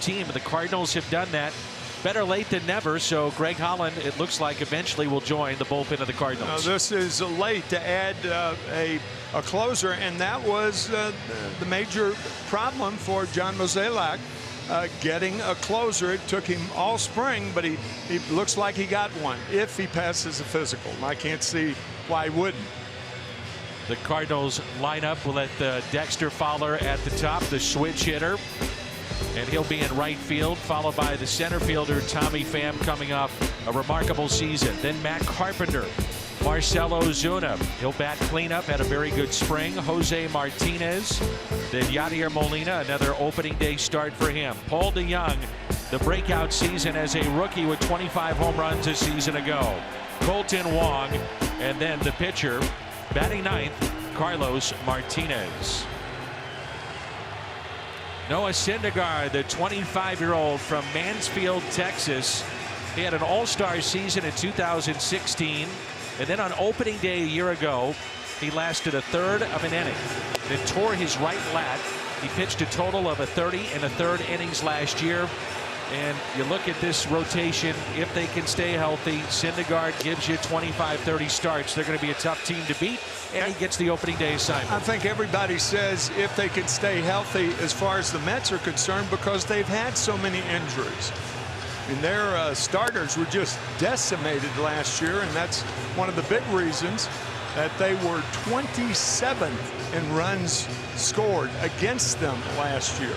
team. The Cardinals have done that. Better late than never. So Greg Holland, it looks like, eventually will join the bullpen of the Cardinals. This is late to add a closer, and that was the major problem for John Mozeliak, getting a closer. It took him all spring, but he looks like he got one if he passes the physical. I can't see why he wouldn't. The Cardinals lineup will let Dexter Fowler at the top, the switch hitter. And he'll be in right field, followed by the center fielder, Tommy Pham, coming off a remarkable season. Then Matt Carpenter, Marcell Ozuna. He'll bat cleanup, had a very good spring. Jose Martinez. Then Yadier Molina, another opening day start for him. Paul DeJong, the breakout season as a rookie with 25 home runs a season ago. Colton Wong, and then the pitcher, batting ninth, Carlos Martinez. Noah Syndergaard, the 25-year-old from Mansfield, Texas. He had an all-star season in 2016. And then on opening day a year ago, he lasted a third of an inning. Then tore his right lat. He pitched a total of 30 1/3 innings last year. And you look at this rotation, if they can stay healthy, Syndergaard gives you 25-30 starts. They're going to be a tough team to beat, and he gets the opening day assignment. I think everybody says if they can stay healthy as far as the Mets are concerned, because they've had so many injuries. And their starters were just decimated last year, and that's one of the big reasons that they were 27th in runs scored against them last year.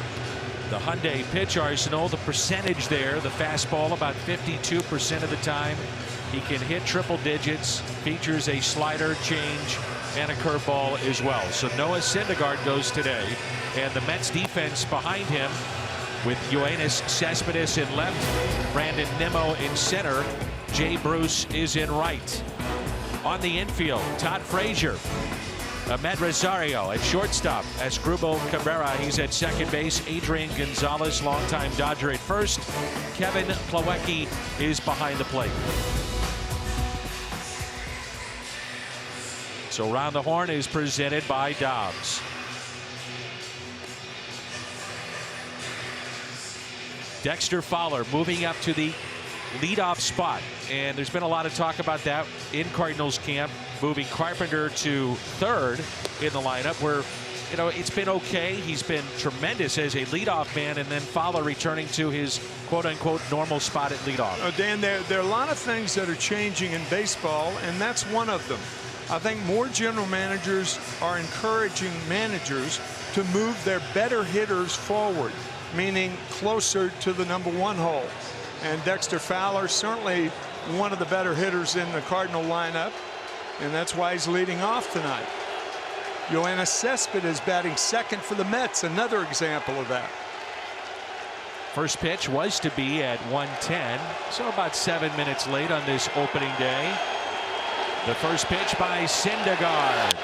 The Hyundai pitch arsenal, the percentage there, the fastball about 52% of the time. He can hit triple digits, features a slider, change, and a curveball as well. So Noah Syndergaard goes today, and the Mets defense behind him with Yoenis Cespedes in left, Brandon Nimmo in center, Jay Bruce is in right. On the infield, Todd Frazier, Ahmed Rosario at shortstop, Asdrubal Cabrera, he's at second base, Adrian Gonzalez, longtime Dodger, at first. Kevin Plawecki is behind the plate. So Round the Horn is presented by Dobbs. Dexter Fowler moving up to the leadoff spot, and there's been a lot of talk about that in Cardinals camp, moving Carpenter to third in the lineup, where, you know, it's been okay. He's been tremendous as a leadoff man, and then Fowler returning to his quote-unquote normal spot at leadoff. Dan, there are a lot of things that are changing in baseball, and that's one of them. I think more general managers are encouraging managers to move their better hitters forward, meaning closer to the #1 hole. And Dexter Fowler, certainly one of the better hitters in the Cardinal lineup, and that's why he's leading off tonight. Yoenis Cespedes is batting second for the Mets, another example of that. First pitch was to be at 1:10, so about 7 minutes late on this opening day. The first pitch by Syndergaard.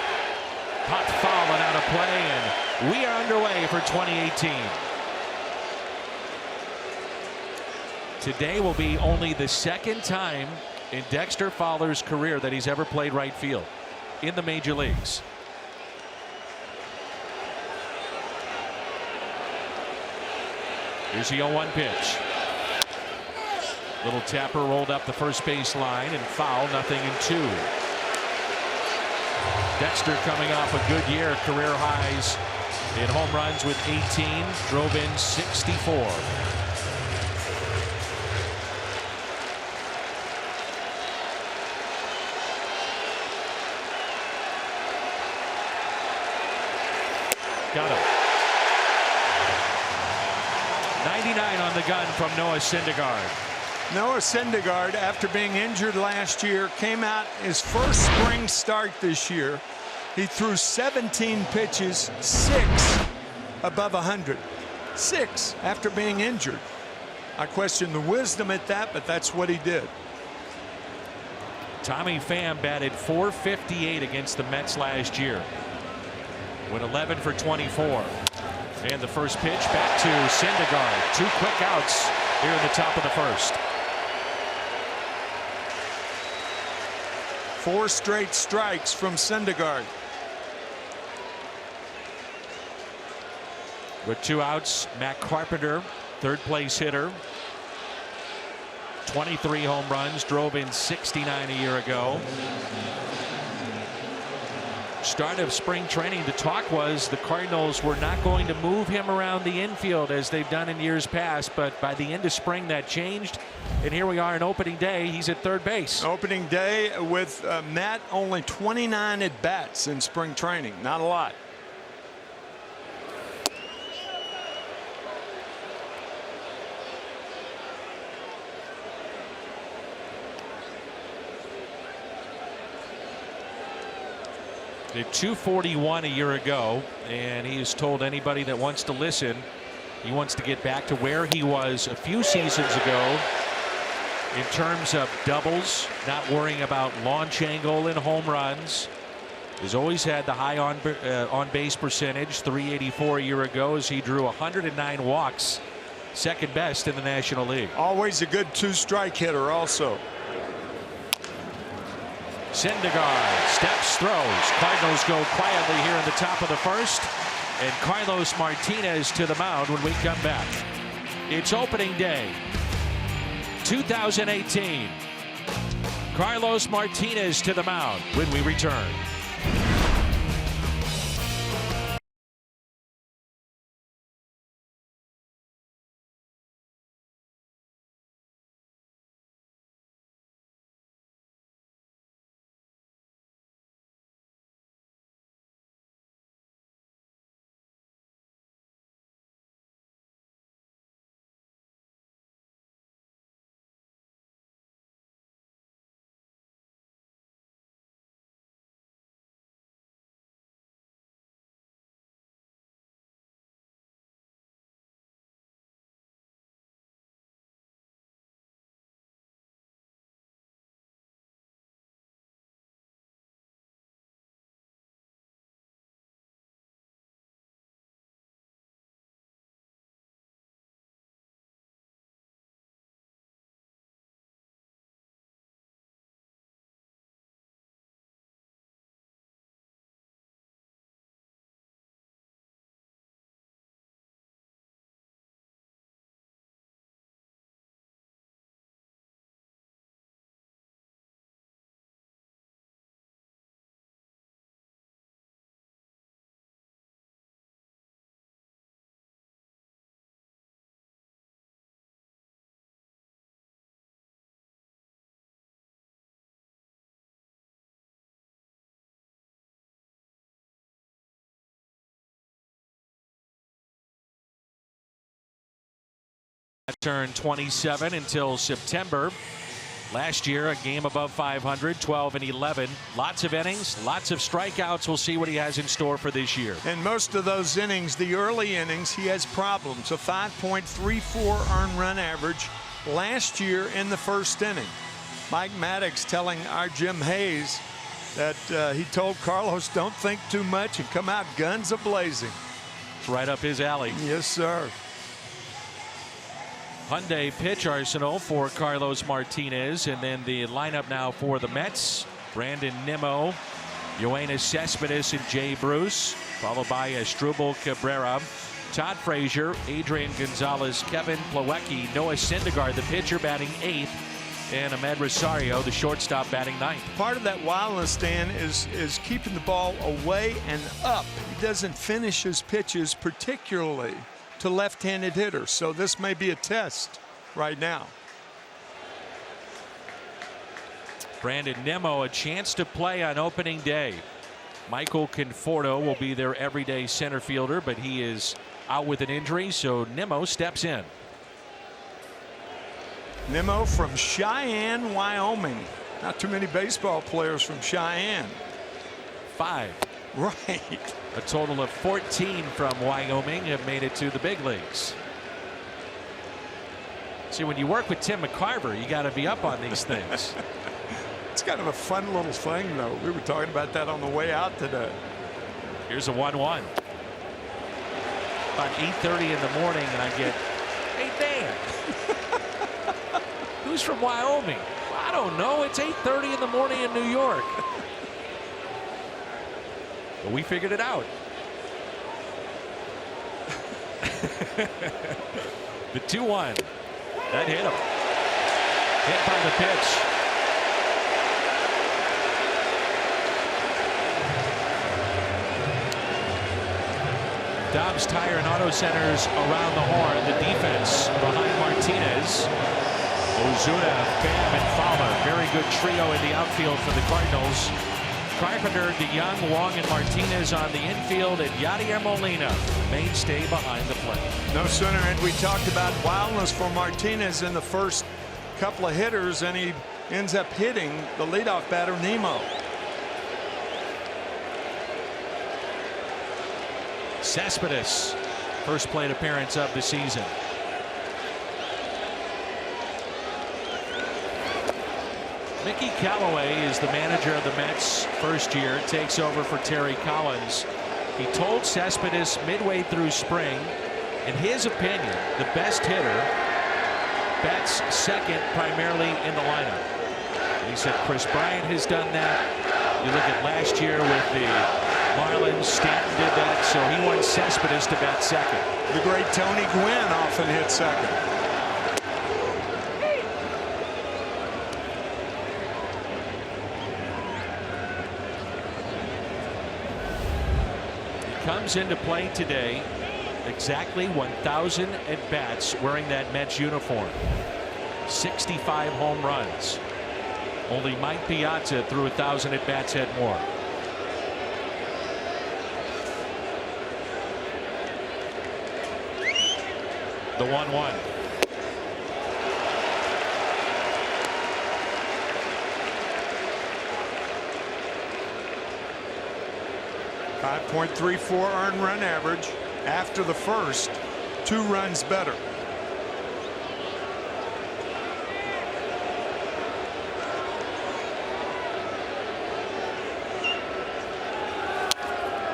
Hot foul and out of play, and we are underway for 2018. Today will be only the second time in Dexter Fowler's career that he's ever played right field in the major leagues. Here's the 0-1 pitch. Little tapper rolled up the first base line, and foul, 0-2. Dexter coming off a good year, career highs in home runs with 18, drove in 64. Got him. 99 on the gun from Noah Syndergaard. Noah Syndergaard, after being injured last year, came out his first spring start this year. He threw 17 pitches, 6 above 100. 6 after being injured. I question the wisdom at that, but that's what he did. Tommy Pham batted .458 against the Mets last year. Went 11 for 24. And the first pitch back to Syndergaard. 2 quick outs here in the top of the first. 4 straight strikes from Syndergaard. With 2 outs, Matt Carpenter third place hitter. 23 home runs, drove in 69 a year ago. Start of spring training, the talk was the Cardinals were not going to move him around the infield as they've done in years past, but by the end of spring that changed, and here we are on opening day. He's at third base. Opening day with Matt, only 29 at bats in spring training, not a lot. Did 241 a year ago, and he has told anybody that wants to listen he wants to get back to where he was a few seasons ago in terms of doubles, not worrying about launch angle and home runs. He's always had the high on base percentage, 384 a year ago, as he drew 109 walks, second best in the National League. Always a good two-strike hitter also. Syndergaard steps, throws. Cardinals go quietly here in the top of the first, and Carlos Martinez to the mound when we come back. It's opening day 2018. Carlos Martinez to the mound when we return. Turned 27 until September. Last year, a game above 500, 12 and 11. Lots of innings, lots of strikeouts. We'll see what he has in store for this year. And most of those innings, the early innings, he has problems. A 5.34 earned run average last year in the first inning. Mike Maddox telling our Jim Hayes that he told Carlos, don't think too much and come out guns a-blazing. It's right up his alley. Yes, sir. Hyundai pitch arsenal for Carlos Martinez, and then the lineup now for the Mets: Brandon Nimmo, Yoenis Cespedes, and Jay Bruce, followed by Asdrubal Cabrera, Todd Frazier, Adrian Gonzalez, Kevin Plawecki, Noah Syndergaard, the pitcher, batting 8th, and Ahmed Rosario, the shortstop, batting 9th. Part of that wildness, Dan, is keeping the ball away and up. He doesn't finish his pitches, particularly to left-handed hitters, so this may be a test right now. Brandon Nimmo, a chance to play on opening day. Michael Conforto will be their everyday center fielder, but he is out with an injury, so Nimmo steps in. Nimmo from Cheyenne, Wyoming. Not too many baseball players from Cheyenne. 5. Right. A total of 14 from Wyoming have made it to the big leagues. See, when you work with Tim McCarver, you got to be up on these things. It's kind of a fun little thing, though. We were talking about that on the way out today. Here's a 1-1. About 8:30 in the morning, and I get, hey, Dan, who's from Wyoming? Well, I don't know. It's 8:30 in the morning in New York. But we figured it out. The 2-1. That hit him. Hit by the pitch. Dobbs Tire and Auto Centers around the horn. The defense behind Martinez. Ozuna, Bam, and Fowler. Very good trio in the outfield for the Cardinals. Carpenter, DeYoung, Wong, and Martinez on the infield, and Yadier Molina, mainstay behind the plate. No sooner had we talked about wildness for Martinez in the first couple of hitters, and he ends up hitting the leadoff batter, Nemo. Cespedes, first plate appearance of the season. Mickey Callaway is the manager of the Mets first year, takes over for Terry Collins. He told Cespedes midway through spring, in his opinion, the best hitter bats second primarily in the lineup. He said Chris Bryant has done that. You look at last year with the Marlins, Stanton did that, so he wants Cespedes to bat second. The great Tony Gwynn often hit second. Comes into play today, exactly 1,000 at bats wearing that Mets uniform. 65 home runs. Only Mike Piazza threw 1,000 at bats had more. The 1-1. .34 earned run average after the first, 2 runs better.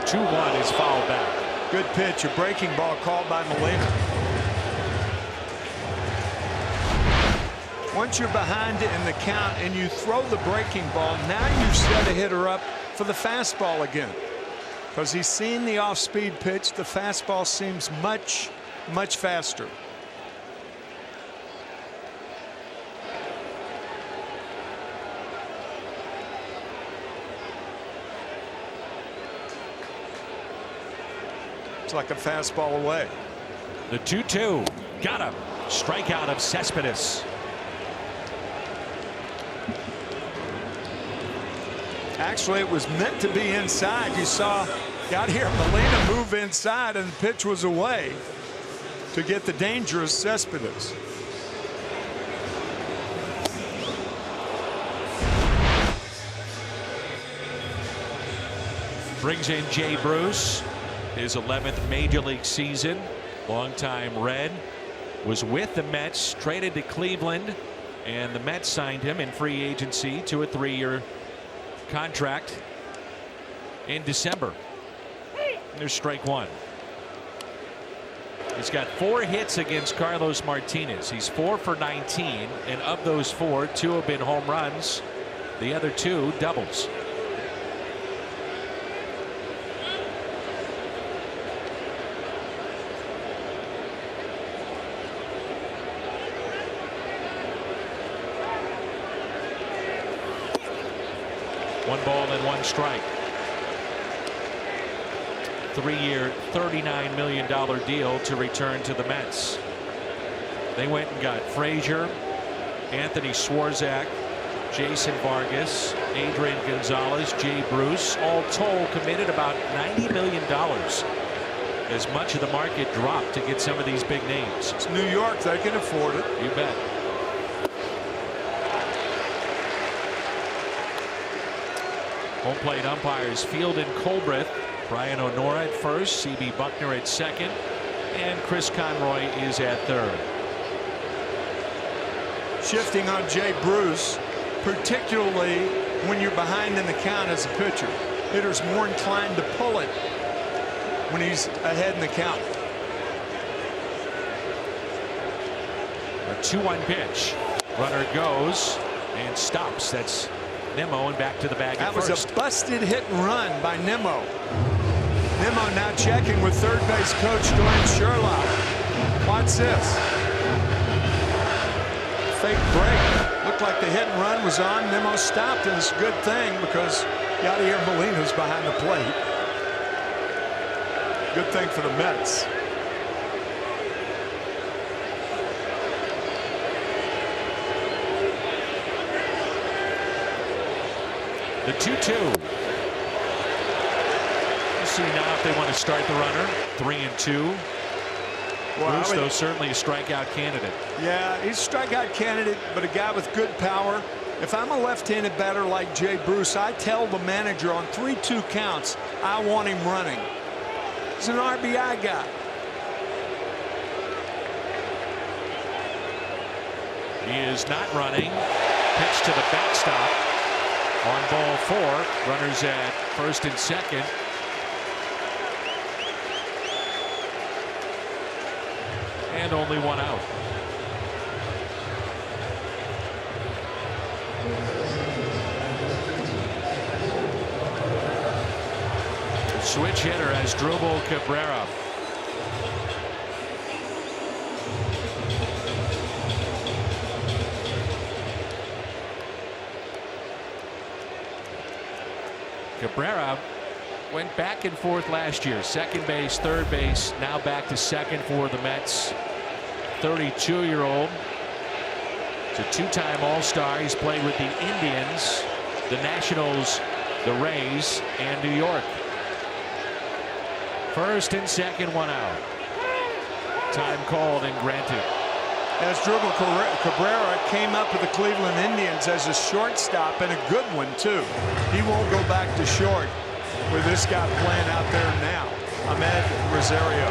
Two-1 is fouled back. Good pitch, a breaking ball called by Molina. Once you're behind in the count and you throw the breaking ball, now you set a hitter up for the fastball again. Because he's seen the off-speed pitch, the fastball seems much, much faster. It's like a fastball away. The 2-2. Got him. Strikeout of Cespedes. Actually, it was meant to be inside. You saw Yadier Molina move inside, and the pitch was away to get the dangerous Cespedes. Brings in Jay Bruce, his 11th major league season. Longtime Red, was with the Mets, traded to Cleveland, and the Mets signed him in free agency to a 3-year contract in December. There's strike one. He's got 4 hits against Carlos Martinez. He's 4 for 19, and of those 4, 2 have been home runs. The other 2 doubles. One ball and 1 strike. 3-year, $39 million deal to return to the Mets. They went and got Frazier, Anthony Swarzak, Jason Vargas, Adrian Gonzalez, Jay Bruce, all told committed about $90 million. As much of the market dropped to get some of these big names. It's New York, they can afford it. You bet. Home plate umpires Field and Colbreth. Brian O'Nora at first, C.B. Buckner at second, and Chris Conroy is at third. Shifting on Jay Bruce, particularly when you're behind in the count as a pitcher. Hitter's more inclined to pull it when he's ahead in the count. A 2-1 pitch. Runner goes and stops. That's Nimmo, and back to the bag at first. That was a busted hit and run by Nimmo. Nimmo now checking with third base coach Glenn Sherlock. Watch this. fake break. Looked like the hit and run was on. Nemo stopped, and it's a good thing because Yadier Molina's behind the plate. Good thing for the Mets. The 2-2. We'll see now if they want to start the runner. 3-2. Well, Bruce, though, certainly a strikeout candidate. Yeah, he's a strikeout candidate, but a guy with good power. If I'm a left-handed batter like Jay Bruce, I tell the manager on 3-2 counts, I want him running. He's an RBI guy. He is not running. Pitch to the backstop. On ball 4, runners at first and second. And only one out. Switch hitter as Drupal Cabrera. Cabrera went back and forth last year. Second base, third base, now back to second for the Mets. 32-year-old. He's a two-time All-Star. He's played with the Indians, the Nationals, the Rays, and New York. First and second, one out. Time called and granted. As Drupal Cabrera came up with the Cleveland Indians as a shortstop, and a good one too. He won't go back to short with this guy playing out there now, Ahmed Rosario.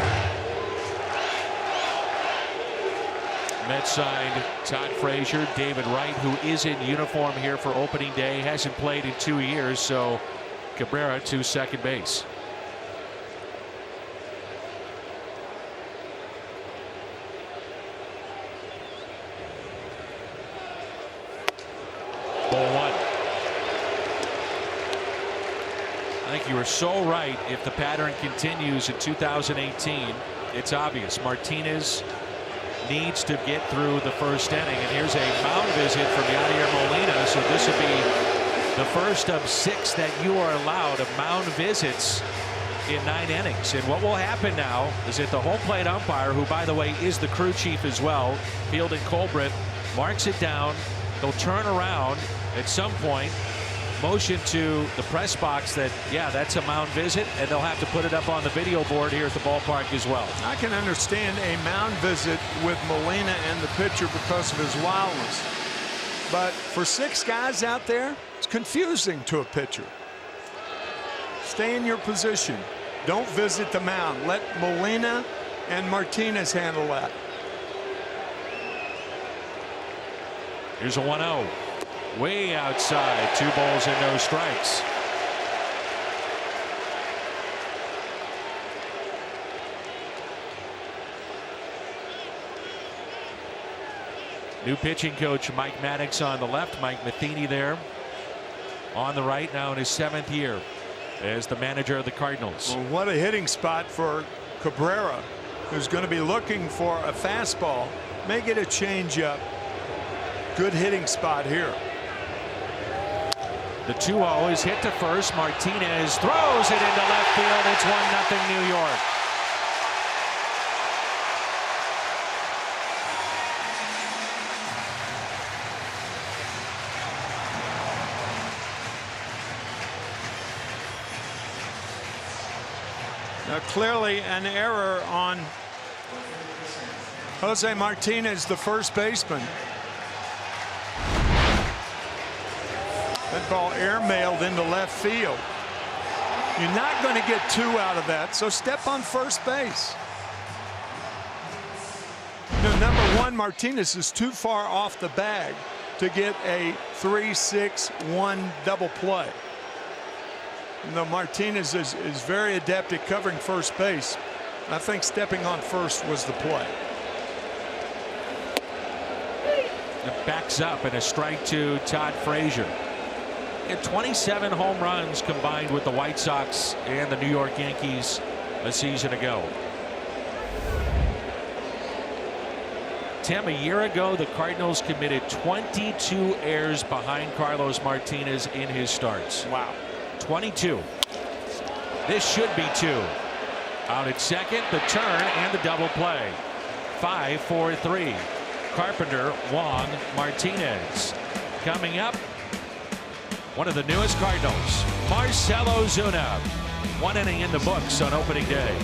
Mets signed Todd Frazier, David Wright, who is in uniform here for opening day, hasn't played in 2 years, so Cabrera to second base. Ball 1. I think you were so right. If the pattern continues in 2018, it's obvious. Martinez needs to get through the first inning, and here's a mound visit from Yadier Molina. So this would be the first of 6 that you are allowed of mound visits in 9 innings. And what will happen now is that the home plate umpire, who by the way is the crew chief as well, Fielding Colbert, marks it down. They'll turn around at some point, motion to the press box that, yeah, that's a mound visit, and they'll have to put it up on the video board here at the ballpark as well. I can understand a mound visit with Molina and the pitcher because of his wildness. But for 6 guys out there, it's confusing to a pitcher. Stay in your position. Don't visit the mound. Let Molina and Martinez handle that. Here's a 1-0. Way outside. 2 balls and no strikes. New pitching coach Mike Maddox on the left. Mike Matheny there on the right, now in his 7th year as the manager of the Cardinals. Well, what a hitting spot for Cabrera, who's going to be looking for a fastball. May get a changeup. Good hitting spot here. The 2-0 is hit to first. Martinez throws it into left field. It's 1-0 New York. Now, clearly an error on Jose Martinez, the first baseman. That ball airmailed into left field. You're not going to get 2 out of that, so step on first base. Now, number 1, Martinez is too far off the bag to get a 3-6-1 double play. No, Martinez is very adept at covering first base. I think stepping on first was the play. It backs up, and a strike to Todd Frazier. He had 27 home runs combined with the White Sox and the New York Yankees a season ago. Tim, a year ago, the Cardinals committed 22 errors behind Carlos Martinez in his starts. Wow. 22. This should be 2. Out at second, the turn and the double play. 5-4-3. Carpenter, Wong, Martinez. Coming up, one of the newest Cardinals, Marcell Ozuna. 1 inning in the books on opening day.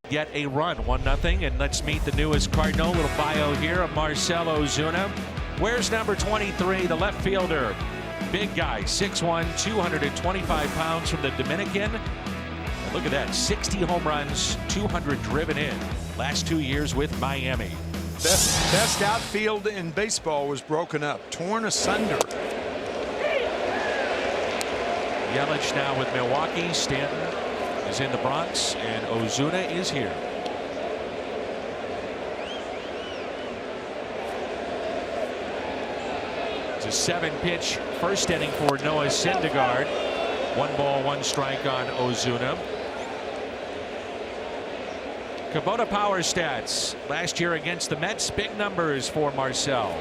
Get a run, 1-0, and let's meet the newest Cardinal. Little bio here of Marcell Ozuna. Where's number 23, the left fielder? Big guy, 6'1", 225 pounds from the Dominican. And look at that, 60 home runs, 200 driven in. Last 2 years with Miami. Best outfield in baseball was broken up, torn asunder. Yelich now with Milwaukee. Stanton is in the Bronx, and Ozuna is here. It's a 7-pitch first inning for Noah Syndergaard. 1 ball, 1 strike on Ozuna. Kubota power stats last year against the Mets. Big numbers for Marcell.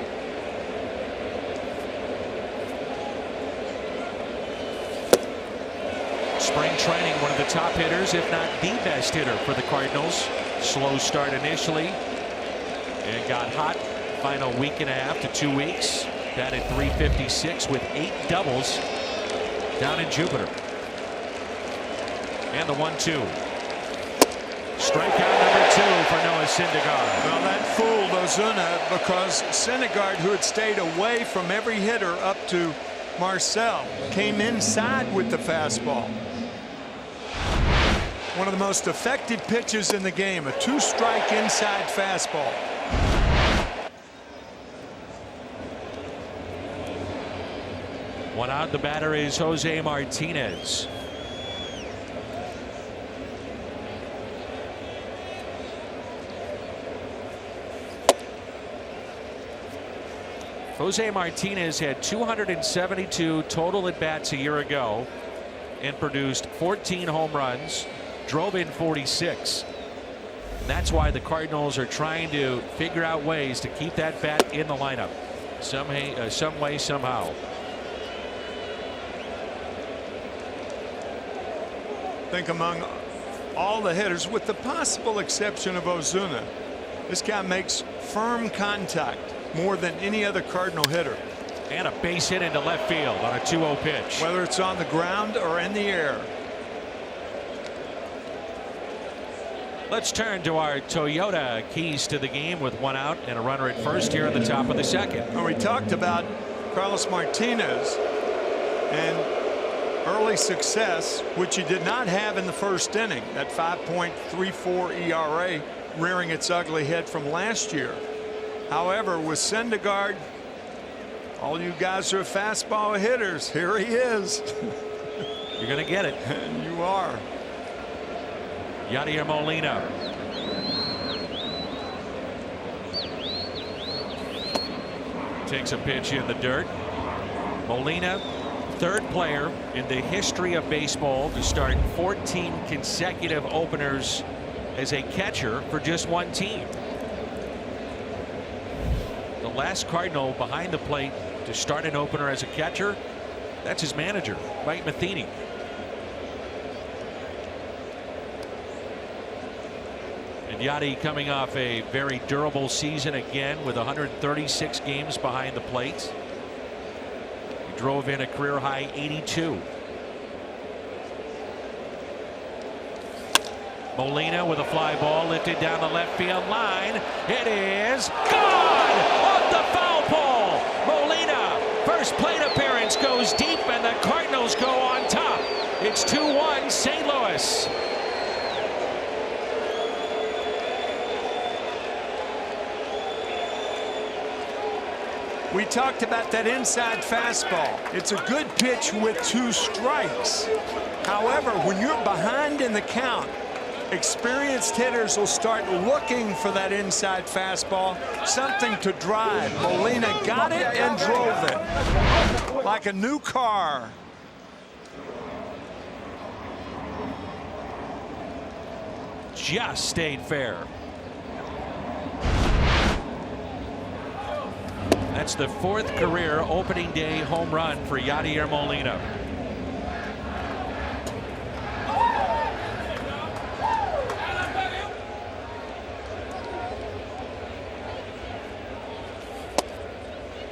Spring training, one of the top hitters, if not the best hitter for the Cardinals. Slow start initially and got hot final week and a half to 2 weeks. Batted .356 with 8 doubles down in Jupiter. And the 1-2. Strikeout number 2 for Noah Syndergaard. Well, that fooled Ozuna because Syndergaard, who had stayed away from every hitter up to Marcell, came inside with the fastball. One of the most effective pitches in the game, a 2-strike inside fastball. One out, the batter is Jose Martinez. Jose Martinez had 272 total at bats a year ago and produced 14 home runs, drove in 46. That's why the Cardinals are trying to figure out ways to keep that bat in the lineup some way, somehow. I think among all the hitters, with the possible exception of Ozuna, this guy makes firm contact more than any other Cardinal hitter. And a base hit into left field on a 2-0 pitch. Whether it's on the ground or in the air. Let's turn to our Toyota keys to the game with 1 out and a runner at first here in the top of the second. Well, we talked about Carlos Martinez, and early success, which he did not have in the first inning. That 5.34 ERA rearing its ugly head from last year. However, with Syndergaard, all you guys are fastball hitters. Here he is. You're going to get it. And you are. Yadier Molina. Takes a pitch in the dirt. Molina, third player in the history of baseball to start 14 consecutive openers as a catcher for just one team. The last Cardinal behind the plate to start an opener as a catcher, that's his manager, Mike Matheny. And Yadi coming off a very durable season again with 136 games behind the plate. He drove in a career high 82. Molina with a fly ball lifted down the left field line. It is gone off the foul pole. Molina, first plate appearance, goes deep, and the Cardinals go on top. It's 2-1 St. Louis. We talked about that inside fastball. It's a good pitch with 2 strikes. However, when you're behind in the count, experienced hitters will start looking for that inside fastball, something to drive. Molina got it and drove it like a new car. Just stayed fair. That's the 4th career opening day home run for Yadier Molina.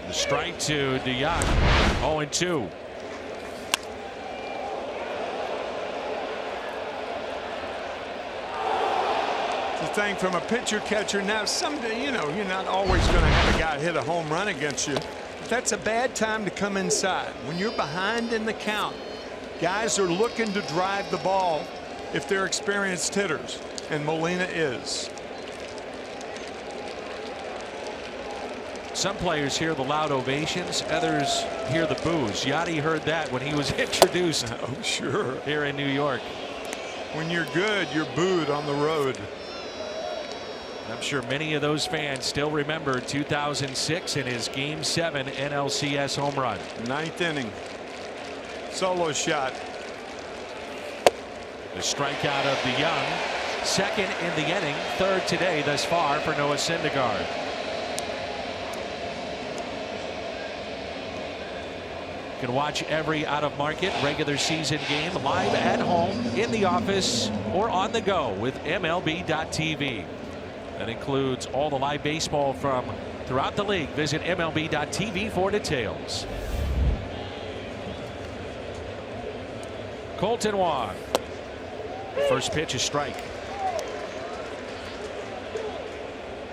The strike to DeYoung. 0-2. The thing from a pitcher catcher, now someday, you know, you're not always going to have a guy hit a home run against you. But that's a bad time to come inside. When you're behind in the count, guys are looking to drive the ball if they're experienced hitters, and Molina is. Some players hear the loud ovations, others hear the boos. Yadi heard that when he was introduced. Oh, sure. Here in New York. When you're good, you're booed on the road. I'm sure many of those fans still remember 2006 and his Game 7 NLCS home run. 9th inning. Solo shot. The strikeout of DeYoung. 2nd in the inning. 3rd today thus far for Noah Syndergaard. You can watch every out-of-market regular season game live at home, in the office, or on the go with MLB.tv. That includes all the live baseball from throughout the league. Visit MLB.tv for details. Colton Wong. First pitch is strike.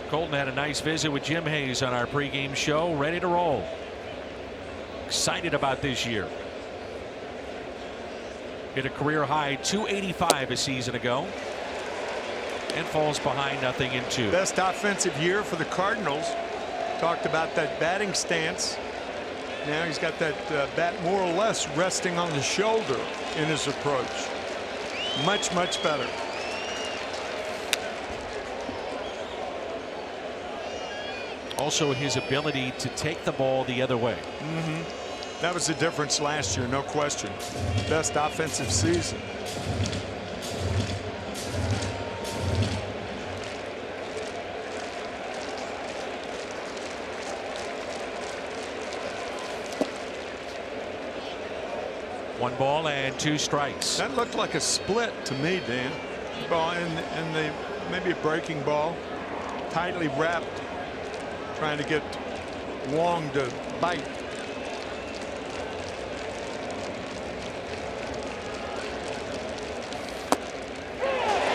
Colton had a nice visit with Jim Hayes on our pregame show. Ready to roll. Excited about this year. Hit a career high 285 a season ago. And falls behind 0-2. Best offensive year for the Cardinals. Talked about that batting stance. Now he's got that bat more or less resting on the shoulder in his approach. Much, much better. Also his ability to take the ball the other way. That was the difference last year, no question. Best offensive season. One ball and 2 strikes. That looked like a split to me, Dan. Ball and the maybe a breaking ball, tightly wrapped, trying to get Wong to bite.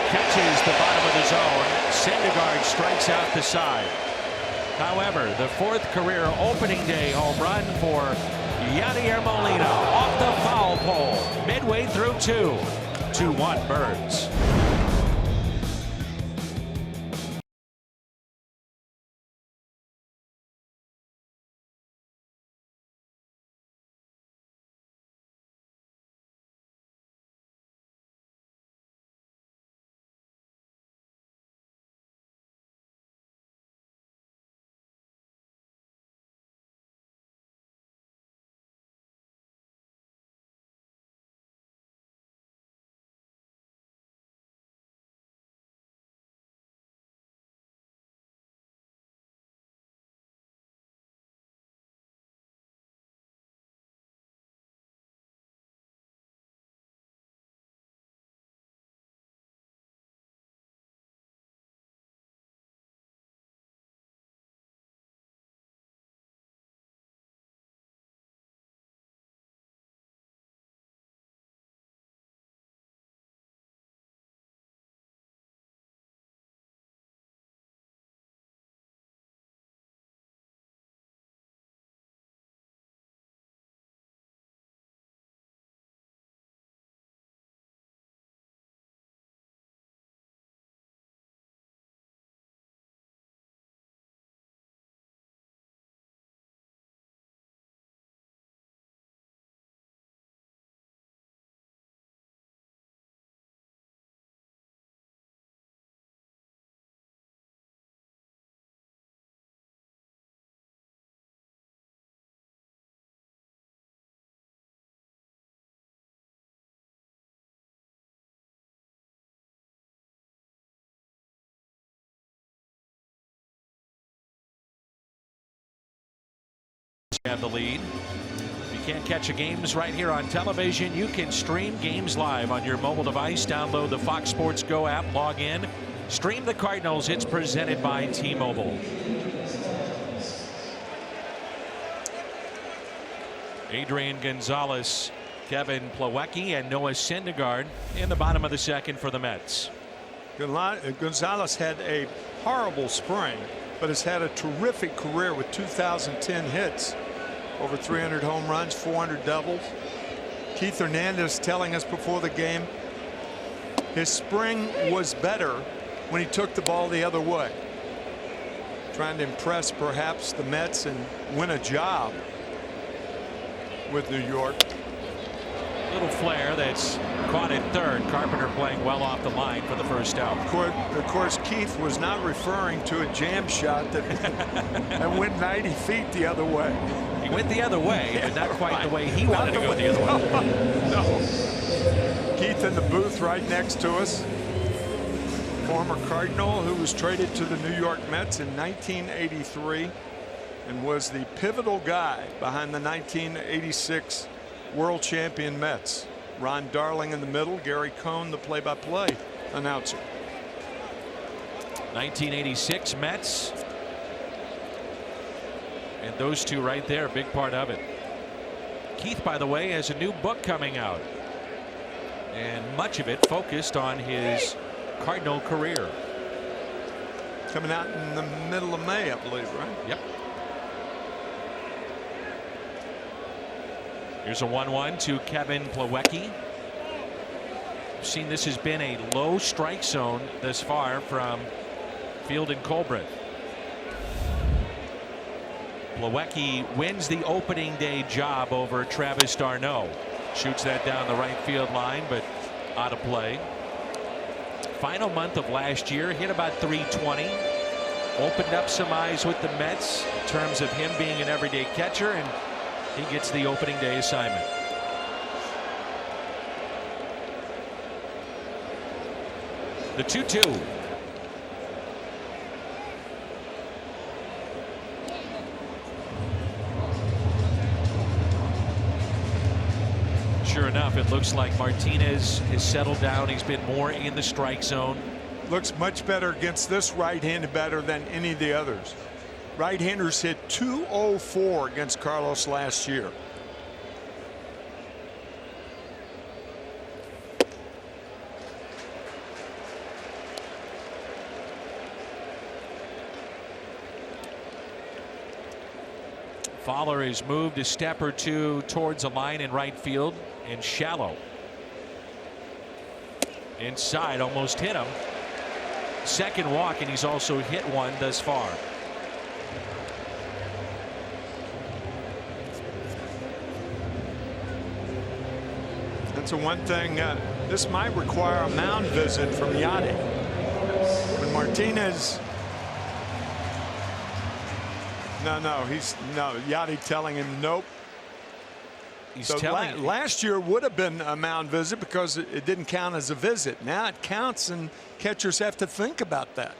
Catches the bottom of the zone. Syndergaard strikes out the side. However, the 4th career opening day home run for Yadier Molina off the foul pole midway through 2. 2-1 Birds. Have the lead. If you can't catch the games right here on television, you can stream games live on your mobile device. Download the Fox Sports Go app, log in, stream the Cardinals. It's presented by T-Mobile. Adrian Gonzalez, Kevin Plawecki, and Noah Syndergaard in the bottom of the second for the Mets. Gonzalez had a horrible spring, but has had a terrific career with 2,010 hits, over 300 home runs, 400 doubles. Keith Hernandez telling us before the game his spring was better when he took the ball the other way, trying to impress perhaps the Mets and win a job with New York. Little flare that's caught at third. Carpenter playing well off the line for the first out. Of course, Keith was not referring to a jam shot that went 90 feet the other way. He went the other way, but not quite the way he wanted to go the other way. No. Keith in the booth right next to us. Former Cardinal who was traded to the New York Mets in 1983 and was the pivotal guy behind the 1986 world champion Mets. Ron Darling in the middle, Gary Cohn the play-by-play announcer. 1986 Mets, and those two right there, a big part of it. Keith, by the way, has a new book coming out, and much of it focused on his Cardinal career. Coming out in the middle of May, I believe, right? Yep. Here's a 1-1 to Kevin Plawecki. We've seen this has been a low strike zone thus far from Field and Colbreth. Plawecki wins the opening day job over Travis d'Arnaud. Shoots that down the right field line, but out of play. Final month of last year, hit about 320. Opened up some eyes with the Mets in terms of him being an everyday catcher, and he gets the opening day assignment. The 2-2. Sure enough, it looks like Martinez has settled down. He's been more in the strike zone. Looks much better against this right-handed batter than any of the others. Right-handers hit .204 against Carlos last year. Fowler is moved a step or two towards the line in right field and shallow. Inside, almost hit him. Second walk, and he's also hit one thus far. That's the one thing. This might require a mound visit from Yachty. When Martinez. No, Yachty telling him nope. He's so telling last year would have been a mound visit because it didn't count as a visit. Now it counts, and catchers have to think about that.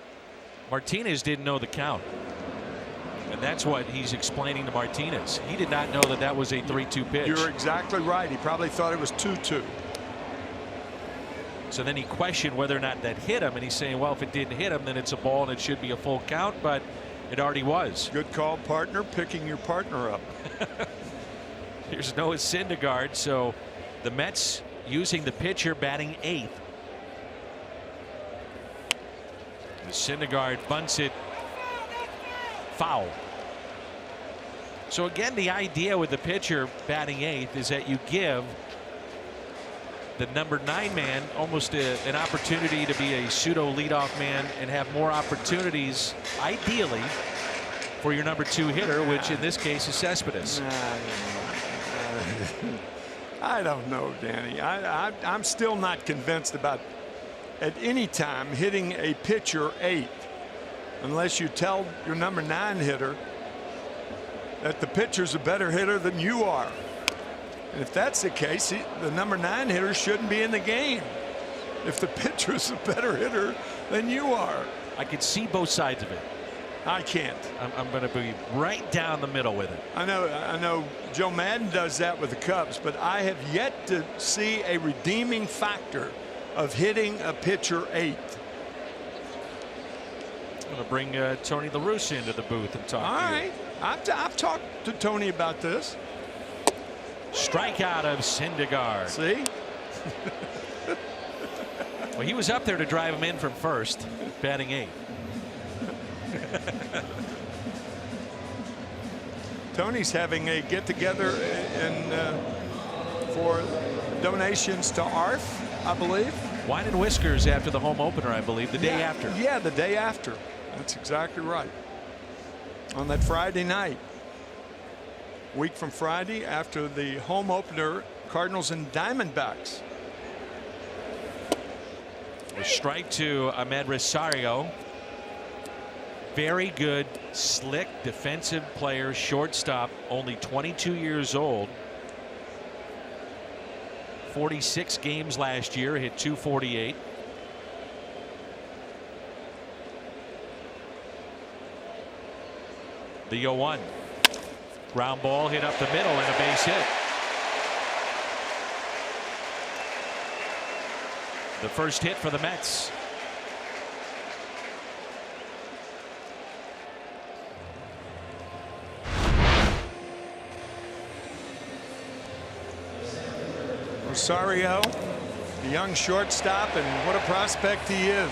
Martinez didn't know the count, and that's what he's explaining to Martinez. He did not know that that was a 3-2 pitch. You're exactly right. He probably thought it was 2-2. So then he questioned whether or not that hit him, and he's saying, well, if it didn't hit him, then it's a ball and it should be a full count, but it already was. Good call, partner. Picking your partner up. Here's Noah Syndergaard. So the Mets using the pitcher batting 8th. The Syndergaard bunts it foul. So again, the idea with the pitcher batting 8th is that you give the number 9 man almost an opportunity to be a pseudo leadoff man and have more opportunities, ideally, for your number 2 hitter, which in this case is Cespedes. I don't know, Danny. I'm still not convinced about at any time hitting a pitcher 8th unless you tell your number 9 hitter that the pitcher's a better hitter than you are. And if that's the case, the number 9 hitter shouldn't be in the game if the pitcher's a better hitter than you are. I could see both sides of it. I can't. I'm going to be right down the middle with it. I know Joe Madden does that with the Cubs, but I have yet to see a redeeming factor of hitting a pitcher 8th. I'm going to bring Tony La Russa into the booth and talk to you. All right. I've talked to Tony about this. Strikeout of Syndergaard. See? Well, he was up there to drive him in from first, batting 8th. Tony's having a get-together for donations to ARF, I believe. Wine and Whiskers after the home opener, I believe, the day after. Yeah, the day after. That's exactly right. On that Friday night. Week from Friday after the home opener, Cardinals and Diamondbacks. A strike to Ahmed Rosario. Very good, slick defensive player, shortstop, only 22 years old. 46 games last year, hit .248. The 0-1. Ground ball hit up the middle and a base hit. The first hit for the Mets. Rosario, the young shortstop, and what a prospect he is,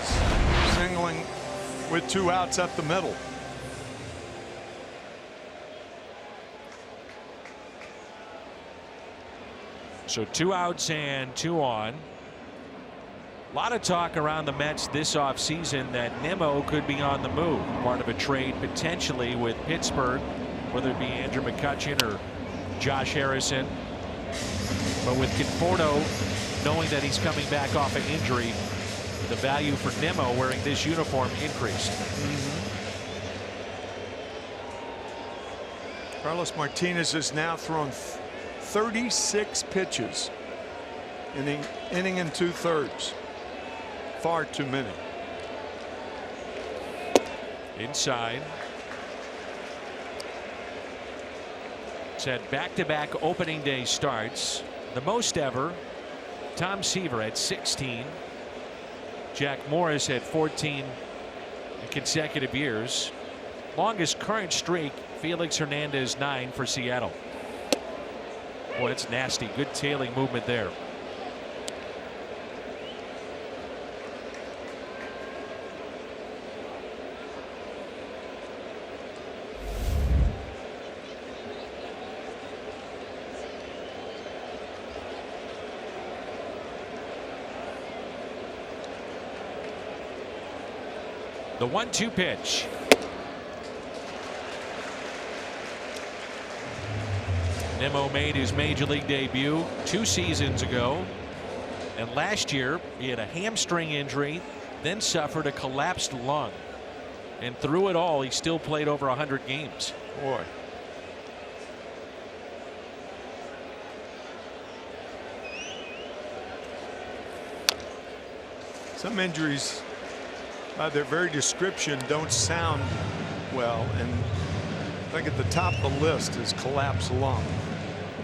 singling with 2 outs up the middle. So 2 outs and 2 on. A lot of talk around the Mets this offseason that Nimmo could be on the move, part of a trade potentially with Pittsburgh, whether it be Andrew McCutchen or Josh Harrison. But with Conforto knowing that he's coming back off an injury, the value for Nimmo wearing this uniform increased. Carlos Martinez has now thrown 36 pitches, inning and 2/3. Far too many. Inside. It's had back-to-back opening day starts. The most ever. Tom Seaver at 16. Jack Morris at 14 in consecutive years. Longest current streak, Felix Hernandez 9 for Seattle. Boy, it's nasty. Good tailing movement there. The 1-2 pitch. Nimmo made his major league debut 2 seasons ago, and last year he had a hamstring injury, then suffered a collapsed lung, and through it all he still played over 100 games. Boy. Some injuries, by their very description, don't sound well, and I think at the top of the list is collapsed lung.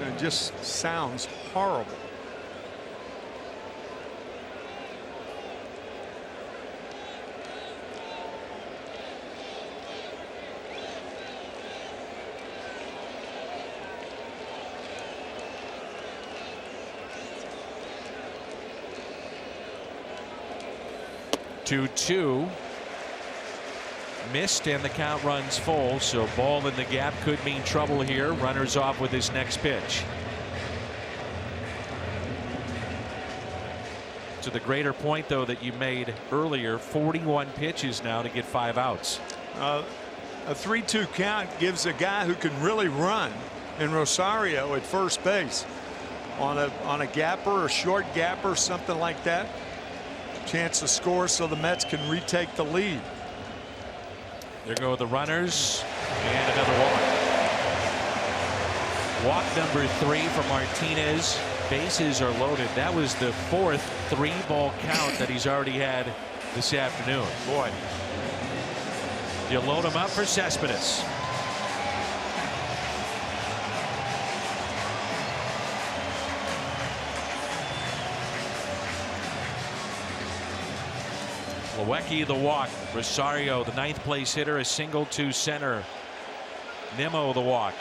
And it just sounds horrible. Two missed, and the count runs full, so ball in the gap could mean trouble here. Runners off with his next pitch. To the greater point, though, that you made earlier, 41 pitches now to get 5 outs. A 3-2 count gives a guy who can really run in Rosario at first base on a gapper, a short gapper, something like that. Chance to score so the Mets can retake the lead. There go the runners, and another walk. Walk number 3 for Martinez. Bases are loaded. That was the 4th 3-ball count that he's already had this afternoon. Boy. You load him up for Cespedes. Lewicki the walk. Rosario, the 9th place hitter, a single to center. Nimmo the walk.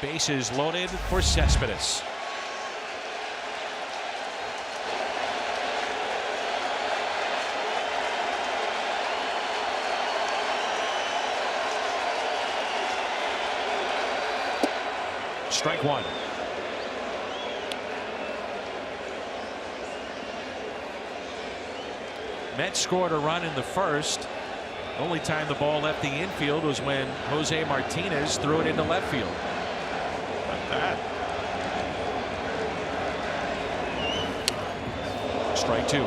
Bases loaded for Cespedes. Strike 1. Mets scored a run in the first. The only time the ball left the infield was when Jose Martinez threw it into left field. Not bad. Strike 2.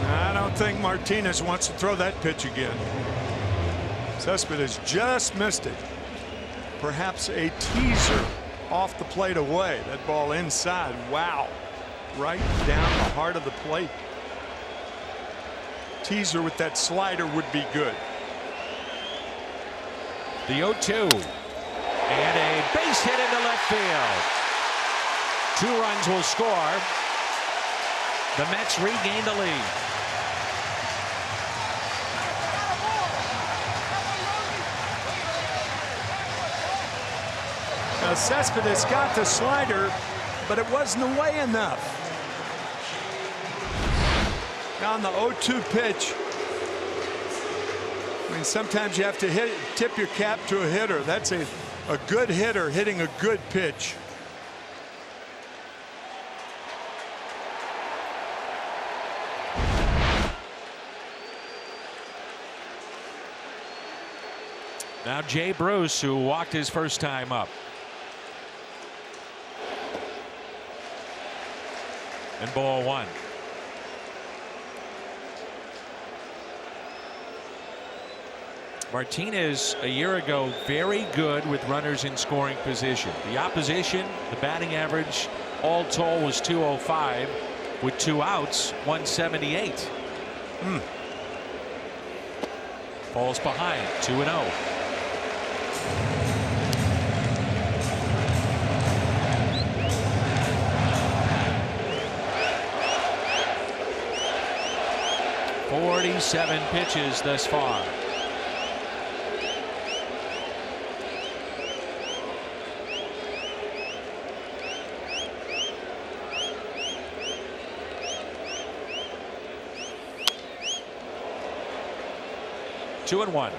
I don't think Martinez wants to throw that pitch again. Cespedes just missed it. Perhaps a teaser off the plate away. That ball inside. Wow. Right down the heart of the plate. Teaser with that slider would be good. The 0-2. And a base hit into left field. 2 runs will score. The Mets regain the lead. Now Cespedes got the slider, but it wasn't away enough. Now on the 0-2 pitch, I mean, sometimes you have to tip your cap to a hitter. That's a good hitter hitting a good pitch. Now Jay Bruce, who walked his first time up. And ball 1. Martinez a year ago very good with runners in scoring position. The opposition, the batting average all told was .205 with 2 outs, 178. Falls behind 2-0. .47 pitches thus far. Two and 1.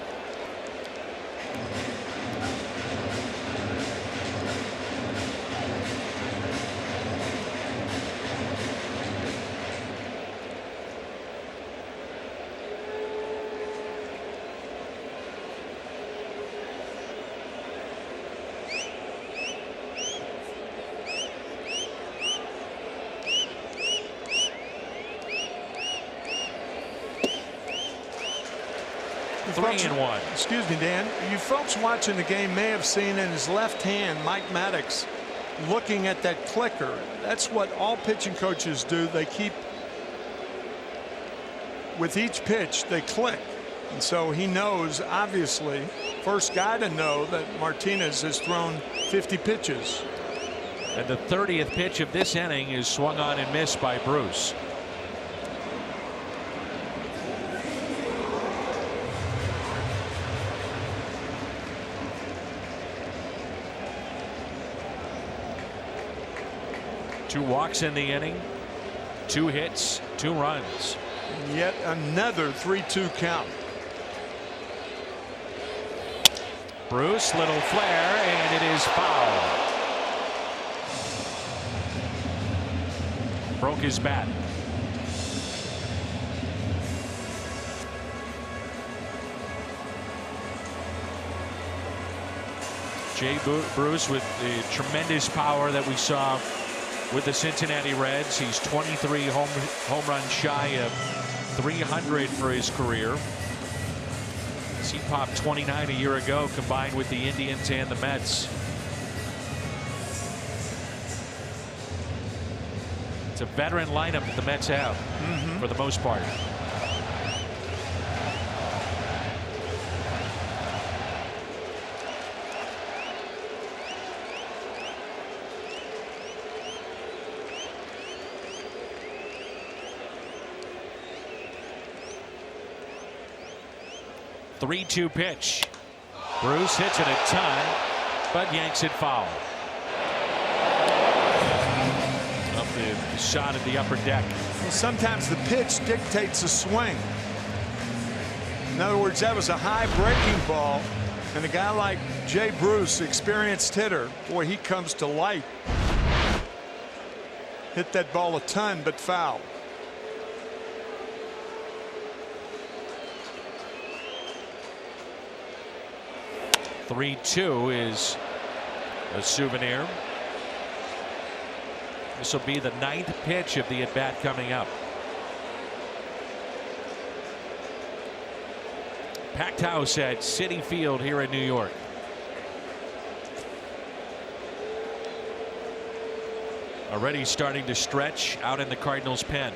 3-1. Excuse me, Dan. You folks watching the game may have seen in his left hand Mike Maddox looking at that clicker. That's what all pitching coaches do. They keep, with each pitch, they click. And so he knows, obviously, first guy to know that Martinez has thrown 50 pitches. And the 30th pitch of this inning is swung on and missed by Bruce. Two walks in the inning, 2 hits, 2 runs. And yet another 3-2 count. Bruce, little flare, and it is foul. Broke his bat. Jay Bruce with the tremendous power that we saw with the Cincinnati Reds. He's 23 home runs shy of 300 for his career. He popped 29 a year ago, combined with the Indians and the Mets. It's a veteran lineup that the Mets have for the most part. The 3-2 pitch. Bruce hits it a ton, but yanks it foul. Up the shot at the upper deck. Well, sometimes the pitch dictates a swing. In other words, that was a high breaking ball, and a guy like Jay Bruce, experienced hitter, boy, he comes to light. Hit that ball a ton, but foul. The 3-2 is a souvenir. This will be the 9th pitch of the at bat coming up. Packed house at Citi Field here in New York. Already starting to stretch out in the Cardinals' pen.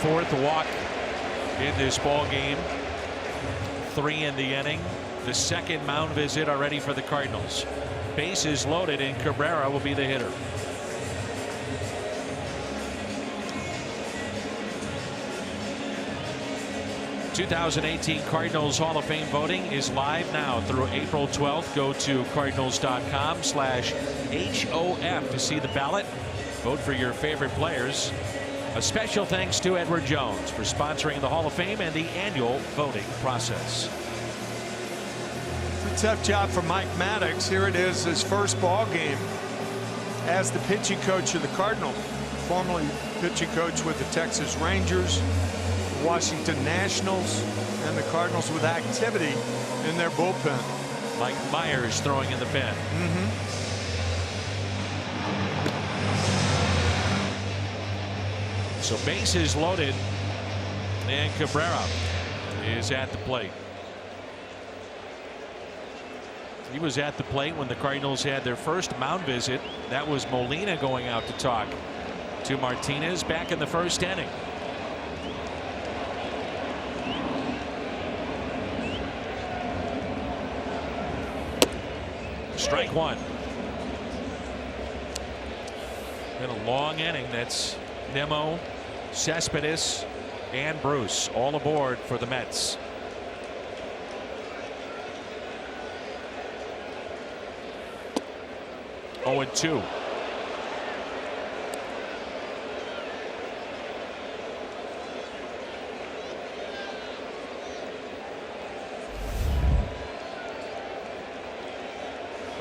Fourth walk in this ball game. 3 in the inning. The second mound visit already for the Cardinals. Bases loaded, and Cabrera will be the hitter. '18 Cardinals Hall of Fame voting is live now through April 12th. Go to cardinals.com/HOF to see the ballot. Vote for your favorite players. A special thanks to Edward Jones for sponsoring the Hall of Fame and the annual voting process. It's a tough job for Mike Maddox. Here it is, his first ball game as the pitching coach of the Cardinals. Formerly pitching coach with the Texas Rangers, Washington Nationals, and the Cardinals with activity in their bullpen. Mike Myers throwing in the pen. So bases loaded, and Cabrera is at the plate. He was at the plate when the Cardinals had their first mound visit. That was Molina going out to talk to Martinez back in the first inning. Strike one. Been a long inning. That's Nimmo, Cespedes, and Bruce all aboard for the Mets. Oh, and 2.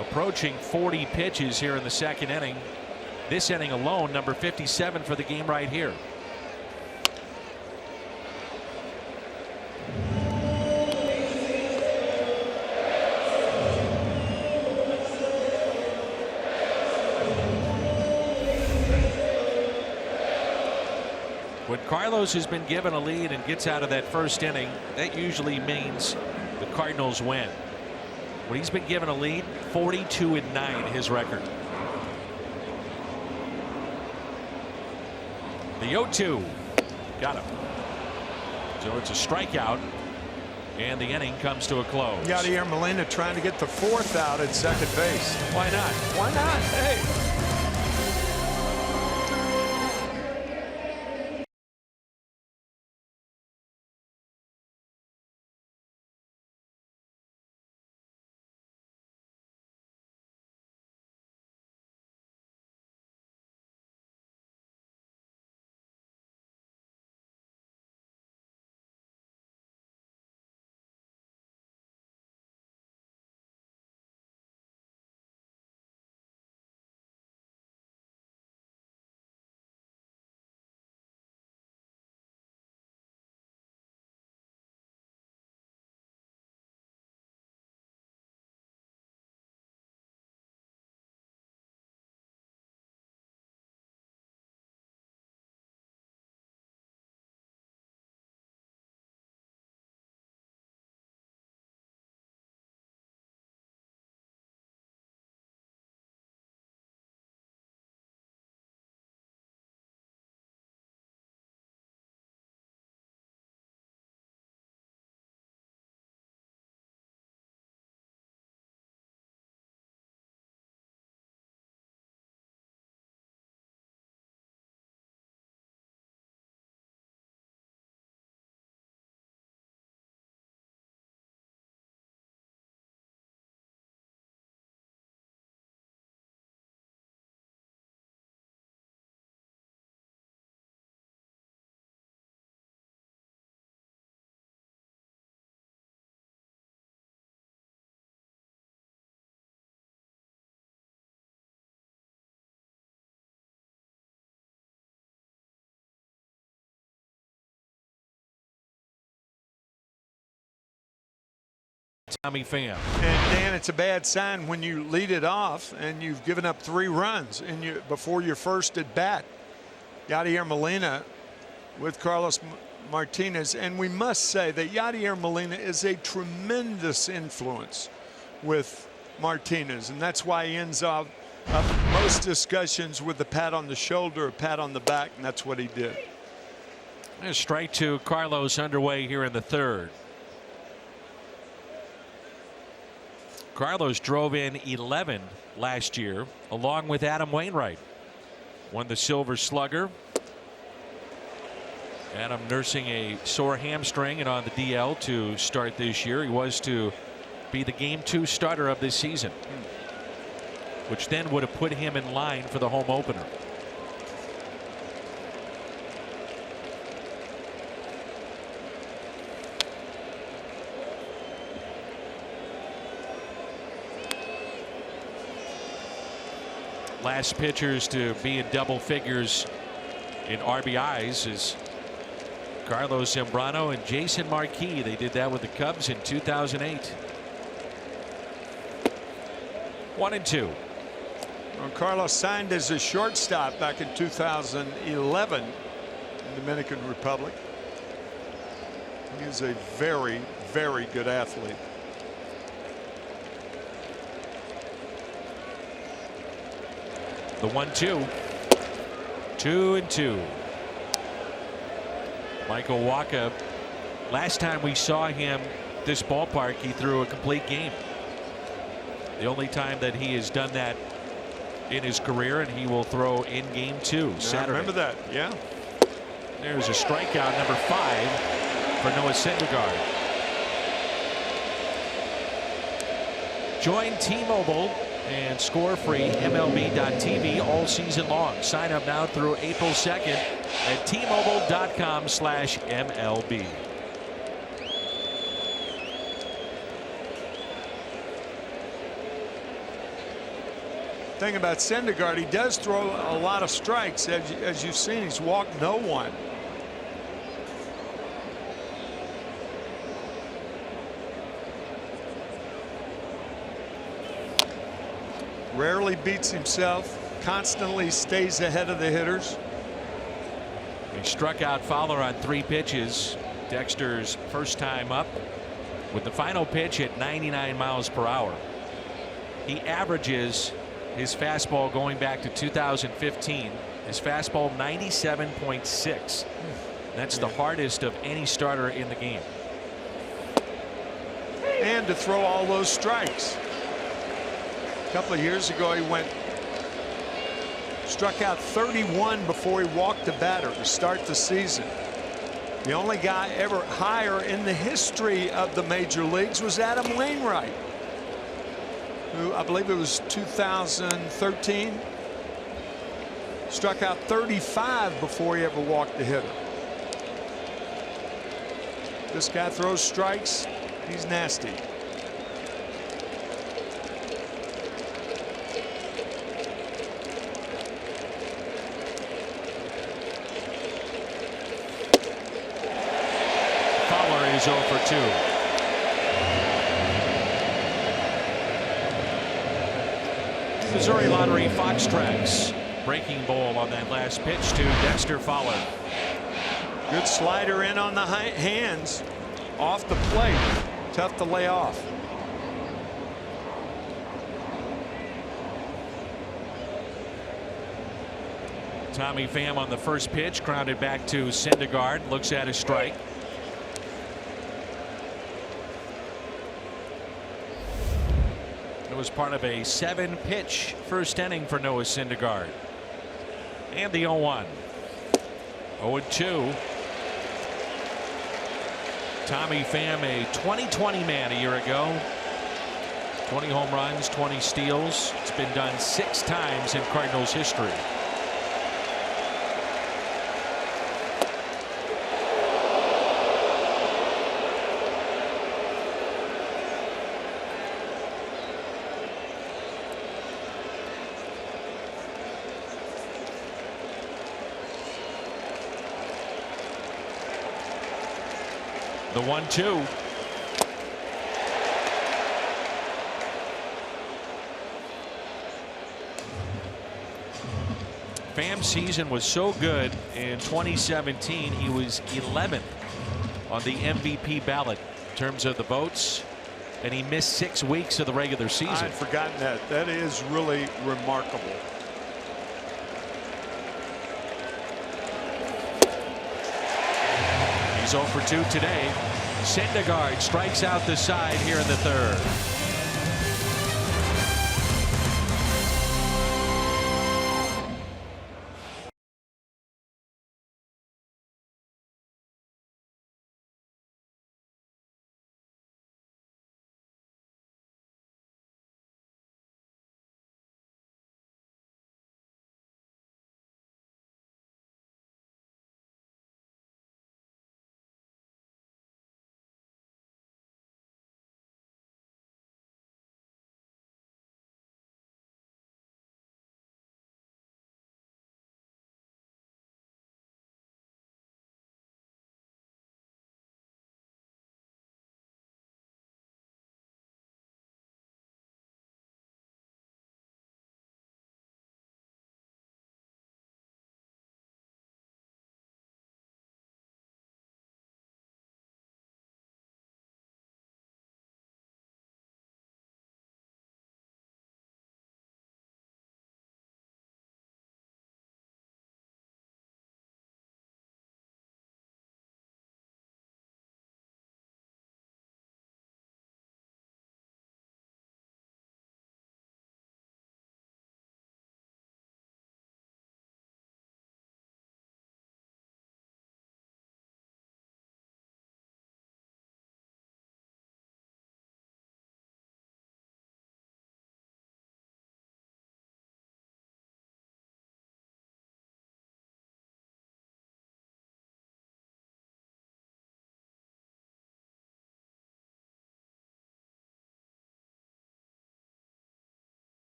Approaching 40 pitches here in the second inning. This inning alone, number 57 for the game right here. Carlos has been given a lead and gets out of that first inning, that usually means the Cardinals win. When he's been given a lead, 42-9 his record. The 0-2 got him. So it's a strikeout, and the inning comes to a close. Yadier Molina trying to get the 4th out at second base. Why not? Why not? Hey. Tommy Pham. And Dan, it's a bad sign when you lead it off and you've given up 3 runs before your first at bat. Yadier Molina with Carlos Martinez, and we must say that Yadier Molina is a tremendous influence with Martinez, and that's why he ends up most discussions with a pat on the shoulder, a pat on the back, and that's what he did. A strike to Carlos underway here in the 3rd. Carlos drove in 11 last year along with Adam Wainwright. Won the Silver Slugger. Adam nursing a sore hamstring and on the DL to start this year. He was to be the Game 2 starter of this season, which then would have put him in line for the home opener. Last pitchers to be in double figures in RBIs is Carlos Zambrano and Jason Marquis. They did that with the Cubs in 2008. 1-2. Well, Carlos signed as a shortstop back in 2011 in the Dominican Republic. He is a very, very good athlete. The 1-2. 2-2. Michael Wacha, last time we saw him this ballpark, he threw a complete game. The only time that he has done that in his career, and he will throw in Game 2 Saturday. I remember that. Yeah. There's a strikeout, number 5 for Noah Syndergaard. Join T-Mobile and score free MLB.tv all season long. Sign up now through April 2nd at T-Mobile.com/MLB. Thing about Syndergaard, he does throw a lot of strikes. As you've seen, he's walked no one. Rarely beats himself, constantly stays ahead of the hitters. He struck out Fowler on 3 pitches. Dexter's first time up with the final pitch at 99 miles per hour. He averages his fastball going back to 2015. His fastball 97.6. That's the hardest of any starter in the game. And to throw all those strikes. A couple of years ago he struck out 31 before he walked the batter to start the season. The only guy ever higher in the history of the major leagues was Adam Wainwright, who I believe it was 2013, struck out 35 before he ever walked the hitter. This guy throws strikes. He's nasty. Fowler is 0 for 2. Missouri Lottery Fox Tracks. Breaking ball on that last pitch to Dexter Fowler. Good slider in on the hands. Off the plate. Tough to lay off. Tommy Pham on the first pitch, grounded back to Syndergaard. Looks at a strike. It was part of a 7-pitch first inning for Noah Syndergaard. And the 0-1. 0-2. Tommy Pham, a 20-20 man a year ago. 20 home runs, 20 steals. It's been done 6 times in Cardinals history. The 1-2. Pham's season was so good in 2017. He was 11th on the MVP ballot in terms of the votes, and he missed 6 weeks of the regular season. I'd forgotten that. That is really remarkable. He's 0 for 2 today. Syndergaard strikes out the side here in the 3rd.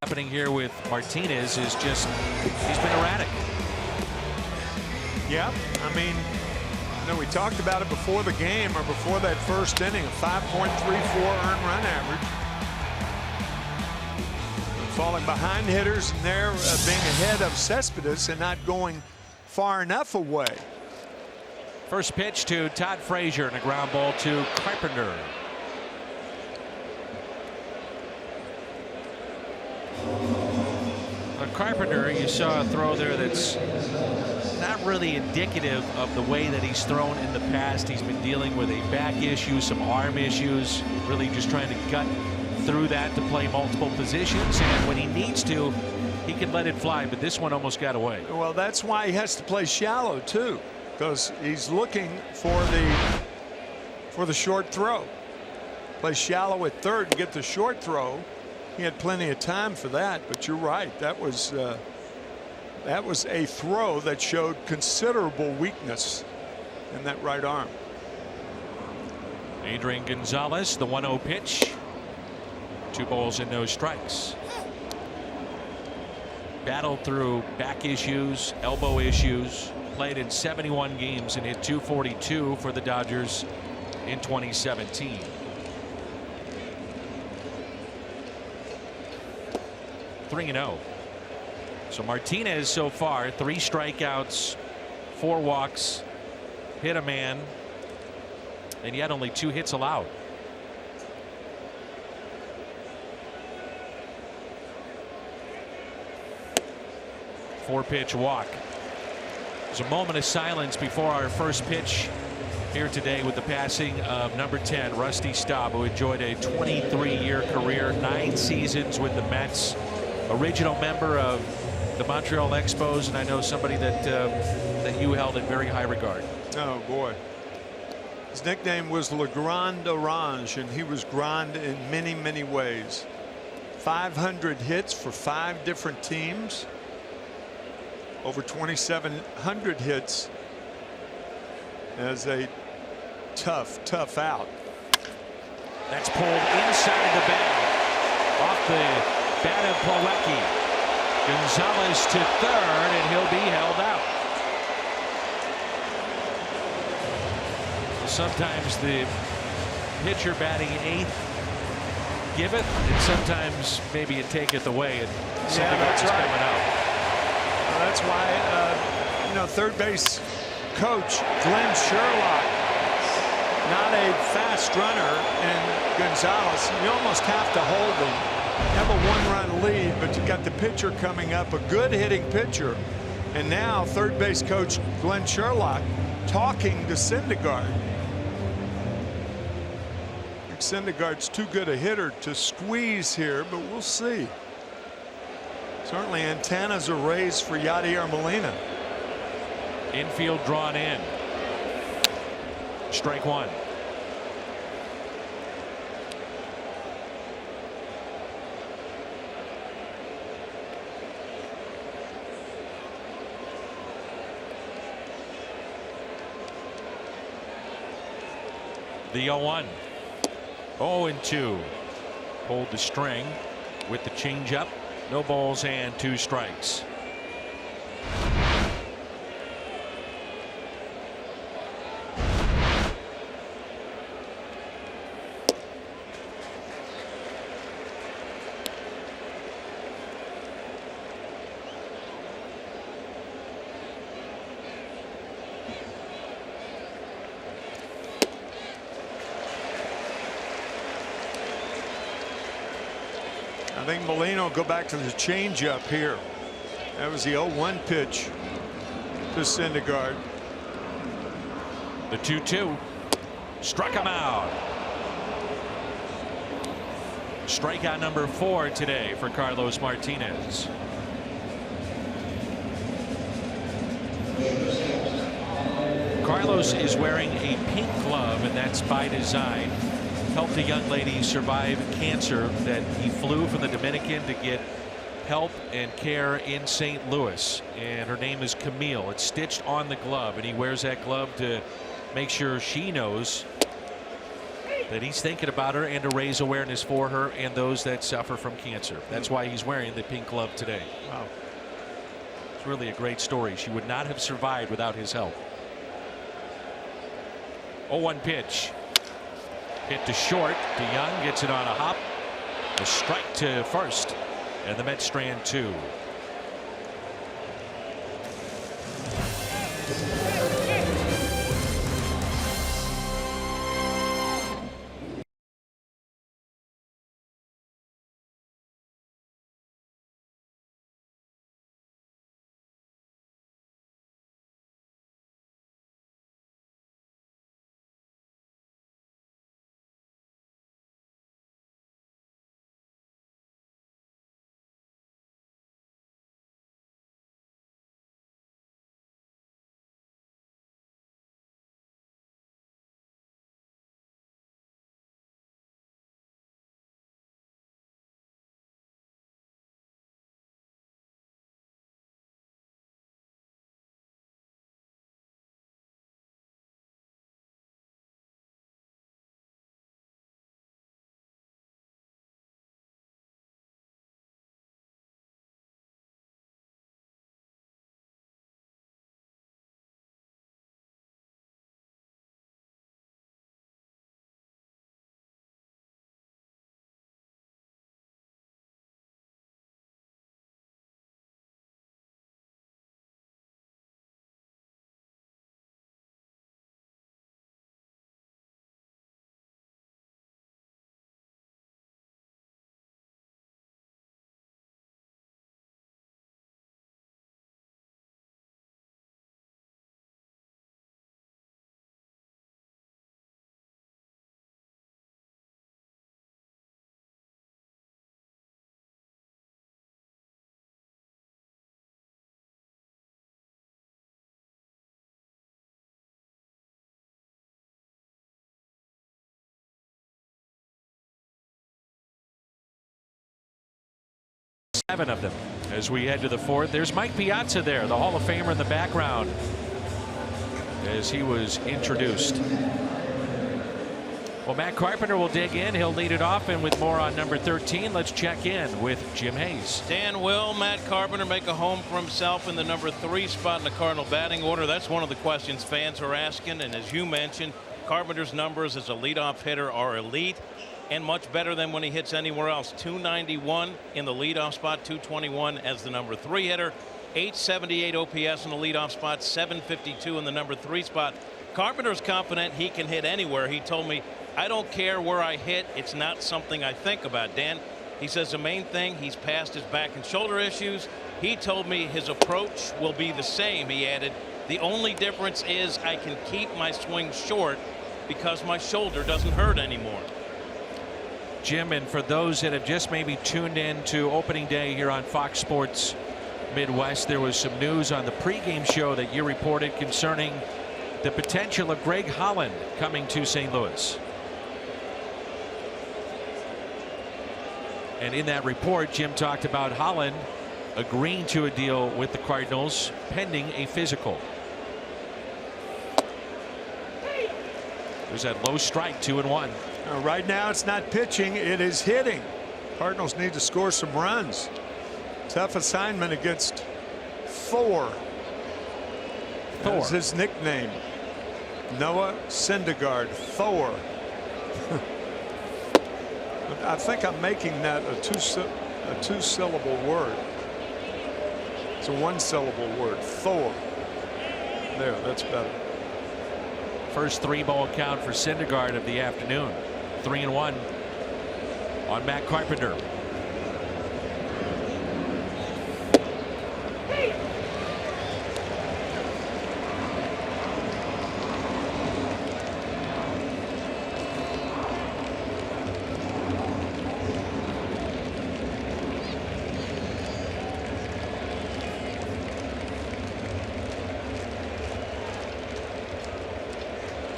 Happening here with Martinez is just, he's been erratic. Yeah, I mean, we talked about it before the game or before that first inning, a 5.34 earned run average. falling behind hitters, and they're being ahead of Cespedes and not going far enough away. First pitch to Todd Frazier and a ground ball to Carpenter. Carpenter, you saw a throw there that's not really indicative of the way that he's thrown in the past. He's been dealing with a back issue, some arm issues, really just trying to gut through that to play multiple positions, and when he needs to, he can let it fly, but this one almost got away. Well, that's why he has to play shallow too, because he's looking for the short throw. Play shallow at third and get the short throw. He had plenty of time for that, but you're right. That was a throw that showed considerable weakness in that right arm. Adrian Gonzalez, the 1-0 pitch. 2 balls and no strikes. Battled through back issues, elbow issues. Played in 71 games and hit .242 for the Dodgers in 2017. .3-0. So Martinez so far 3 strikeouts, 4 walks, hit a man, and yet only 2 hits allowed. Four-pitch walk. There's a moment of silence before our first pitch here today with the passing of number 10, Rusty Staub, who enjoyed a 23-year career, 9 seasons with the Mets. Original member of the Montreal Expos, and I know somebody that you held in very high regard. Oh boy, his nickname was Le Grand Orange, and he was grand in many ways. 500 hits for 5 different teams, over 2,700 hits as a tough out. That's pulled inside the bag off the bat of Plawecki. Gonzalez to third, and he'll be held out. Sometimes the pitcher batting 8th giveth, and sometimes maybe it taketh away, and that's right. Coming out. Well, that's why third base coach Glenn Sherlock, not a fast runner, and Gonzalez, you almost have to hold him. Have a 1-run lead, but you got the pitcher coming up, a good hitting pitcher, and now third base coach Glenn Sherlock talking to Syndergaard. I think Syndergaard's too good a hitter to squeeze here, but we'll see. Certainly antennas are raised for Yadier Molina. Infield drawn in. Strike 1. The 0-1. 0-2. Pulled the string with the changeup. No balls and 2 strikes. I think Molina will go back to the changeup here. That was the 0-1 pitch to Syndergaard. The 2-2 struck him out. Strikeout number 4 today for Carlos Martinez. Carlos is wearing a pink glove, and that's by design. Helped a young lady survive cancer that he flew from the Dominican to get help and care in St. Louis, and her name is Camille. It's stitched on the glove, and he wears that glove to make sure she knows that he's thinking about her and to raise awareness for her and those that suffer from cancer. That's why he's wearing the pink glove today. Wow. It's really a great story. She would not have survived without his help. 0-1 pitch. Hit to short. DeYoung gets it on a hop. A strike to first. and the Mets strand 2. Seven of them as we head to the 4th. There's Mike Piazza there, the Hall of Famer in the background as he was introduced. Well, Matt Carpenter will dig in. He'll lead it off, and with more on number 13, let's check in with Jim Hayes. Dan, will Matt Carpenter make a home for himself in the number 3 spot in the Cardinal batting order? That's one of the questions fans are asking, and as you mentioned, Carpenter's numbers as a leadoff hitter are elite and much better than when he hits anywhere else. 291 in the leadoff spot, 221 as the number 3 hitter, 878 OPS in the leadoff spot, 752 in the number 3 spot. Carpenter's confident he can hit anywhere. He told me, I don't care where I hit. It's not something I think about, Dan. He says the main thing, he's past his back and shoulder issues. He told me his approach will be the same. He added, the only difference is I can keep my swing short because my shoulder doesn't hurt anymore. Jim, and for those that have just maybe tuned in to opening day here on Fox Sports Midwest, there was some news on the pregame show that you reported concerning the potential of Greg Holland coming to St. Louis. And in that report, Jim talked about Holland agreeing to a deal with the Cardinals pending a physical. There's that low strike, 2-1. Right now it's not pitching, it is hitting. Cardinals need to score some runs. Tough assignment against Thor. That's his nickname. Noah Syndergaard, Thor. I think I'm making that a two-syllable word. It's a one-syllable word, Thor. There, that's better. First 3-ball count for Syndergaard of the afternoon. 3-1 on Matt Carpenter.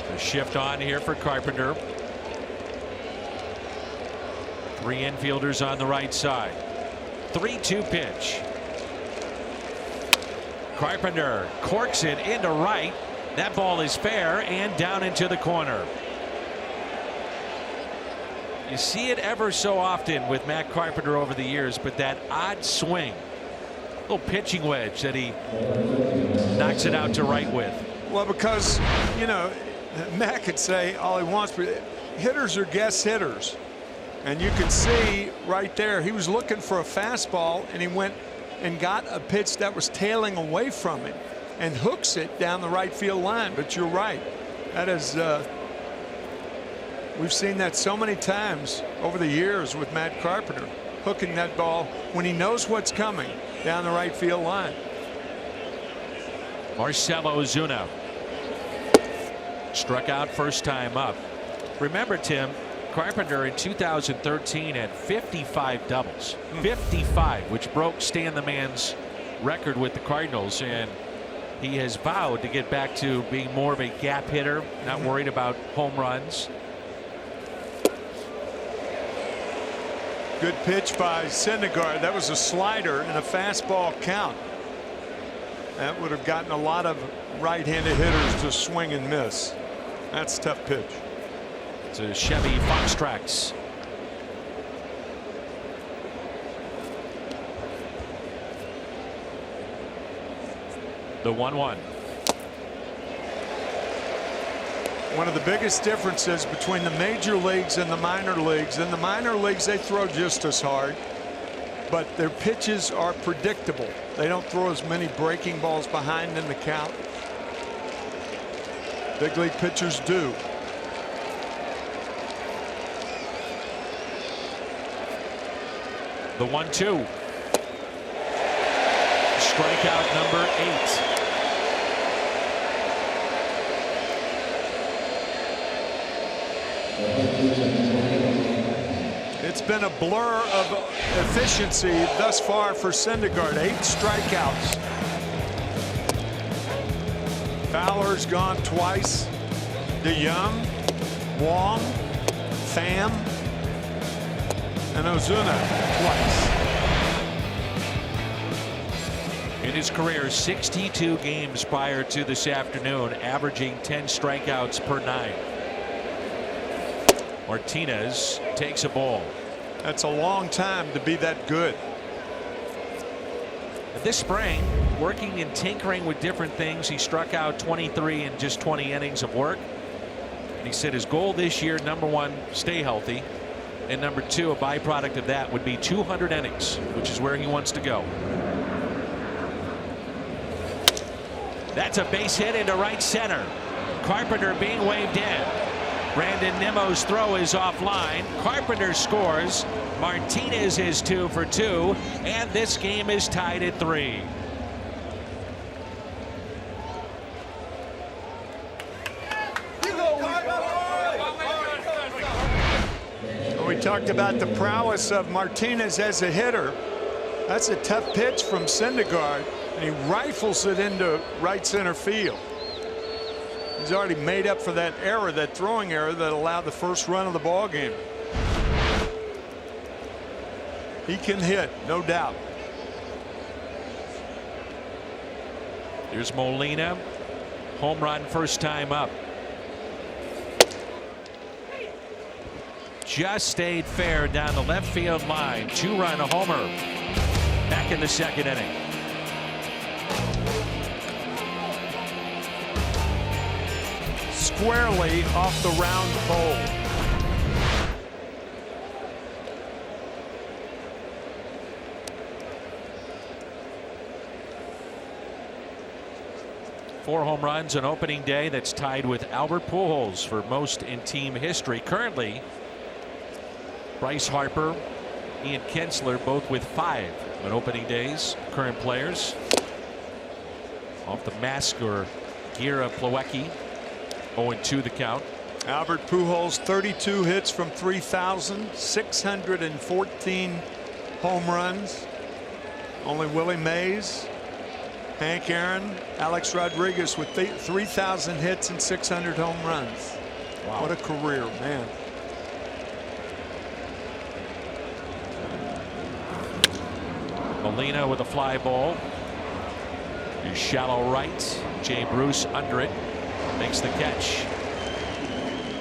The shift on here for Carpenter. 3 infielders on the right side. 3-2 pitch. Carpenter corks it into right. That ball is fair and down into the corner. You see it ever so often with Matt Carpenter over the years, but that odd swing, little pitching wedge that he knocks it out to right with. Well, because, you know, Matt could say all he wants, but hitters are guess hitters. And you can see right there, he was looking for a fastball, and he went and got a pitch that was tailing away from him and hooks it down the right field line. But you're right. That is, we've seen that so many times over the years with Matt Carpenter, hooking that ball when he knows what's coming down the right field line. Marcell Ozuna struck out first time up. Remember, Tim, Carpenter in 2013 had 55 doubles. 55, which broke Stan the Man's record with the Cardinals, and he has vowed to get back to being more of a gap hitter, not worried about home runs. Good pitch by Syndergaard. That was a slider and a fastball count. That would have gotten a lot of right-handed hitters to swing and miss. That's a tough pitch. It's a Chevy Foxtrax. The 1-1. One of the biggest differences between the major leagues and the minor leagues. In the minor leagues, they throw just as hard, but their pitches are predictable. They don't throw as many breaking balls behind in the count. Big league pitchers do. The 1-2. Strikeout number 8. It's been a blur of efficiency thus far for Syndergaard. 8 strikeouts. Fowler's gone twice. DeYoung, Wong, Pham, and Ozuna twice. In his career, 62 games prior to this afternoon, averaging 10 strikeouts per 9. Martinez takes a ball. That's a long time to be that good. This spring, working and tinkering with different things, he struck out 23 in just 20 innings of work. And he said his goal this year, number 1, stay healthy. And number 2, a byproduct of that would be 200 innings, which is where he wants to go. That's a base hit into right center. Carpenter being waved in. Brandon Nimmo's throw is offline. Carpenter scores. Martinez is 2 for 2, and this game is tied at 3. We talked about the prowess of Martinez as a hitter. That's a tough pitch from Syndergaard, and he rifles it into right center field. He's already made up for that error, that throwing error that allowed the first run of the ball game. He can hit, no doubt. Here's Molina. Home run first time up. Just stayed fair down the left field line. 2-run homer. Back in the second inning. Squarely off the round pole. Four home runs on opening day. That's tied with Albert Pujols for most in team history. Currently, Bryce Harper, Ian Kinsler, both with 5 on opening days. Current players. Off the mask or gear of Plawecki. 0-2 the count. Albert Pujols, 32 hits from 3,614 home runs. Only Willie Mays, Hank Aaron, Alex Rodriguez with 3,000 hits and 600 home runs. Wow. What a career, man. Molina with a fly ball. He's shallow right. Jay Bruce under it. Makes the catch.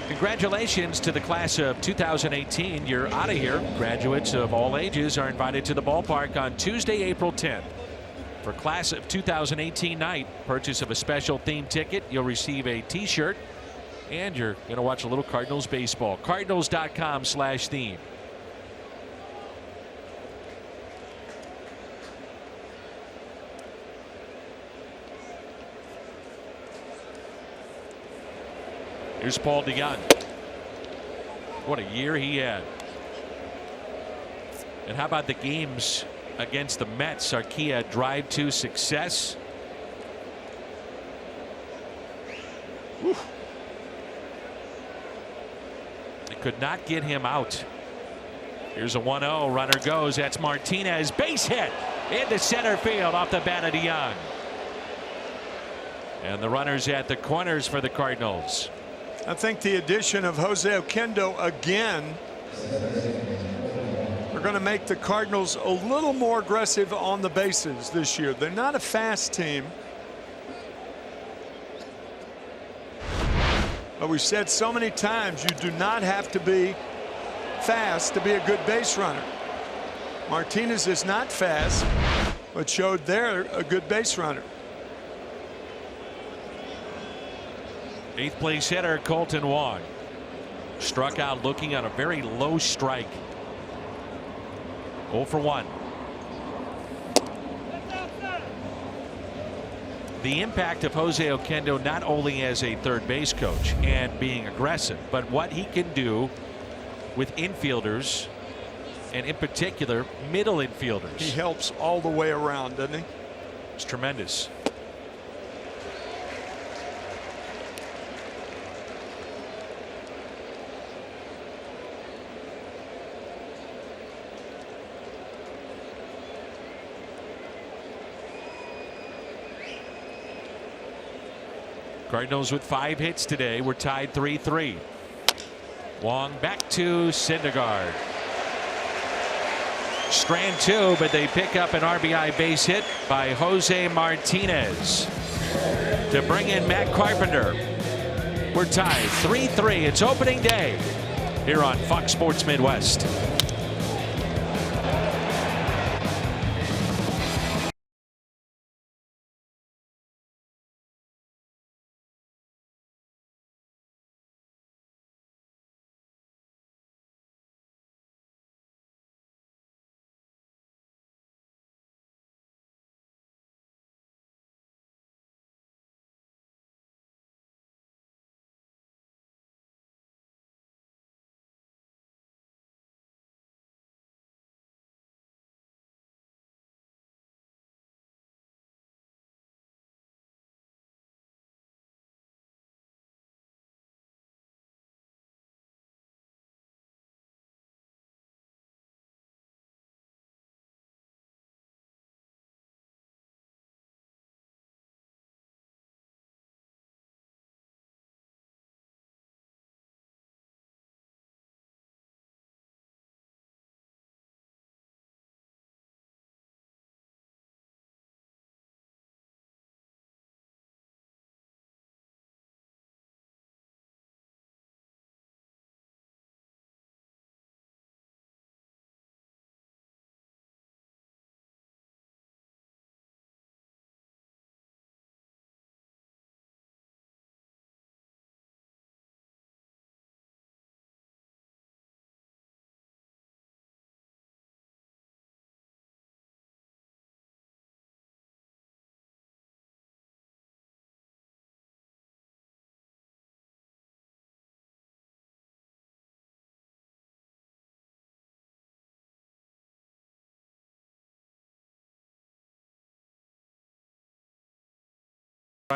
Congratulations to the class of 2018. You're out of here. Graduates of all ages are invited to the ballpark on Tuesday, April 10th. For class of 2018 night, purchase of a special theme ticket, you'll receive a t-shirt, and you're going to watch a little Cardinals baseball. Cardinals.com/theme. Here's Paul DeYoung. What a year he had. And how about the games against the Mets? Arcia drive to success. Whew. They could not get him out. Here's a 1-0. Runner goes. That's Martinez. Base hit into center field off the bat of DeYoung. And the runners at the corners for the Cardinals. I think the addition of Jose Oquendo again are going to make the Cardinals a little more aggressive on the bases this year. They're not a fast team. But we've said so many times you do not have to be fast to be a good base runner. Martinez is not fast, but showed there a good base runner. 8th place hitter Colton Wong struck out looking at a very low strike. 0 for 1. The impact of Jose Oquendo not only as a third base coach and being aggressive, but what he can do with infielders, and in particular middle infielders. He helps all the way around, doesn't he? It's tremendous. Cardinals with 5 hits today. We're tied 3-3. Wong back to Syndergaard. Strand 2, but they pick up an RBI base hit by Jose Martinez to bring in Matt Carpenter. We're tied 3-3. It's opening day here on Fox Sports Midwest.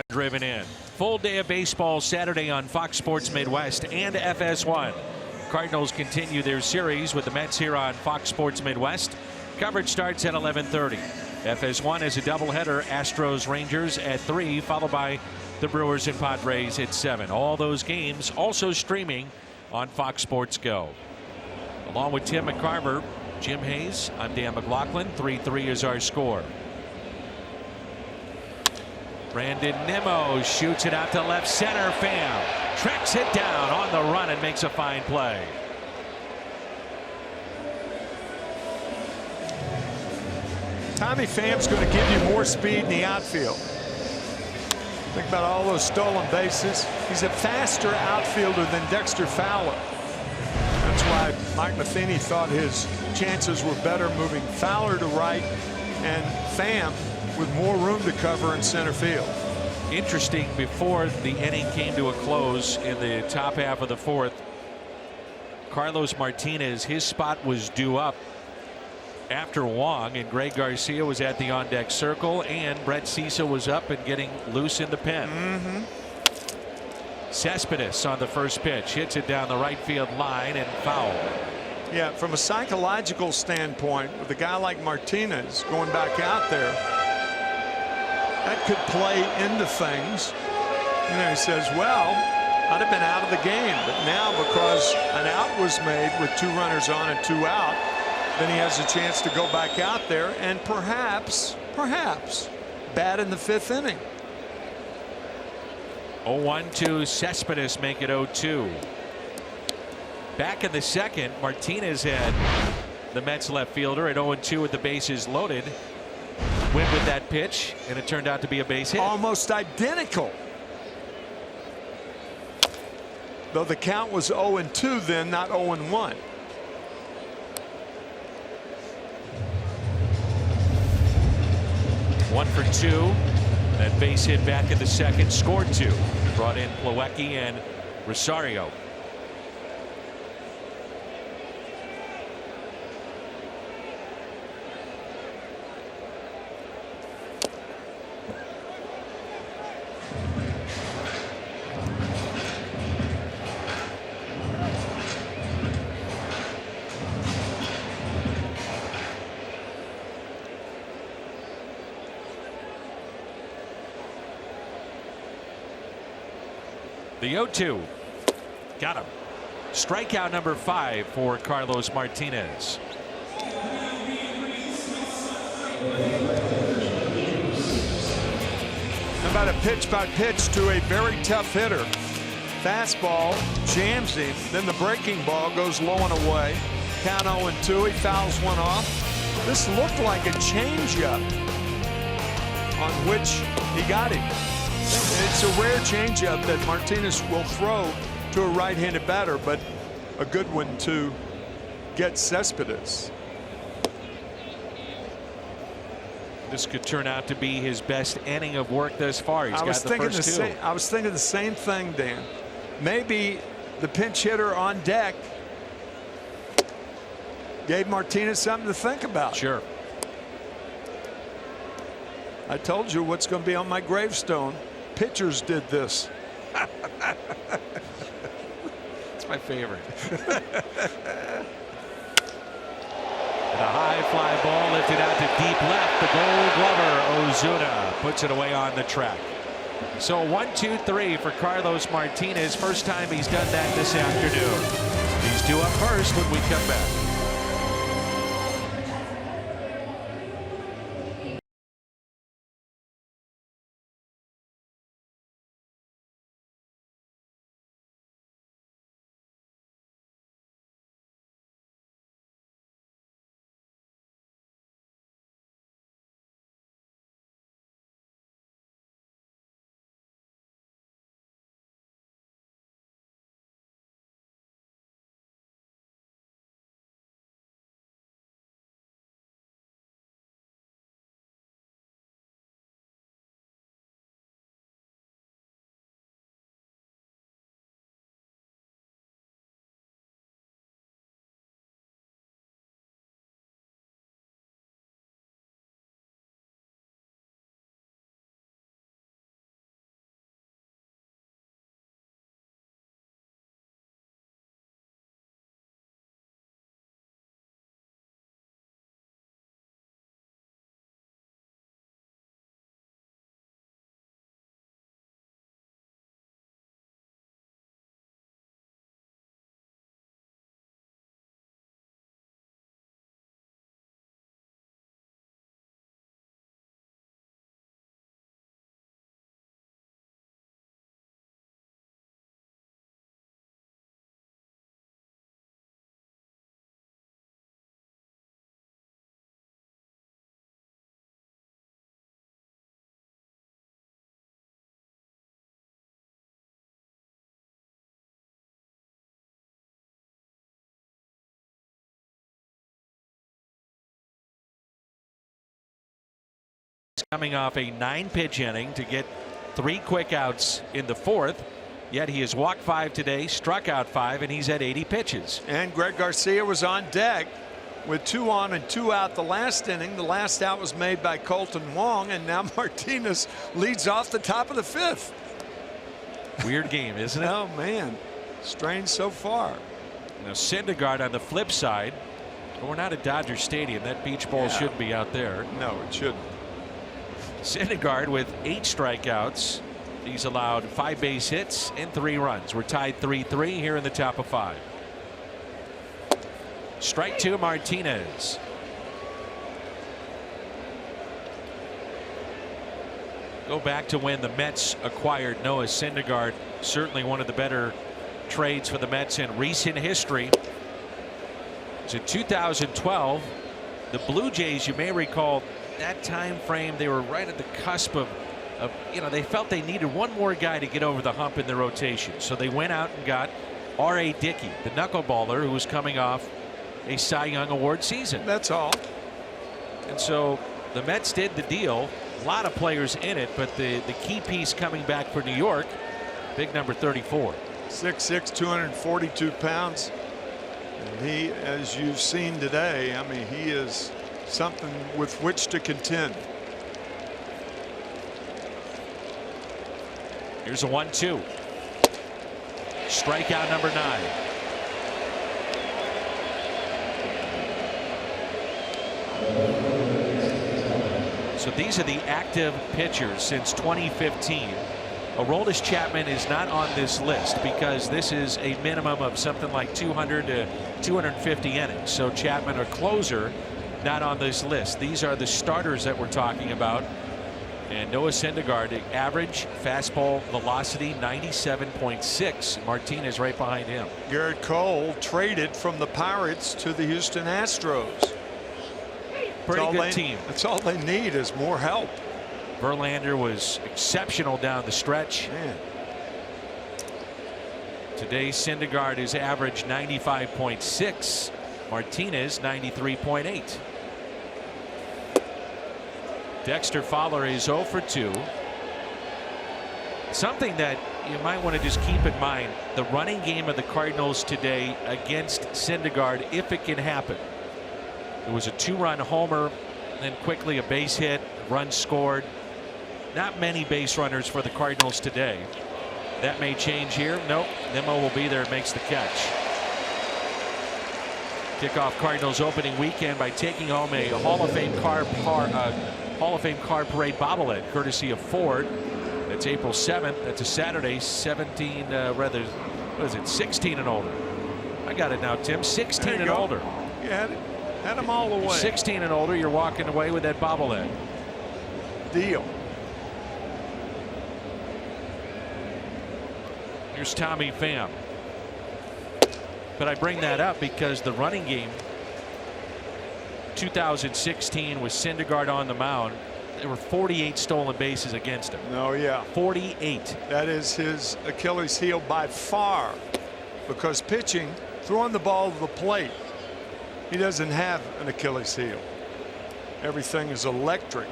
Driven in. Full day of baseball Saturday on Fox Sports Midwest and FS1. Cardinals continue their series with the Mets here on Fox Sports Midwest. Coverage starts at 11:30. FS1 is a doubleheader. Astros Rangers at 3, followed by the Brewers and Padres at 7. All those games also streaming on Fox Sports Go. Along with Tim McCarver, Jim Hayes, I'm Dan McLaughlin. 3-3 is our score. Brandon Nimmo shoots it out to left center. Pham tracks it down on the run and makes a fine play. Tommy Pham's going to give you more speed in the outfield. Think about all those stolen bases. He's a faster outfielder than Dexter Fowler. That's why Mike Matheny thought his chances were better moving Fowler to right and Pham with more room to cover in center field. Interesting, before the inning came to a close in the top half of the fourth, Carlos Martinez, his spot was due up after Wong, and Greg Garcia was at the on-deck circle, and Brett Cecil was up and getting loose in the pen. Cespedes on the first pitch hits it down the right field line and foul. Yeah, from a psychological standpoint, with a guy like Martinez going back out there, that could play into things. You know, he says, well, I'd have been out of the game, but now because an out was made with 2 runners on and 2 out, then he has a chance to go back out there and perhaps bat in the 5th inning. 0-1 to Cespedes, make it 0-2. Back in the second, Martinez had the Mets left fielder at 0-2 with the bases loaded. Went with that pitch, and it turned out to be a base hit. Almost identical. Though the count was 0-2 then, not 0-1. One for 2. That base hit back in the second, scored 2. Brought in Plawecki and Rosario. The 0-2. Got him. Strikeout number 5 for Carlos Martinez. How about a pitch by pitch to a very tough hitter? Fastball jams him, then the breaking ball goes low and away. Count 0-2. He fouls one off. This looked like a changeup on which he got him. It's a rare changeup that Martinez will throw to a right-handed batter, but a good one to get Cespedes. This could turn out to be his best inning of work thus far. He's got the first 2. I was thinking the same thing, Dan. Maybe the pinch hitter on deck gave Martinez something to think about. Sure. I told you what's going to be on my gravestone. Pitchers did this. It's my favorite. And a high fly ball lifted out to deep left. The Gold Glover Ozuna puts it away on the track. So 1-2-3 for Carlos Martinez. First time he's done that this afternoon. He's due up first when we come back. Coming off a 9-pitch inning to get 3 quick outs in the 4th. Yet he has walked 5 today, struck out 5, and he's at 80 pitches. And Greg Garcia was on deck with 2 on and 2 out the last inning. The last out was made by Colton Wong, and now Martinez leads off the top of the 5th. Weird game, isn't it? Oh, man. Strange so far. Now Syndergaard on the flip side. We're not at Dodger Stadium. That beach ball shouldn't be out there. No, it shouldn't. Syndergaard with 8 strikeouts. He's allowed 5 base hits and 3 runs. We're tied 3-3 here in the top of 5. Strike 2, Martinez. Go back to when the Mets acquired Noah Syndergaard. Certainly one of the better trades for the Mets in recent history. So 2012, the Blue Jays, you may recall that time frame, they were right at the cusp of they felt they needed one more guy to get over the hump in the rotation. So they went out and got R.A. Dickey, the knuckleballer who was coming off a Cy Young Award season. That's all. And so the Mets did the deal. A lot of players in it, but the key piece coming back for New York, big number 34. 6'6", 242 pounds. And he, as you've seen today, I mean, he is something with which to contend. Here's a 1-2. Strikeout number 9. So these are the active pitchers since 2015. Aroldis Chapman is not on this list because this is a minimum of something like 200 to 250 innings. So Chapman, a closer, not on this list. These are the starters that we're talking about. And Noah Syndergaard, average fastball velocity 97.6. Martinez right behind him. Garrett Cole traded from the Pirates to the Houston Astros. Pretty good team. That's all they need is more help. Verlander was exceptional down the stretch. Man. Today Syndergaard is average 95.6. Martinez 93.8. Dexter Fowler is 0 for 2. Something that you might want to just keep in mind, the running game of the Cardinals today against Syndergaard, if it can happen. It was a 2-run homer, then quickly a base hit, run scored. Not many base runners for the Cardinals today. That may change here. Nope. Nimmo will be there and makes the catch. Kickoff Cardinals opening weekend by taking home a Hall of Fame car parade bobblehead courtesy of Ford. That's April 7th. That's a Saturday. 16 and older. I got it now, Tim. 16 and older. You had them all the way. 16 and older. You're walking away with that bobblehead. Deal. Here's Tommy Pham. But I bring that up because the running game 2016 with Syndergaard on the mound, there were 48 stolen bases against him. No, yeah. 48. That is his Achilles heel by far, because pitching, throwing the ball to the plate, he doesn't have an Achilles heel. Everything is electric.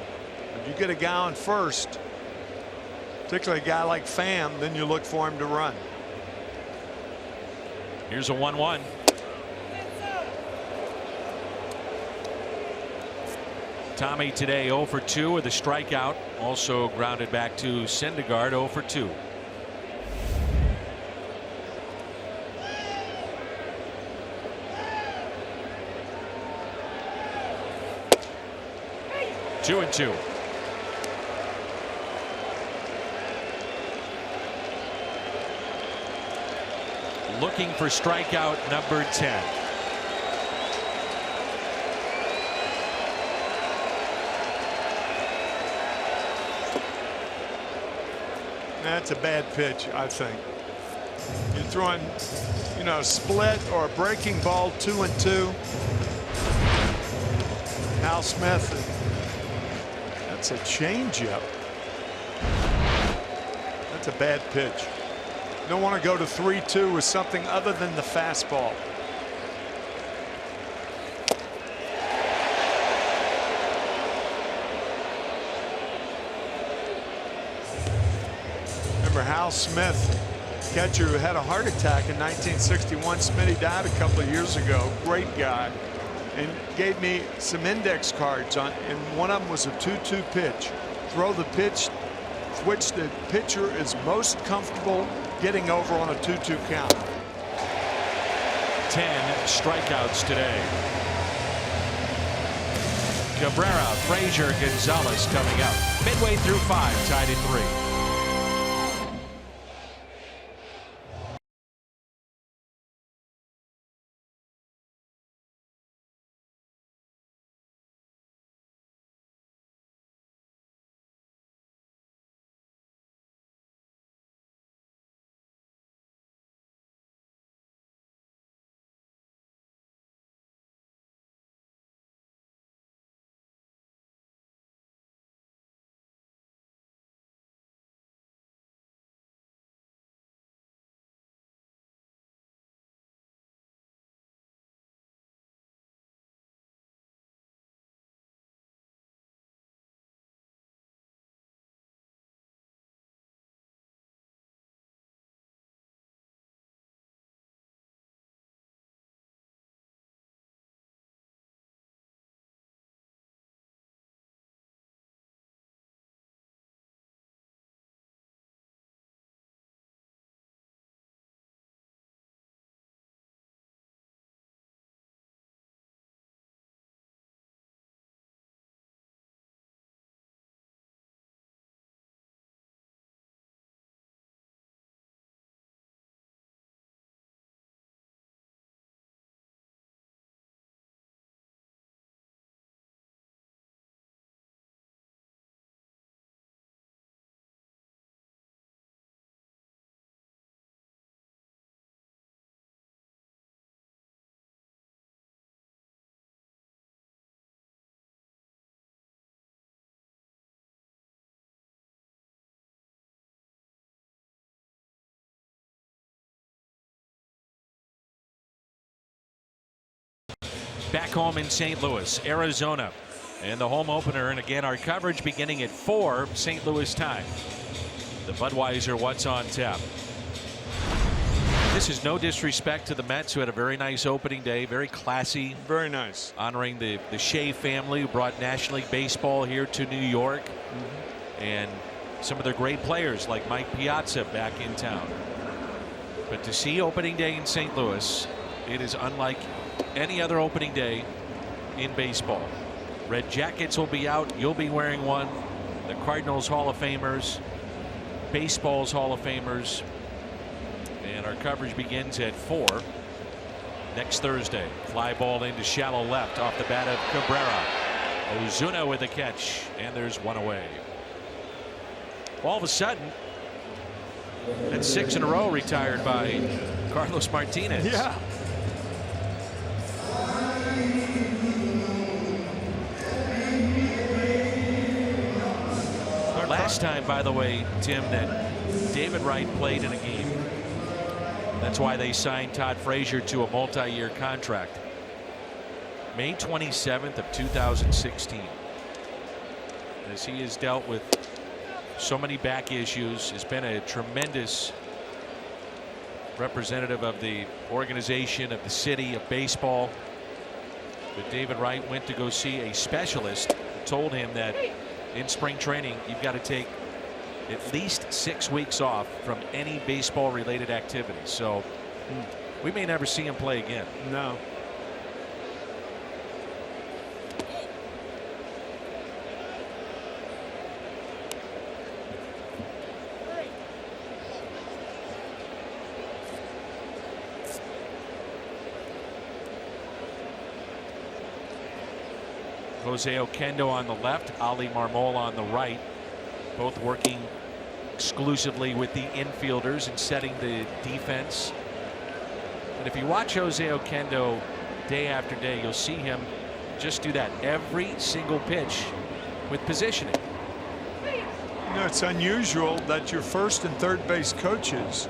If you get a guy on first, particularly a guy like Pham, then you look for him to run. Here's a 1-1. Tommy today 0 for 2 with a strikeout. Also grounded back to Syndergaard 0 for 2. Two and 2. Looking for strikeout number 10. That's a bad pitch, I think. You're throwing, split or a breaking ball 2-2. Al Smith, that's a changeup. That's a bad pitch. You don't want to go to 3-2 with something other than the fastball. Hal Smith, catcher who had a heart attack in 1961. Smitty died a couple of years ago. Great guy. And gave me some index cards on, and one of them was a 2-2 pitch. Throw the pitch which the pitcher is most comfortable getting over on a 2-2 count. 10 strikeouts today. Cabrera, Frazier, Gonzalez coming up. Midway through 5, tied at 3. Back home in St. Louis, Arizona, and the home opener. And again, our coverage beginning at 4 St. Louis time. The Budweiser What's on Tap. This is no disrespect to the Mets, who had a very nice opening day, very classy. Very nice. Honoring the Shea family, who brought National League Baseball here to New York. And some of their great players like Mike Piazza back in town. But to see opening day in St. Louis, it is unlike any other opening day in baseball. Red Jackets will be out. You'll be wearing one. The Cardinals Hall of Famers, baseball's Hall of Famers. And our coverage begins at 4 next Thursday. Fly ball into shallow left off the bat of Cabrera. Ozuna with a catch, and there's one away. All of a sudden, that's 6 in a row retired by Carlos Martinez. Yeah. Last time, by the way, Tim, that David Wright played in a game. That's why they signed Todd Frazier to a multi-year contract. May 27th of 2016. As he has dealt with so many back issues, has been a tremendous representative of the organization, of the city, of baseball. But David Wright went to go see a specialist who told him that in spring training you've got to take at least 6 weeks off from any baseball related activity. So we may never see him play again. No. Jose Oquendo on the left, Ali Marmol on the right, both working exclusively with the infielders and setting the defense. And if you watch Jose Oquendo day after day, you'll see him just do that every single pitch with positioning. You know, it's unusual that your first and third base coaches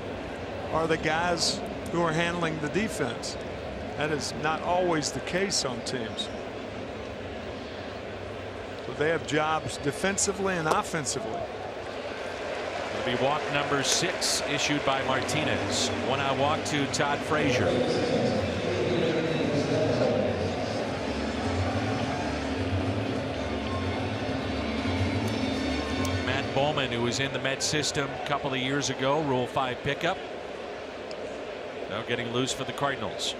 are the guys who are handling the defense. That is not always the case on teams. So they have jobs defensively and offensively. It'll be walk number 6 issued by Martinez. 1-out walk to Todd Frazier. Bowman, who was in the Met system a couple of years ago, Rule 5 pickup, now getting loose for the Cardinals.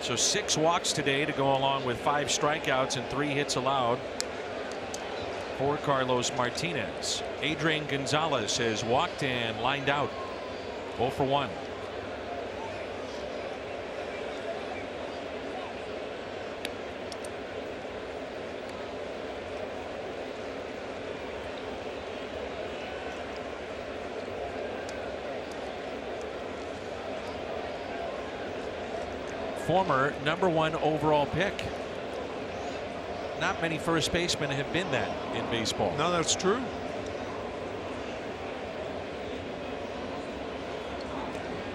So 6 walks today to go along with 5 strikeouts and 3 hits allowed for Carlos Martinez. Adrian Gonzalez has walked and lined out 0 for 1. Former #1 overall pick. Not many first basemen have been that in baseball. No, that's true.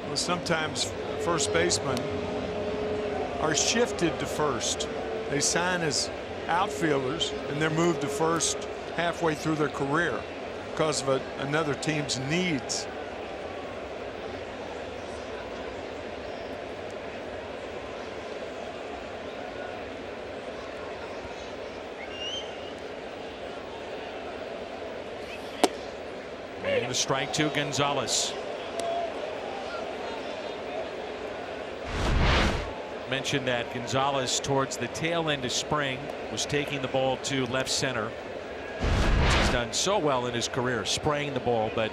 Well, sometimes first basemen are shifted to first. They sign as outfielders and they're moved to first halfway through their career because of another team's needs. And a strike to Gonzalez. Mentioned that Gonzalez towards the tail end of spring was taking the ball to left center. He's done so well in his career spraying the ball, but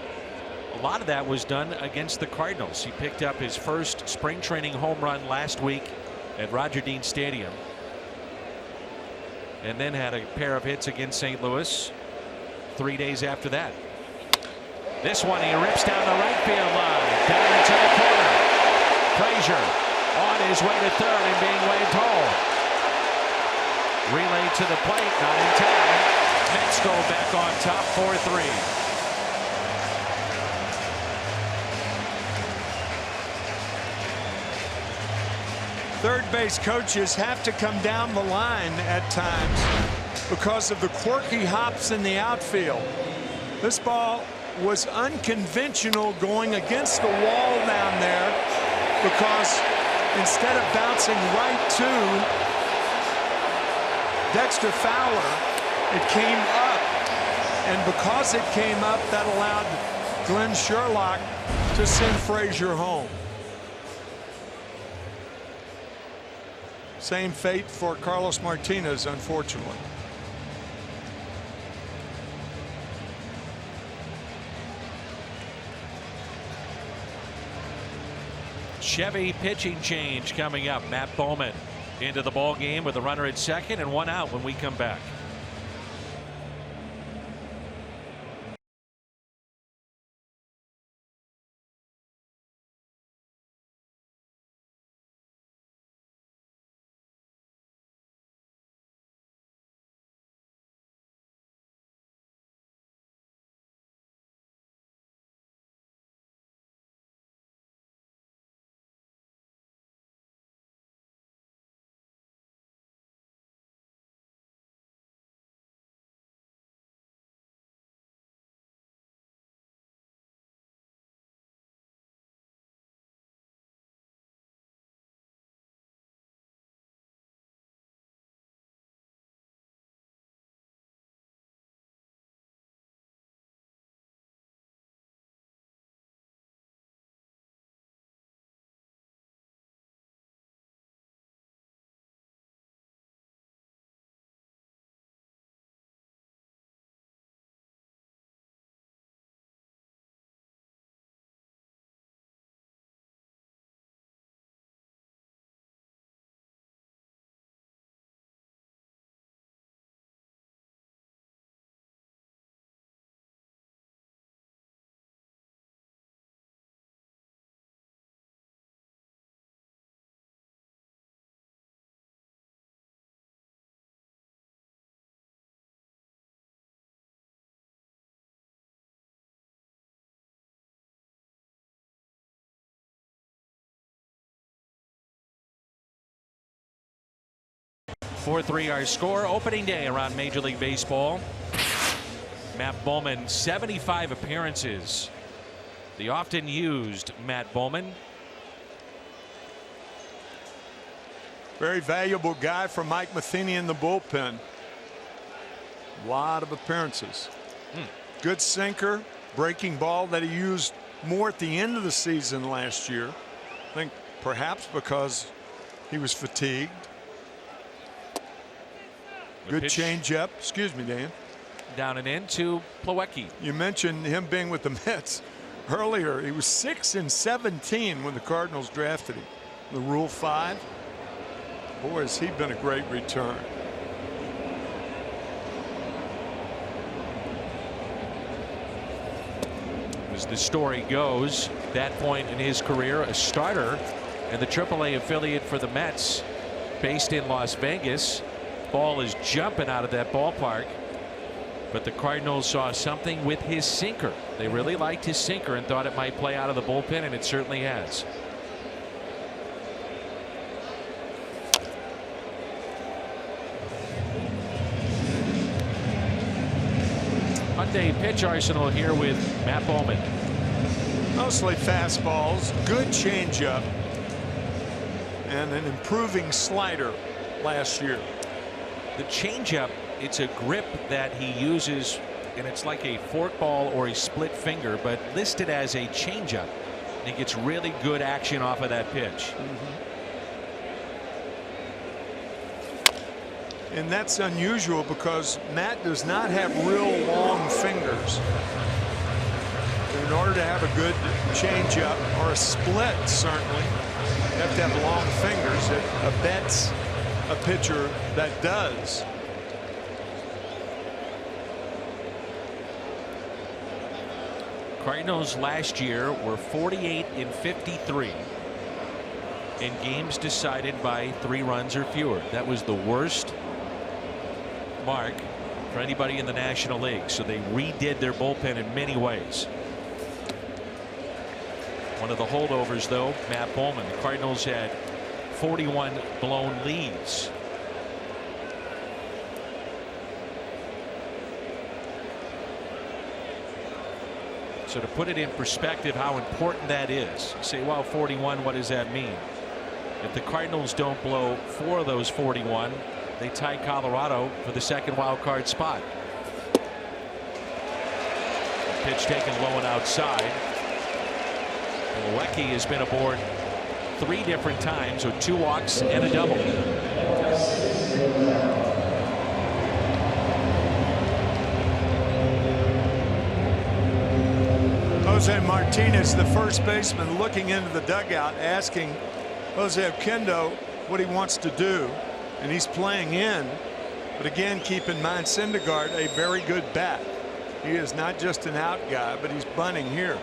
a lot of that was done against the Cardinals. He picked up his first spring training home run last week at Roger Dean Stadium, and then had a pair of hits against St. Louis 3 days after that. This one he rips down the right field line, down into the corner. Frazier on his way to third and being waved home. Relay to the plate, not in time. Mets go back on top 4-3. Third base coaches have to come down the line at times because of the quirky hops in the outfield. This ball was unconventional going against the wall down there because instead of bouncing right to Dexter Fowler, it came up, and because it came up, that allowed Glenn Sherlock to send Frazier home. Same fate for Carlos Martinez, unfortunately. Chevy pitching change coming up. Matt Bowman into the ball game with a runner at second and 1 out when we come back. Four-3 our score. Opening day around Major League Baseball. Matt Bowman, 75 appearances. The often used Matt Bowman. Very valuable guy for Mike Matheny in the bullpen. A lot of appearances. Good sinker, breaking ball that he used more at the end of the season last year. I think perhaps because he was fatigued. Good changeup. Excuse me, Dan. Down and in to Plawecki. You mentioned him being with the Mets earlier. He was 6-17 when the Cardinals drafted him. The Rule 5. Boy, has he been a great return. As the story goes, that point in his career, a starter in the AAA affiliate for the Mets, based in Las Vegas. Ball is jumping out of that ballpark. But the Cardinals saw something with his sinker. They really liked his sinker and thought it might play out of the bullpen, and it certainly has. Hyundai pitch arsenal here with Matt Bowman. Mostly fastballs, good changeup, and an improving slider last year. The changeup, it's a grip that he uses, and it's like a forkball or a split finger, but listed as a changeup. And he gets really good action off of that pitch. And that's unusual because Matt does not have real long fingers. In order to have a good changeup or a split, certainly, you have to have long fingers. It abets a pitcher that does. Cardinals last year were 48-53 in games decided by 3 runs or fewer. That was the worst mark for anybody in the National League. So they redid their bullpen in many ways. One of the holdovers, though, Matt Bowman. The Cardinals had 41 blown leads. So to put it in perspective how important that is, you say, well, 41, what does that mean? If the Cardinals don't blow 4 of those 41, they tie Colorado for the second wild card spot. Pitch taken low and outside. Plawecki has been aboard 3 different times with 2 walks and a double. Jose Martinez, the first baseman, looking into the dugout, asking Jose Oquendo what he wants to do, and he's playing in. But again, keep in mind, Syndergaard, a very good bat. He is not just an out guy, but he's bunting here.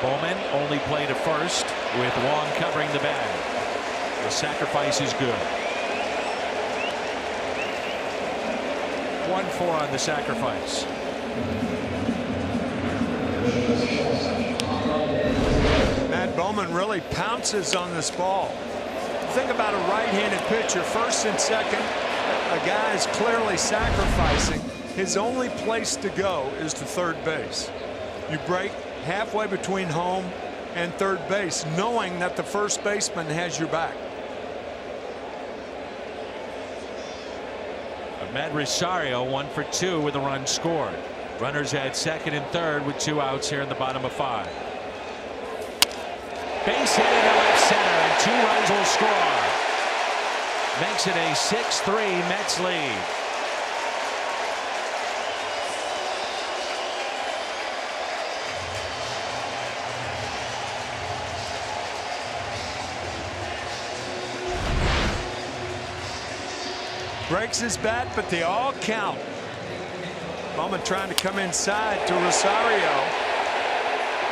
Bowman only played at first with Wong covering the bag. The sacrifice is good. 1-4 on the sacrifice. Matt Bowman really pounces on this ball. Think about a right-handed pitcher, first and second. A guy is clearly sacrificing. His only place to go is to third base. You break halfway between home and third base, knowing that the first baseman has your back. Matt Rosario 1 for 2 with a run scored. Runners at second and third with 2 outs here in the bottom of 5. Base hit into left center, and 2 runs will score. Makes it a 6-3 Mets lead. Breaks his bat, but they all count. Bowman trying to come inside to Rosario.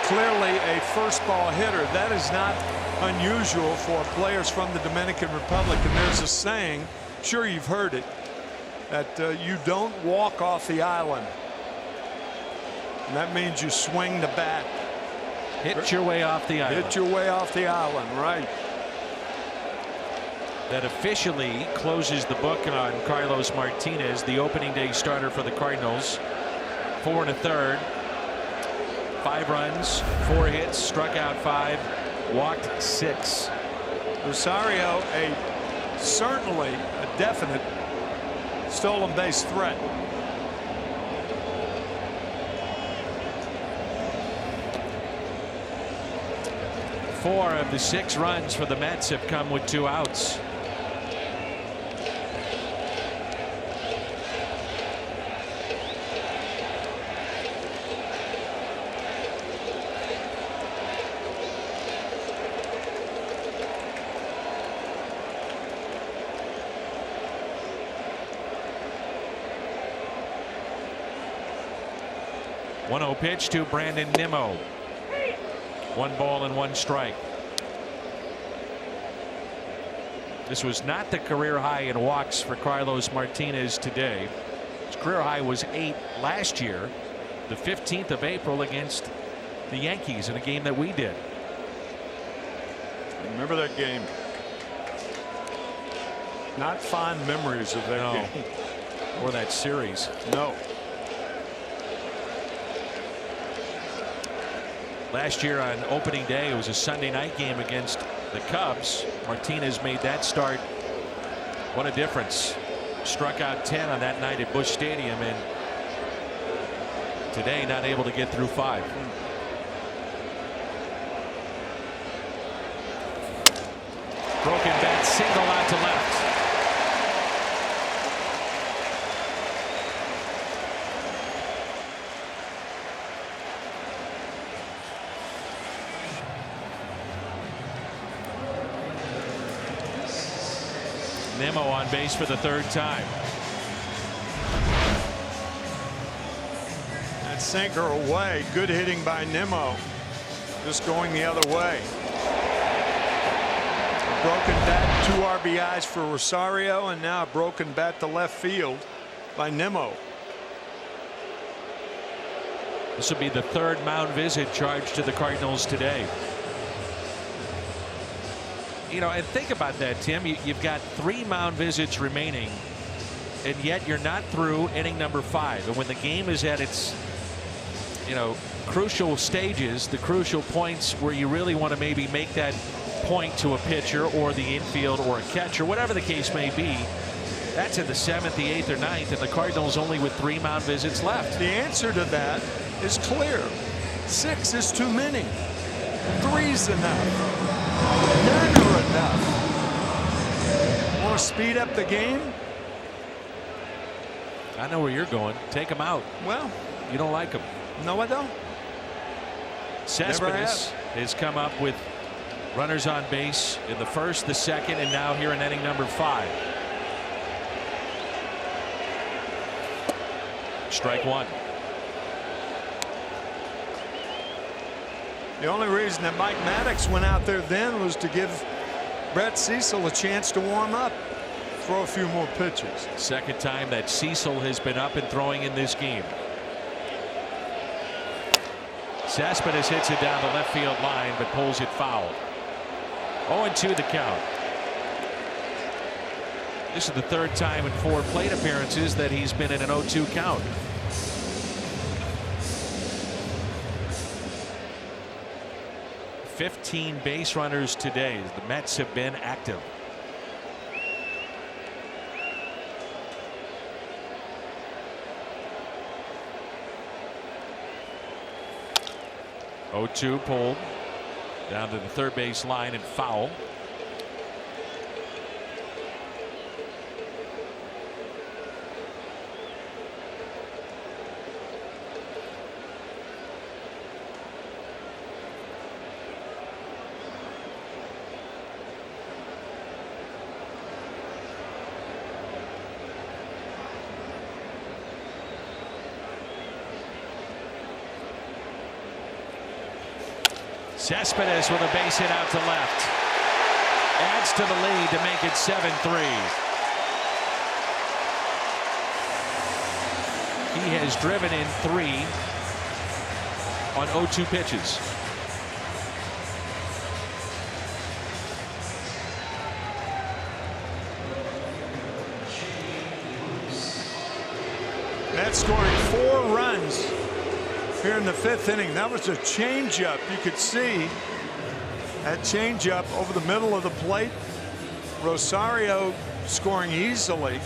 Clearly a first ball hitter. That is not unusual for players from the Dominican Republic. And there's a saying, sure you've heard it, that you don't walk off the island. And that means you swing the bat. Hit your way off the island. Hit your way off the island, right. that officially closes the book on Carlos Martinez, the opening day starter for the Cardinals. 4 1/3, 5 runs, 4 hits, struck out 5, walked 6. Rosario, certainly a definite stolen base threat. Four of the 6 runs for the Mets have come with 2 outs. One 0 pitch to Brandon Nimmo. 1 ball and 1 strike. This was not the career high in walks for Carlos Martinez today. His career high was 8 last year, the 15th of April against the Yankees in a game that we did. Remember that game? Not fond memories of that game. Or that series. No. Last year on opening day, it was a Sunday night game against the Cubs. Martinez made that start. What a difference. Struck out 10 on that night at Busch Stadium, and today not able to get through 5. Broken bat single out to left. Nimmo on base for the 3rd time. That sinker away. Good hitting by Nimmo. Just going the other way. A broken bat, 2 RBIs for Rosario, and now a broken bat to left field by Nimmo. This will be the 3rd mound visit charged to the Cardinals today. You know, and think about that, Tim. You've got 3 mound visits remaining, and yet you're not through inning number 5. And when the game is at its, crucial stages, the crucial points where you really want to maybe make that point to a pitcher or the infield or a catcher, whatever the case may be, that's in the 7th, the 8th, or 9th, and the Cardinals only with 3 mound visits left. The answer to that is clear. 6 is too many. 3's enough. None are enough. Want to speed up the game? I know where you're going. Take him out. Well, you don't like him. No, I don't. Cespedes has come up with runners on base in the 1st, the 2nd, and now here in inning number 5. Strike 1. The only reason that Mike Maddox went out there then was to give Brett Cecil a chance to warm up, throw a few more pitches. 2nd time that Cecil has been up and throwing in this game. Cespedes hits it down the left field line, but pulls it foul. 0-2 the count. This is the 3rd time in 4 plate appearances that he's been in an 0-2 count. $15 base runners today. The Mets have been active. (0-2) pulled down to the 3rd base line and foul. Cespedes with a base hit out to left. Adds to the lead to make it 7-3. He has driven in 3 on 0-2 pitches. scoring 4 runs here in the 5th inning. That was a changeup. You could see that changeup over the middle of the plate. Rosario scoring easily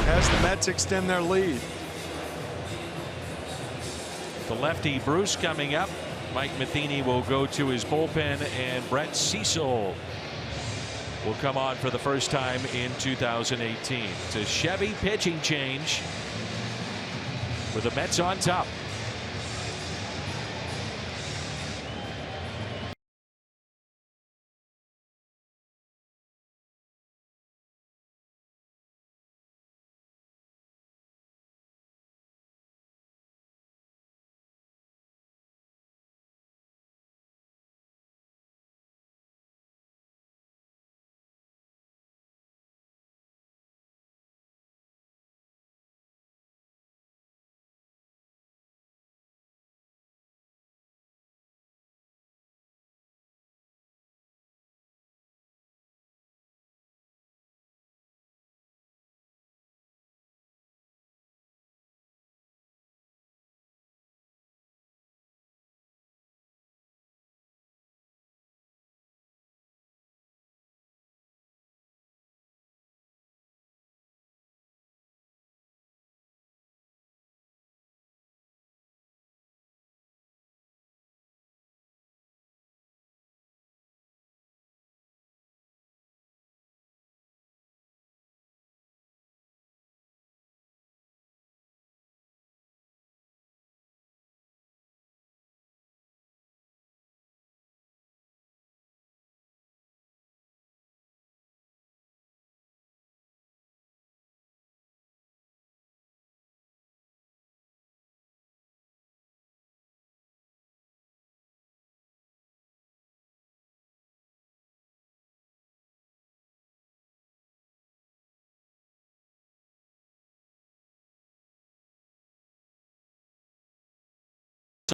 as the Mets extend their lead. The lefty Bruce coming up. Mike Matheny will go to his bullpen, and Brett Cecil will come on for the first time in 2018. It's a Chevy pitching change with the Mets on top.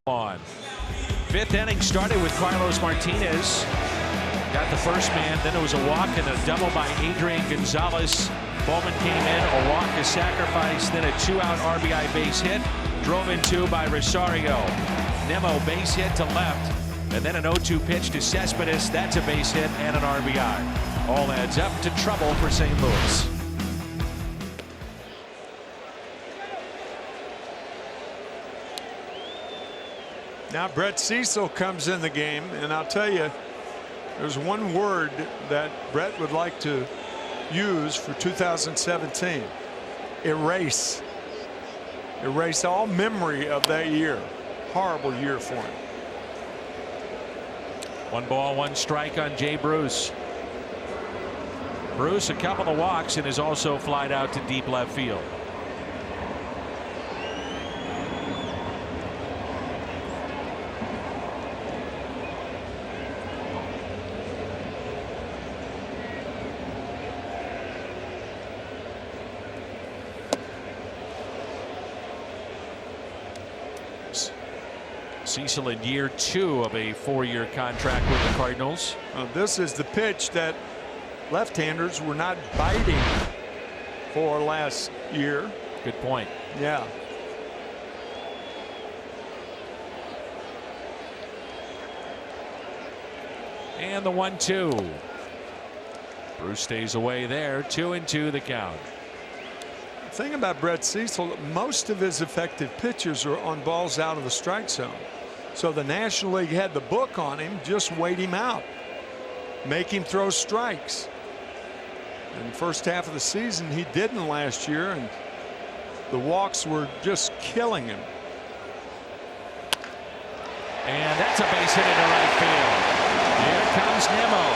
On. 5th inning started with Carlos Martinez. Got the first man, then it was a walk and a double by Adrian Gonzalez. Bowman came in, a walk, a sacrifice, then a 2-out RBI base hit. Drove in 2 by Rosario. Nemo base hit to left, and then an 0-2 pitch to Cespedes. That's a base hit and an RBI. All adds up to trouble for St. Louis. Now Brett Cecil comes in the game, and I'll tell you, there's one word that Brett would like to use for 2017. Erase. Erase all memory of that year. Horrible year for him. 1 ball, 1 strike on Jay Bruce. Bruce a couple of walks and is also flied out to deep left field. Cecil in year 2 of a 4-year contract with the Cardinals. This is the pitch that left-handers were not biting for last year. Good point. Yeah. And the 1-2. Bruce stays away there. 2-2 the count. The thing about Brett Cecil, most of his effective pitches are on balls out of the strike zone. So the National League had the book on him. Just wait him out. Make him throw strikes. In the first half of the season, he didn't last year, and the walks were just killing him. And that's a base hit into right field. Here comes Nemo.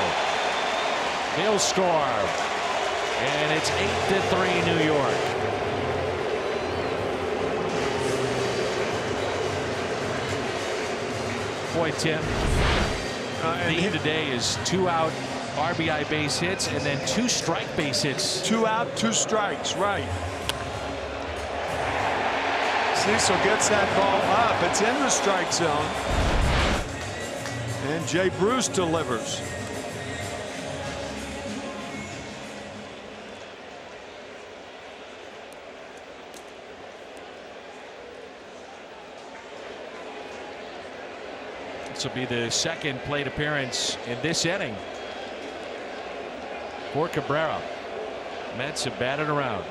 He'll score. And it's 8-3 New York. Boy, Tim, the theme today is 2-out RBI base hits and then 2 strike base hits. 2 out, 2 strikes, right. Cecil gets that ball up. It's in the strike zone. And Jay Bruce delivers. This will be the second plate appearance in this inning for Cabrera. Mets have batted around.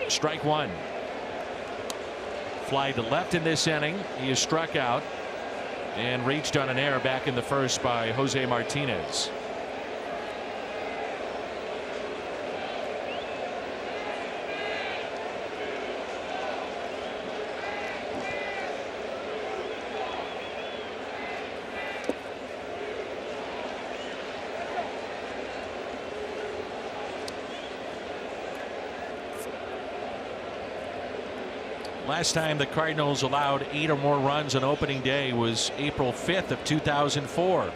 Strike one. Fly to left in this inning. He is struck out and reached on an error back in the first by Jose Martinez. Last time the Cardinals allowed 8 or more runs on opening day was April 5th of 2004.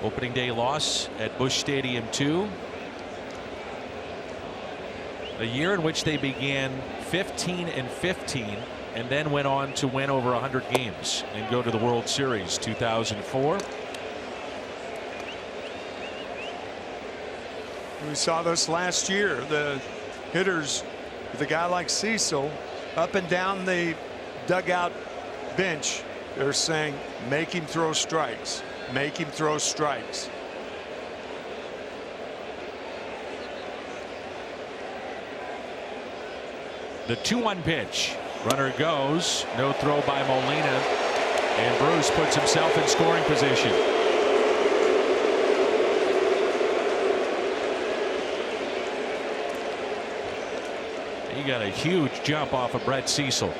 Opening day loss at Busch Stadium 2. A year in which they began 15-15 and then went on to win over 100 games and go to the World Series. 2004. We saw this last year. The hitters, with a guy like Cecil, up and down the dugout bench, they're saying, make him throw strikes, make him throw strikes. The 2-1 pitch. Runner goes. No throw by Molina. And Bruce puts himself in scoring position. He got a huge jump off of Brett Cecil.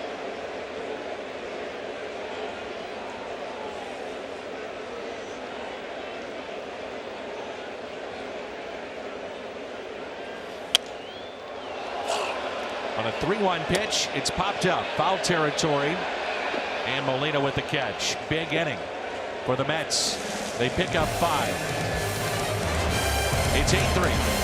On a 3-1 pitch, it's popped up. Foul territory. And Molina with the catch. Big inning for the Mets. They pick up 5. It's 8-3.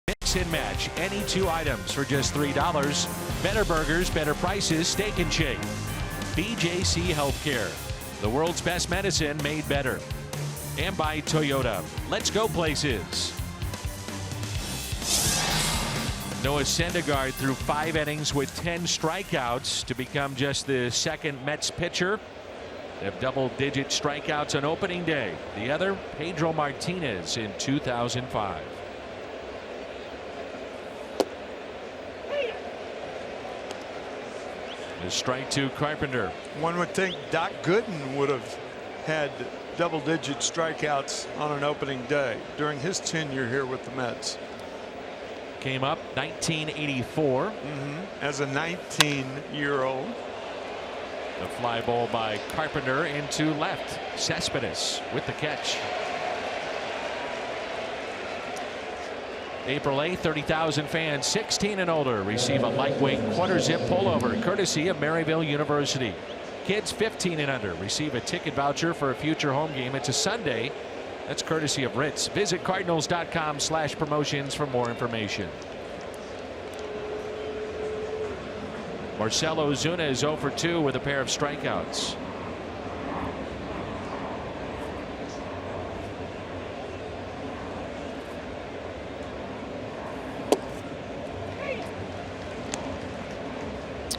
Mix and match any 2 items for just $3. Better burgers, better prices, Steak and Shake. BJC Healthcare, the world's best medicine made better. And by Toyota. Let's go places. Noah Syndergaard threw 5 innings with 10 strikeouts to become just the second Mets pitcher to have double-digit strikeouts on opening day. The other, Pedro Martinez in 2005. The strike to Carpenter. One would think Doc Gooden would have had double-digit strikeouts on an opening day during his tenure here with the Mets. Came up 1984 as a 19-year-old. The fly ball by Carpenter into left. Cespedes with the catch. April 8th, 30,000 fans 16 and older receive a lightweight quarter zip pullover courtesy of Maryville University. Kids 15 and under receive a ticket voucher for a future home game. It's a Sunday. That's courtesy of Ritz. Visit cardinals.com/promotions for more information. Marcell Ozuna is 0 for 2 with a pair of strikeouts.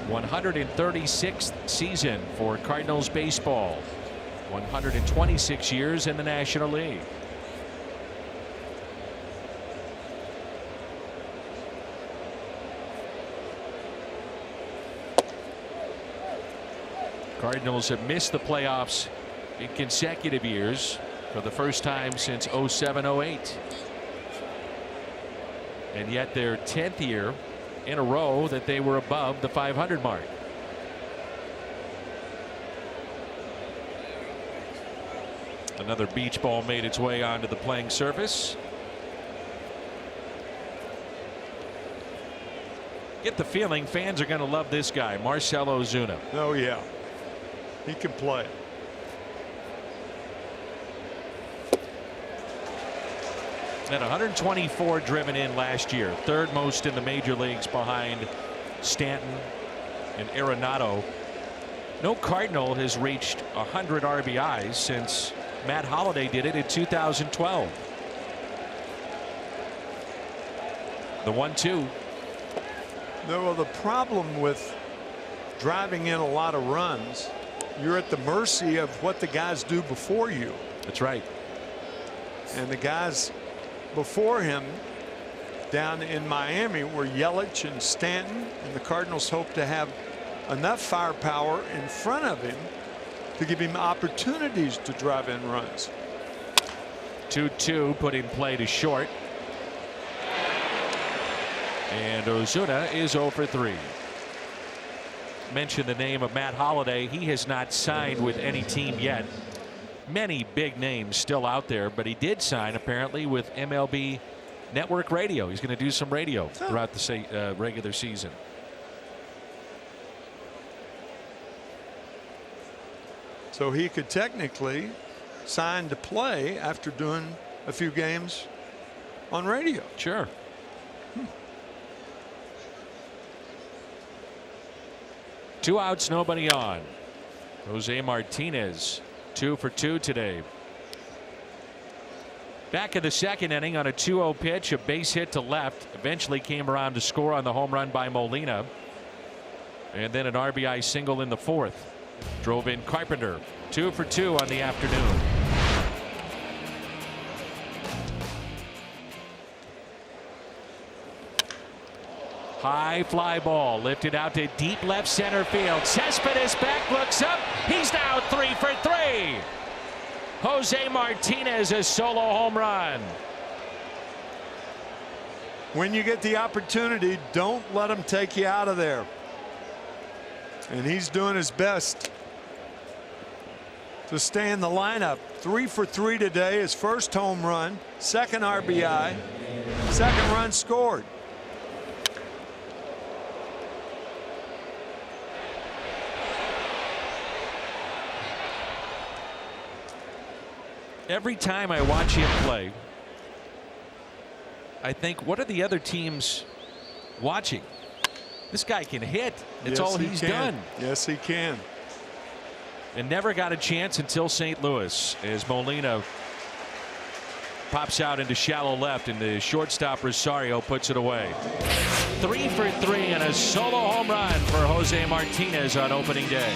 #136th season for Cardinals baseball. 126 years in the National League. Cardinals have missed the playoffs in consecutive years for the first time since 07-08. And yet their 10th year in a row that they were above the 500 mark. Another beach ball made its way onto the playing surface. Get the feeling fans are going to love this guy, Marcell Ozuna. Oh yeah, he can play. At 124 driven in last year, third most in the major leagues behind Stanton and Arenado. No Cardinal has reached 100 RBIs since Matt Holliday did it in 2012. The 1-2. No, well, the problem with driving in a lot of runs, you're at the mercy of what the guys do before you. That's right. And the guys before him down in Miami were Yelich and Stanton, and the Cardinals hope to have enough firepower in front of him to give him opportunities to drive in runs. 2-2 put in play to short. And Ozuna is 0 for 3. Mention the name of Matt Holliday. He has not signed with any team yet. Many big names still out there, but he did sign apparently with MLB Network Radio. He's going to do some radio throughout the regular season. So he could technically sign to play after doing a few games on radio. Sure. 2 outs, nobody on. Jose Martinez 2 for 2 today. Back in the second inning on a 2-0 pitch, a base hit to left, eventually came around to score on the home run by Molina, and then an RBI single in the fourth. Drove in Carpenter. 2 for 2 on the afternoon. High fly ball lifted out to deep left center field. Cespedes back, looks up. He's now 3 for 3. Jose Martinez, a solo home run. When you get the opportunity, don't let him take you out of there. And he's doing his best to stay in the lineup. 3 for 3 today. His first home run, second RBI, second run scored. Every time I watch him play, I think, what are the other teams watching? This guy can hit. It's all he's done. Yes, he can. And never got a chance until St. Louis, as Molina pops out into shallow left and the shortstop Rosario puts it away. 3 for 3 and a solo home run for Jose Martinez on opening day.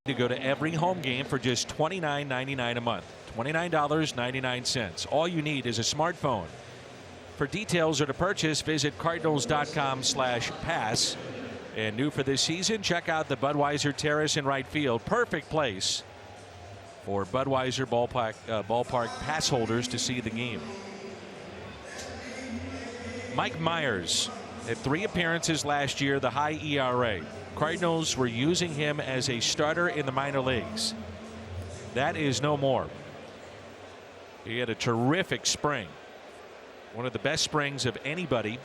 to go to every home game for just $29.99 a month. $29.99. All you need is a smartphone. For details or to purchase, visit cardinals.com/pass. And new for this season, check out the Budweiser Terrace in right field. Perfect place for Budweiser ballpark pass holders to see the game. Mike Myers had 3 appearances last year, the high ERA. Cardinals were using him as a starter in the minor leagues. That is no more. He had a terrific spring. One of the best springs of anybody,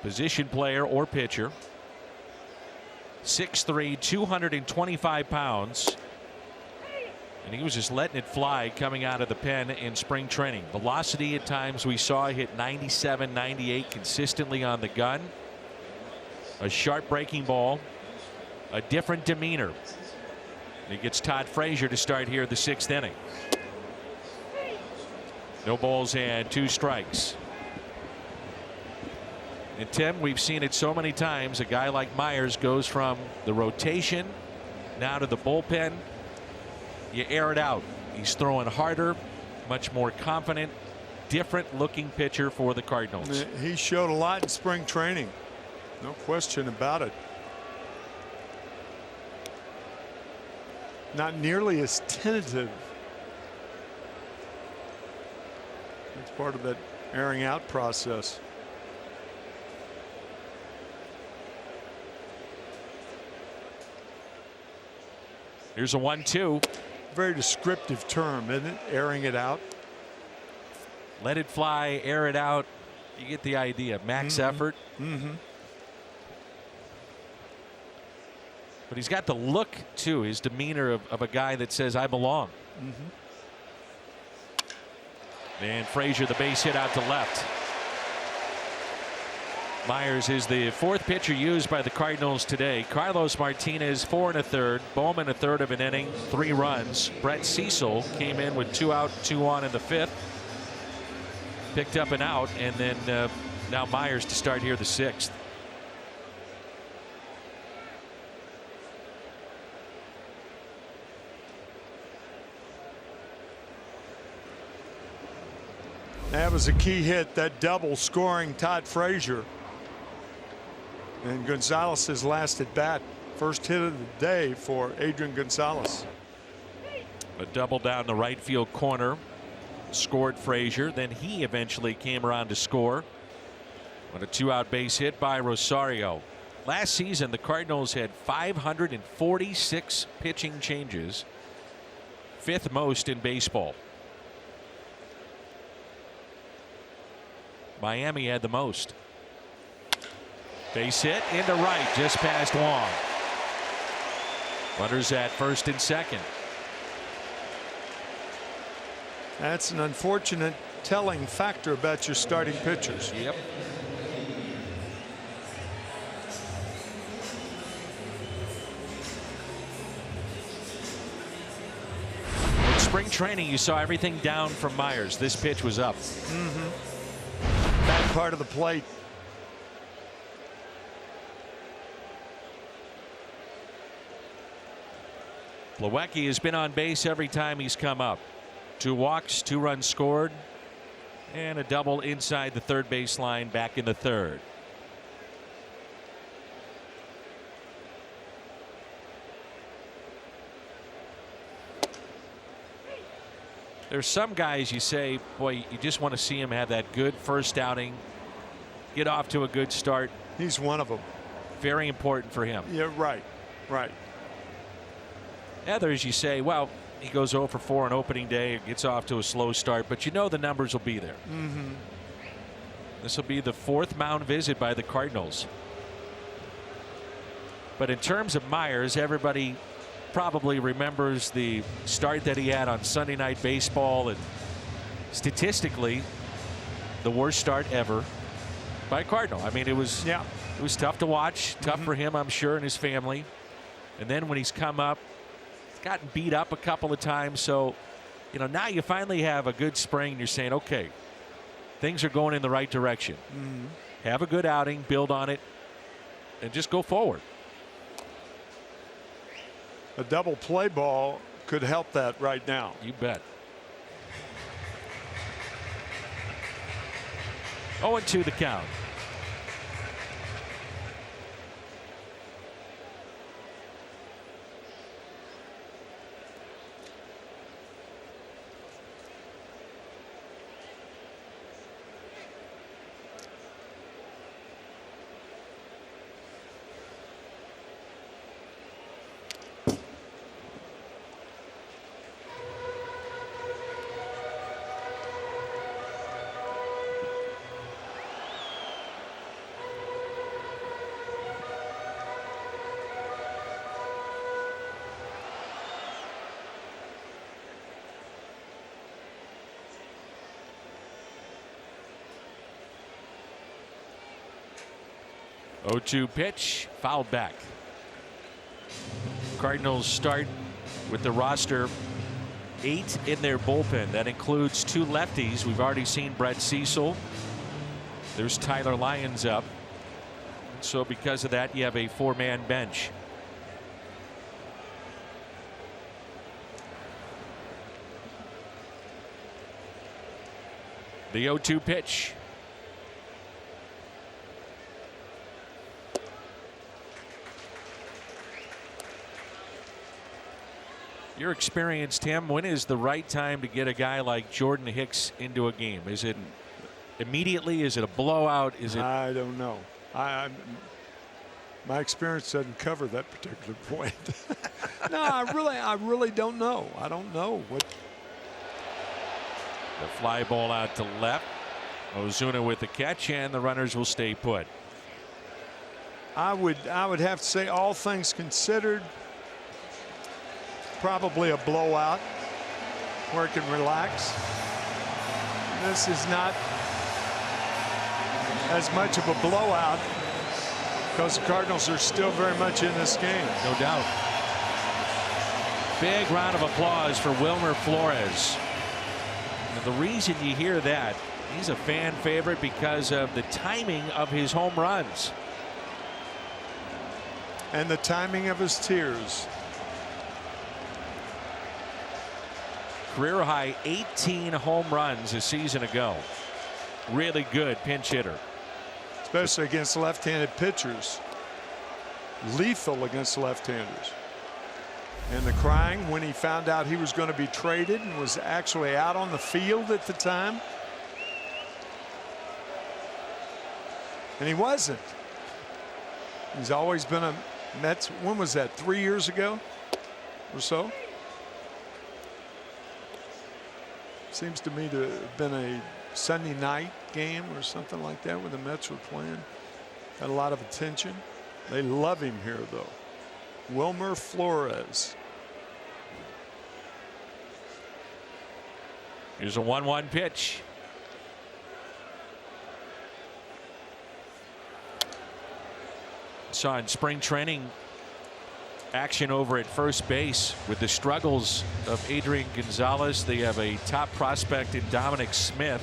position player or pitcher. 6'3", 225 pounds. And he was just letting it fly coming out of the pen in spring training. Velocity at times we saw hit 97, 98 consistently on the gun. A sharp breaking ball. A different demeanor. He gets Todd Frazier to start here the 6th inning. No balls and 2 strikes. And Tim, we've seen it so many times. A guy like Myers goes from the rotation now to the bullpen. You air it out. He's throwing harder, much more confident, different looking pitcher for the Cardinals. He showed a lot in spring training. No question about it. Not nearly as tentative. It's part of that airing out process. Here's a 1-2. Very descriptive term, isn't it? Airing it out. Let it fly, air it out. You get the idea. Max effort. But he's got the look too, his demeanor of a guy that says I belong. And Frazier, the base hit out to left. Myers is the 4th pitcher used by the Cardinals today. Carlos Martinez 4 1/3. Bowman 1/3 of an inning, 3 runs. Brett Cecil came in with 2 out, 2 on in the 5th. Picked up an out, and then now Myers to start here the 6th. That was a key hit, that double scoring Todd Frazier. And Gonzalez's last at bat. First hit of the day for Adrian Gonzalez. A double down the right field corner. Scored Frazier. Then he eventually came around to score on a 2-out base hit by Rosario. Last season, the Cardinals had 546 pitching changes. 5th most in baseball. Miami had the most. Base hit into right, just past Wong. Runners at 1st and 2nd. That's an unfortunate telling factor about your starting pitchers. Yep. In spring training, you saw everything down from Myers. This pitch was up. Back part of the plate. Plawecki has been on base every time he's come up. 2 walks, 2 runs scored, and a double inside the 3rd baseline back in the 3rd. There's some guys you say, boy, you just want to see him have that good first outing, get off to a good start. He's one of them. Very important for him. Yeah, right. Others you say, well, he goes 0 for 4 on opening day, gets off to a slow start, but you know the numbers will be there. This will be the 4th mound visit by the Cardinals. But in terms of Myers, everybody probably remembers the start that he had on Sunday Night Baseball, and statistically the worst start ever by a Cardinal. I mean, it was tough to watch, tough for him, I'm sure, and his family. And then when he's come up, gotten beat up a couple of times. So, you know, now you finally have a good spring. You're saying, okay, things are going in the right direction. Have a good outing, build on it, and just go forward. A double play ball could help that right now. You bet. 0-2 the count. Oh, 2 pitch, fouled back. Cardinals start with the roster 8 in their bullpen. That includes 2 lefties. We've already seen Brett Cecil. There's Tyler Lyons up. So because of that, you have a 4-man bench. The 0-2 pitch. Your experience, Tim, when is the right time to get a guy like Jordan Hicks into a game? Is it immediately? Is it a blowout? Is it? I don't know. My experience doesn't cover that particular point. No, I really don't know. I don't know what. The fly ball out to left. Ozuna with the catch, and the runners will stay put. I would have to say, all things considered, probably a blowout where it can relax. This is not as much of a blowout because the Cardinals are still very much in this game. No doubt. Big round of applause for Wilmer Flores. And the reason you hear that, he's a fan favorite because of the timing of his home runs. And the timing of his tears. Career high 18 home runs a season ago. Really good pinch hitter. Especially against left-handed pitchers. Lethal against left-handers. And the crying when he found out he was going to be traded and was actually out on the field at the time. And he wasn't. He's always been a Mets. When was that? 3 years ago or so? Seems to me to have been a Sunday night game or something like that when the Mets were playing. Got a lot of attention. They love him here, though. Wilmer Flores. Here's a 1-1 pitch. Saw in spring training action over at first base with the struggles of Adrian Gonzalez. They have a top prospect in Dominick Smith.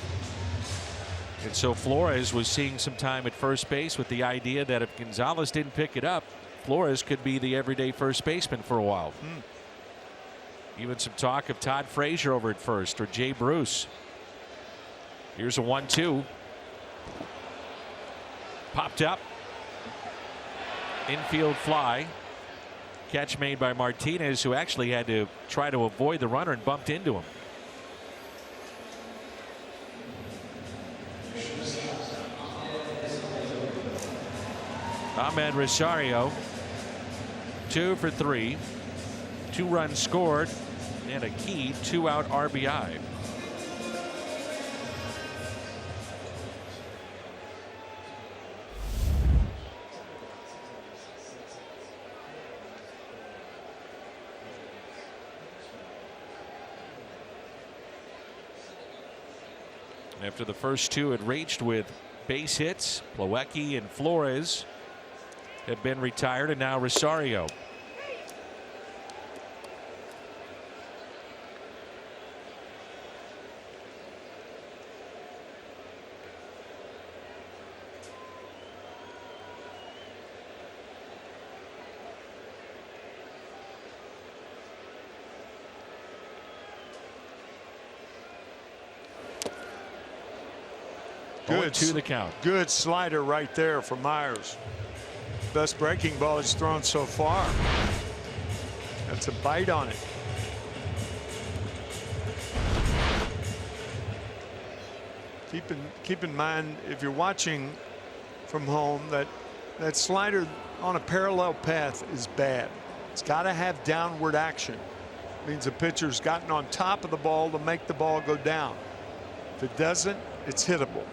And so Flores was seeing some time at first base with the idea that if Gonzalez didn't pick it up, Flores could be the everyday first baseman for a while. Even some talk of Todd Frazier over at first or Jay Bruce. Here's a 1-2. Popped up. Infield fly. Catch made by Martinez, who actually had to try to avoid the runner and bumped into him. Ahmed Rosario, 2 for 3, 2 runs scored, and a key 2-out RBI. After the first 2 had reached with base hits, Plawecki and Flores have been retired, and now Rosario. Good. 0-2 the count. Good slider right there from Myers. Best breaking ball he's thrown so far. That's a bite on it. Keep in mind, if you're watching from home, that slider on a parallel path is bad. It's got to have downward action. It means the pitcher's gotten on top of the ball to make the ball go down. If it doesn't, it's hittable.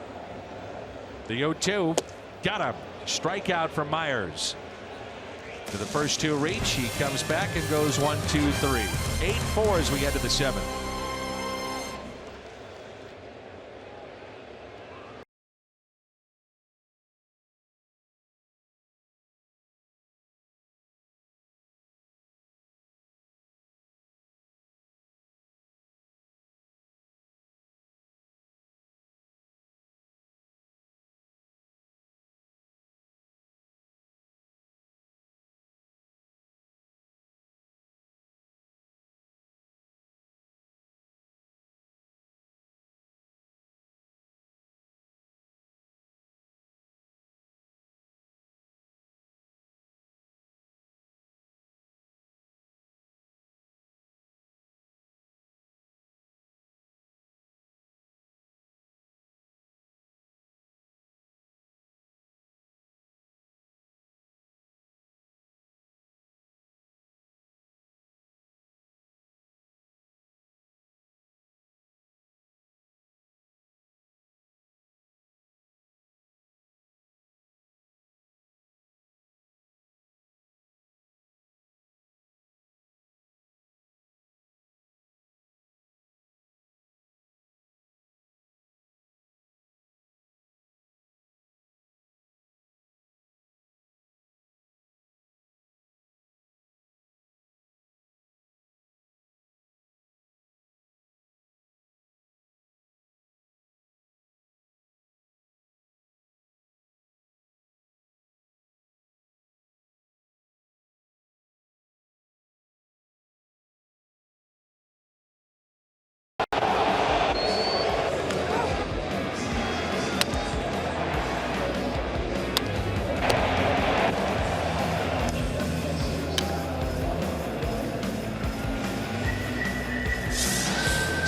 The 0-2, got a strikeout from Myers. To the first two reach, he comes back and goes 1, 2, 3. 8-4 as we get to the 7th.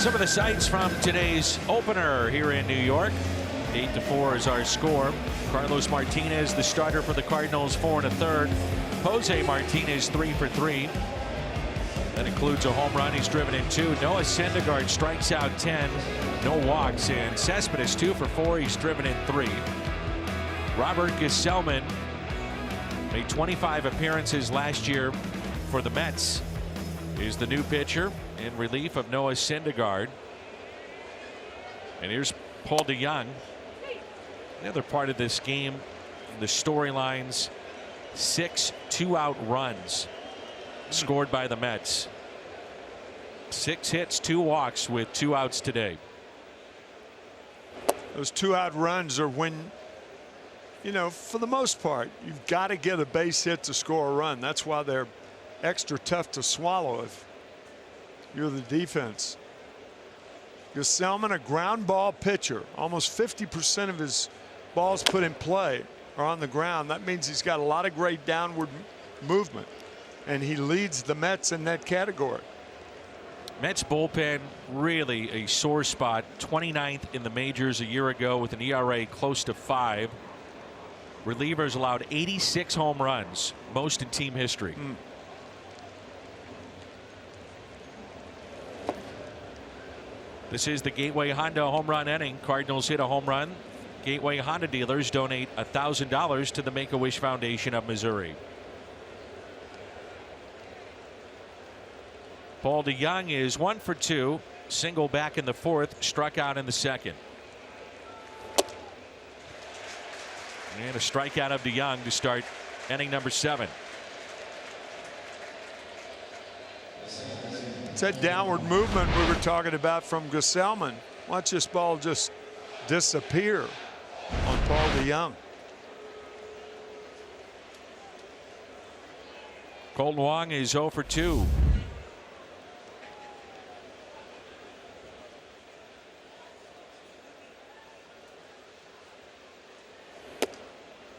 Some of the sights from today's opener here in New York. 8-4 is our score. Carlos Martinez, the starter for the Cardinals, 4 1/3. Jose Martinez, 3 for 3. That includes a home run. He's driven in 2. Noah Syndergaard strikes out 10. No walks. And Cespedes, 2 for 4. He's driven in 3. Robert Gesellman made 25 appearances last year for the Mets. Is the new pitcher in relief of Noah Syndergaard. And here's Paul DeJong. The other part of this game, the storylines, 6 2-out runs scored by the Mets. 6 hits, 2 walks with 2 outs today. Those 2-out runs are when, you know, for the most part, you've got to get a base hit to score a run. That's why they're extra tough to swallow if you're the defense. Gesellman, a ground ball pitcher. Almost 50% of his balls put in play are on the ground. That means he's got a lot of great downward movement, and he leads the Mets in that category. Mets bullpen really a sore spot. 29th in the majors a year ago with an ERA close to 5. Relievers allowed 86 home runs, most in team history. This is the Gateway Honda home run inning. Cardinals hit a home run. Gateway Honda dealers donate $1,000 to the Make-A-Wish Foundation of Missouri. Paul DeJong is 1 for 2. Single back in the 4th. Struck out in the 2nd. And a strikeout of DeJong to start inning number 7. It's that downward movement we were talking about from Gesellman. Watch this ball just disappear on Paul DeJong. Colton Wong is 0 for 2.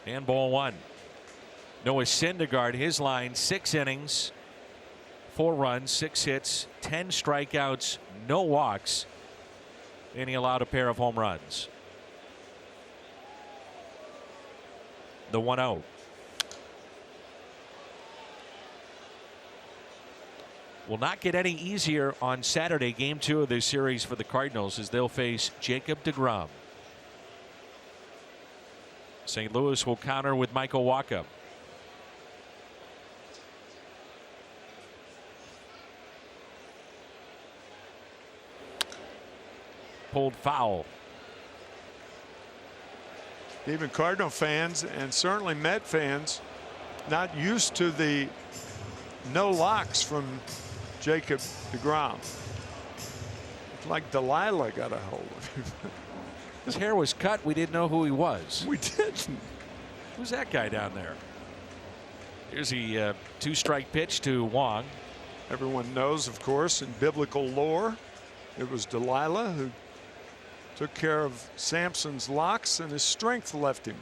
And ball one. Noah Syndergaard, his line, 6 innings, 4 runs, 6 hits, 10 strikeouts, no walks, and he allowed a pair of home runs. The 1-0. Will not get any easier on Saturday, game 2 of this series for the Cardinals, as they'll face Jacob deGrom. St. Louis will counter with Michael Wacha. Pulled foul. Even Cardinal fans and certainly Met fans not used to the no locks from Jacob deGrom. It's like Delilah got a hold of him. His hair was cut. We didn't know who he was. We didn't. Who's that guy down there? Here's the 2-strike pitch to Wong. Everyone knows, of course, in biblical lore, it was Delilah who took care of Samson's locks and his strength left him.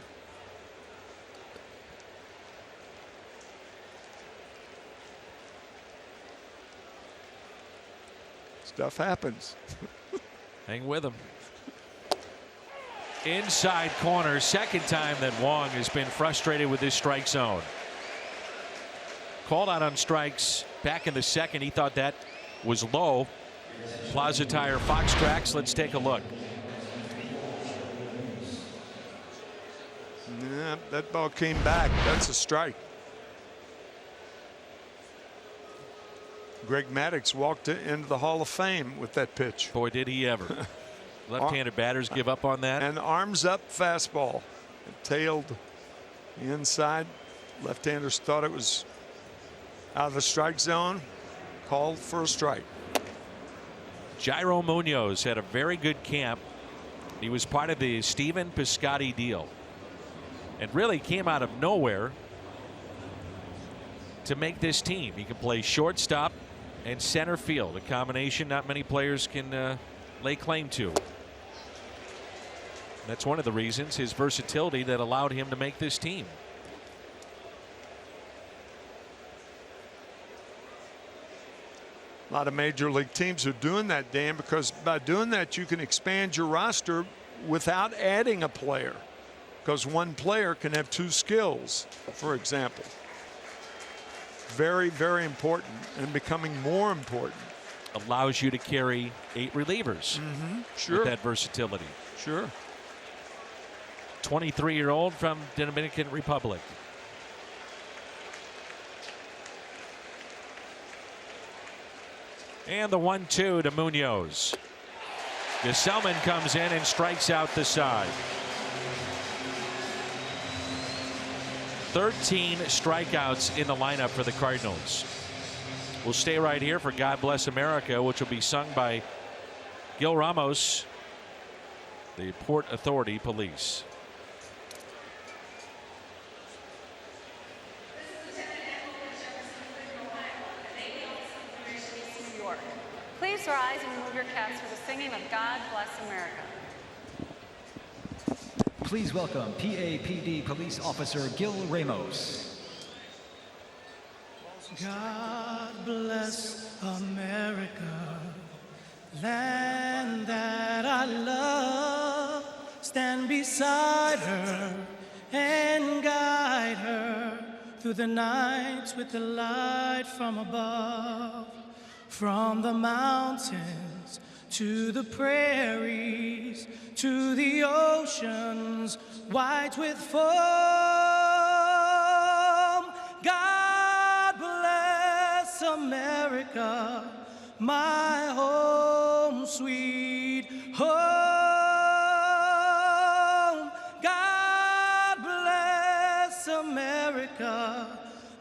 Stuff happens. Hang with him. Inside corner, second time that Wong has been frustrated with his strike zone. Called out on strikes back in the second. He thought that was low. Plaza Tire Fox Tracks. Let's take a look. Yeah, that ball came back. That's a strike. Greg Maddux walked into the Hall of Fame with that pitch. Boy, did he ever. Left-handed batters give up on that. And arms up fastball. It tailed the inside. Left-handers thought it was out of the strike zone. Called for a strike. Jairo Munoz had a very good camp. He was part of the Steven Piscotty deal and really came out of nowhere to make this team. He can play shortstop and center field, a combination not many players can lay claim to. That's one of the reasons, his versatility, that allowed him to make this team. A lot of major league teams are doing that, Dan, because by doing that you can expand your roster without adding a player, because one player can have 2 skills, for example. Very, very important, and becoming more important. Allows you to carry 8 relievers. Sure. With that versatility. Sure. 23-year-old from the Dominican Republic. And the 1-2 to Munoz. Gesellman comes in and strikes out the side. 13 strikeouts in the lineup for the Cardinals. We'll stay right here for God Bless America, which will be sung by Gil Ramos, the Port Authority Police. New York. Please rise and remove your caps for the singing of God Bless America. Please welcome PAPD Police Officer Gil Ramos. God bless America, land that I love. Stand beside her and guide her through the nights with the light from above. From the mountains to the prairies, to the oceans white with foam. God bless America, my home sweet home. God bless America,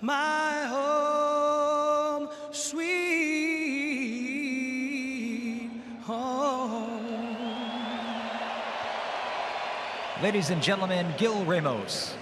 my home sweet home. Ladies and gentlemen, Gil Ramos.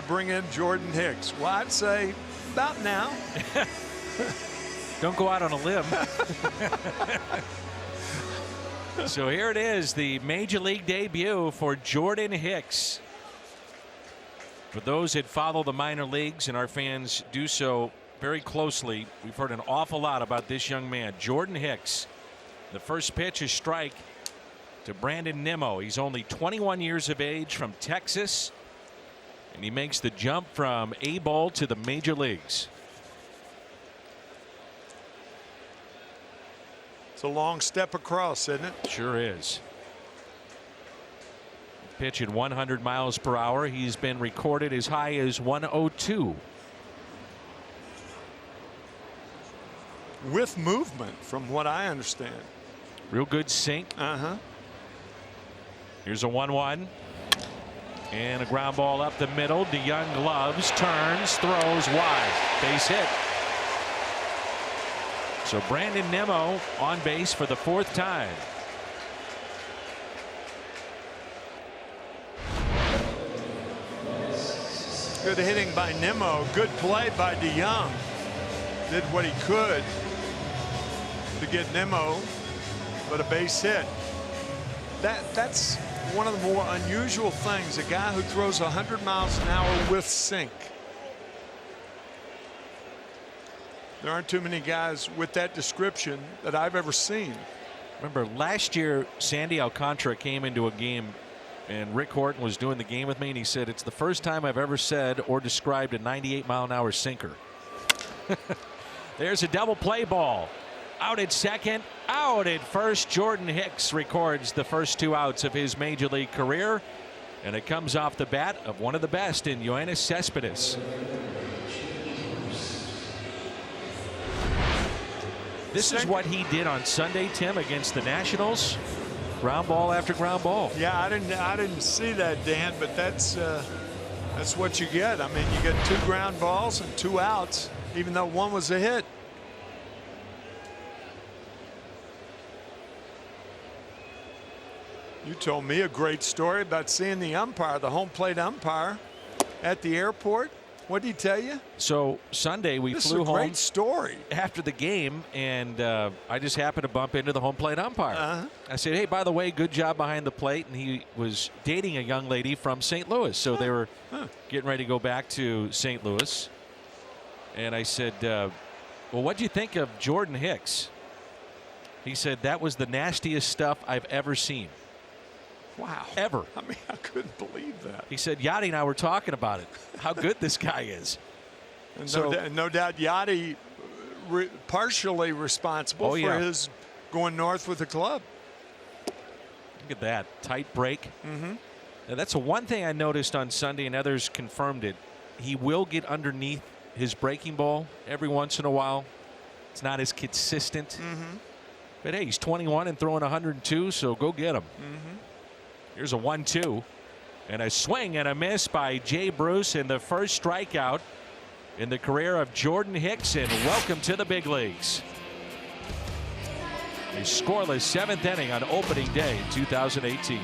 bring in Jordan Hicks? Well, I'd say about now. Don't go out on a limb. So here it is, the Major League debut for Jordan Hicks. For those that follow the minor leagues, and our fans do so very closely, we've heard an awful lot about this young man, Jordan Hicks. The first pitch is strike to Brandon Nimmo. He's only 21 years of age, from Texas, and he makes the jump from A-ball to the major leagues. It's a long step across, isn't it? Sure is. Pitch at 100 miles per hour. He's been recorded as high as 102. With movement, from what I understand. Real good sink. Here's a 1-1. And a ground ball up the middle. DeYoung gloves, turns, throws wide. Base hit. So Brandon Nimmo on base for the 4th time. Good hitting by Nimmo. Good play by DeYoung. Did what he could to get Nimmo, but a base hit. That's one of the more unusual things. A guy who throws 100 miles an hour with sink. There aren't too many guys with that description that I've ever seen. Remember last year, Sandy Alcantara came into a game and Rick Horton was doing the game with me, and he said, it's the first time I've ever said or described a 98-mile-an-hour sinker. There's a double play ball. Out at second, out at first. Jordan Hicks records the first 2 outs of his major league career, and it comes off the bat of one of the best in Yoenis Cespedes. This is what he did on Sunday, Tim, against the Nationals. Ground ball after ground ball. Yeah, I didn't see that, Dan, but that's what you get. I mean, you get 2 ground balls and 2 outs, even though one was a hit. You told me a great story about seeing the umpire, the home plate umpire, at the airport. What did he tell you? So Sunday we This flew is a home great story. after the game, and I just happened to bump into the home plate umpire. I said, hey, by the way, good job behind the plate. And he was dating a young lady from St. Louis. So they were getting ready to go back to St. Louis. And I said, well, what'd you think of Jordan Hicks? He said, that was the nastiest stuff I've ever seen. Wow. Ever. I mean, I couldn't believe that. He said, Yachty and I were talking about it, how good this guy is. And So- no doubt Yachty partially responsible for his going north with the club. Look at that tight break. Now, that's the one thing I noticed on Sunday, and others confirmed it. He will get underneath his breaking ball every once in a while. It's not as consistent. But hey, he's 21 and throwing 102, so go get him. Here's a 1-2 and a swing and a miss by Jay Bruce, and the first strikeout in the career of Jordan Hicks, and welcome to the big leagues. A scoreless 7th inning on opening day 2018.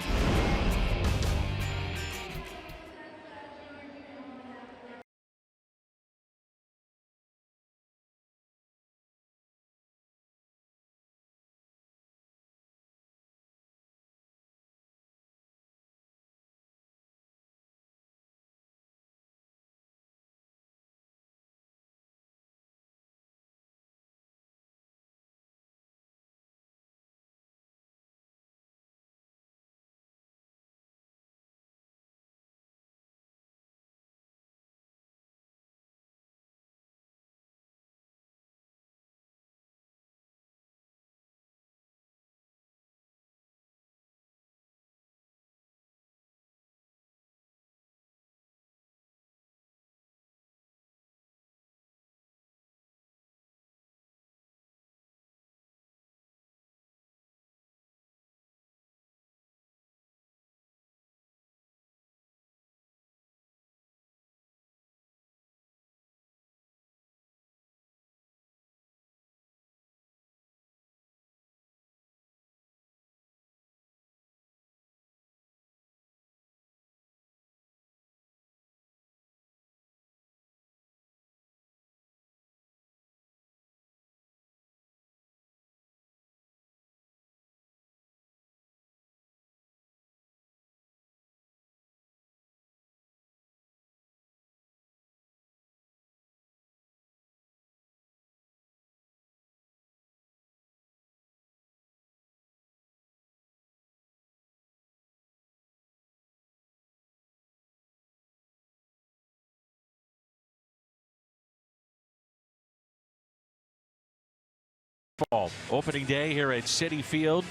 baseball. Opening day here at Citi Field.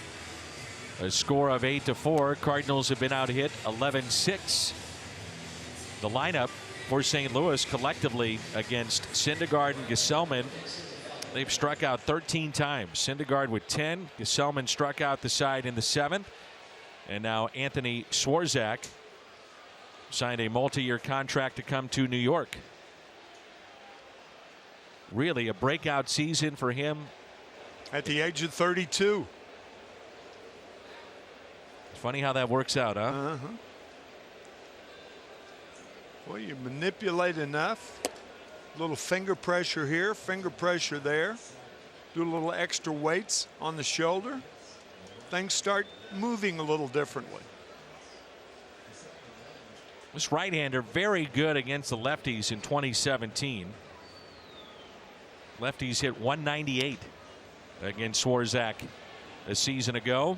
A score of 8-4. Cardinals have been out hit 11-6. The lineup for St. Louis collectively against Syndergaard and Gesellman, they've struck out 13 times. Syndergaard with 10. Gesellman struck out the side in the 7th. And now Anthony Swarzak signed a multi-year contract to come to New York. Really a breakout season for him. At the age of 32. It's funny how that works out, huh? Uh-huh. Well, you manipulate enough. A little finger pressure here, finger pressure there. Do a little extra weights on the shoulder. Things start moving a little differently. This right-hander very good against the lefties in 2017. Lefties hit 198 against Swarzak a season ago.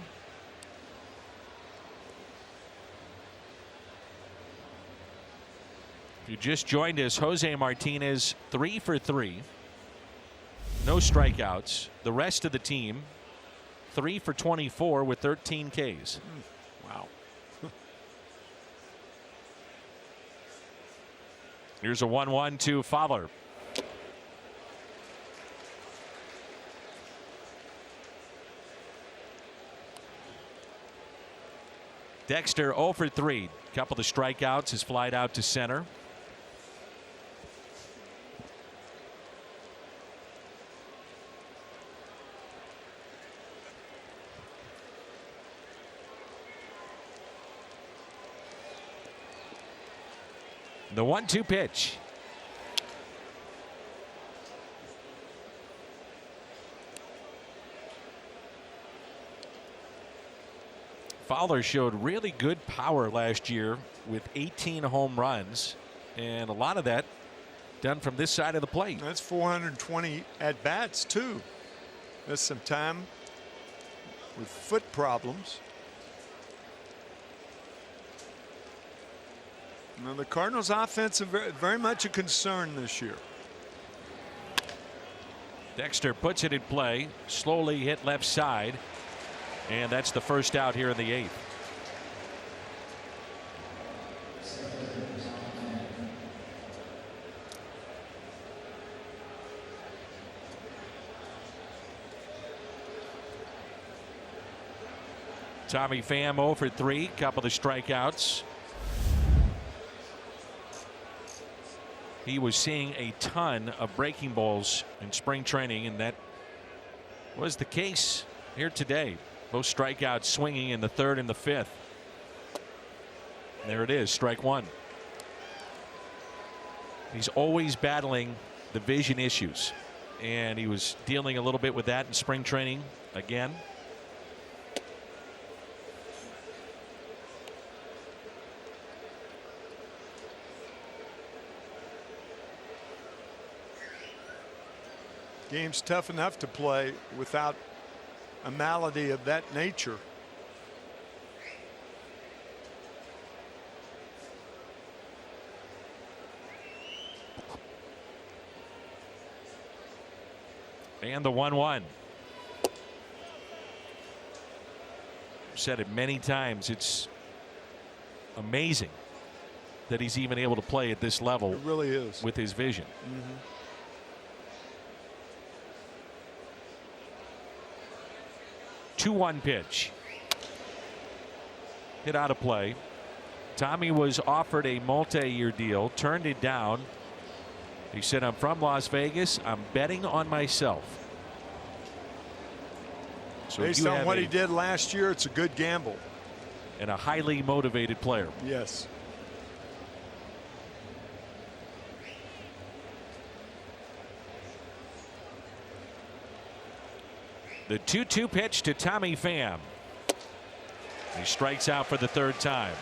If you just joined us, Jose Martinez 3 for 3. No strikeouts. The rest of the team 3 for 24 with 13 Ks. Wow. Here's a 1-1 to Fowler. Dexter 0 for 3. Couple of strikeouts, has flied out to center. The 1-2 pitch. Fowler showed really good power last year with 18 home runs, and a lot of that done from this side of the plate. That's 420 at bats too. There's some time with foot problems. Now the Cardinals offense is very much a concern this year. Dexter puts it in play, slowly hit left side, and that's the first out here in the 8th. Tommy Pham 0 for 3, couple of strikeouts. He was seeing a ton of breaking balls in spring training, and that was the case here today. Both strikeouts swinging in the 3rd and the 5th. There it is, strike 1. He's always battling the vision issues, and he was dealing a little bit with that in spring training again. Game's tough enough to play without a malady of that nature. And the 1-1. Said it many times. It's amazing that he's even able to play at this level. It really is. With his vision. Mm-hmm. 2-1 pitch. Hit out of play. Tommy was offered a multi-year deal, turned it down. He said, I'm from Las Vegas. I'm betting on myself. So based on what he did last year, it's a good gamble. And a highly motivated player. Yes. The 2-2 pitch to Tommy Pham. He strikes out for the 3rd time.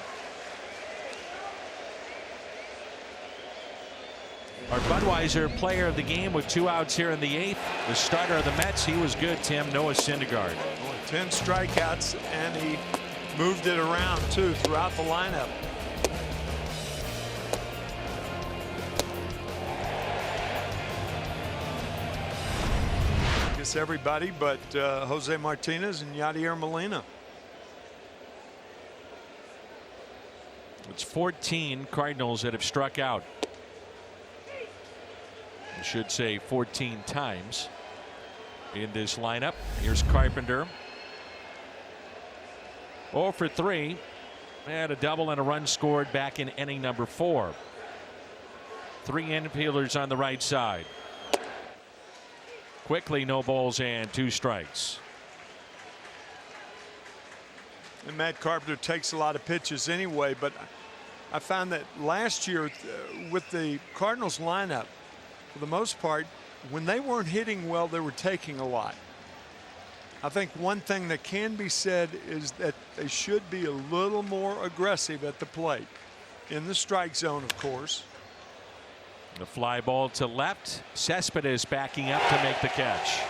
Our Budweiser player of the game with 2 outs here in the 8th. The starter of the Mets, he was good, Tim. Noah Syndergaard. 10 strikeouts, and he moved it around too throughout the lineup. guess everybody but Jose Martinez and Yadier Molina. It's 14 Cardinals that have struck out. I should say 14 times in this lineup. Here's Carpenter. 0 for 3. And a double and a run scored back in inning number 4. 3 infielders on the right side. Quickly, no balls and 2 strikes. And Matt Carpenter takes a lot of pitches anyway, but I found that last year with the Cardinals lineup, for the most part, when they weren't hitting well, they were taking a lot. I think one thing that can be said is that they should be a little more aggressive at the plate. In the strike zone, of course. The fly ball to left. Cespedes backing up to make the catch.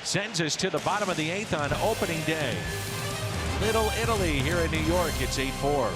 Sends us to the bottom of the 8th on opening day. Little Italy here in New York. It's 8-4.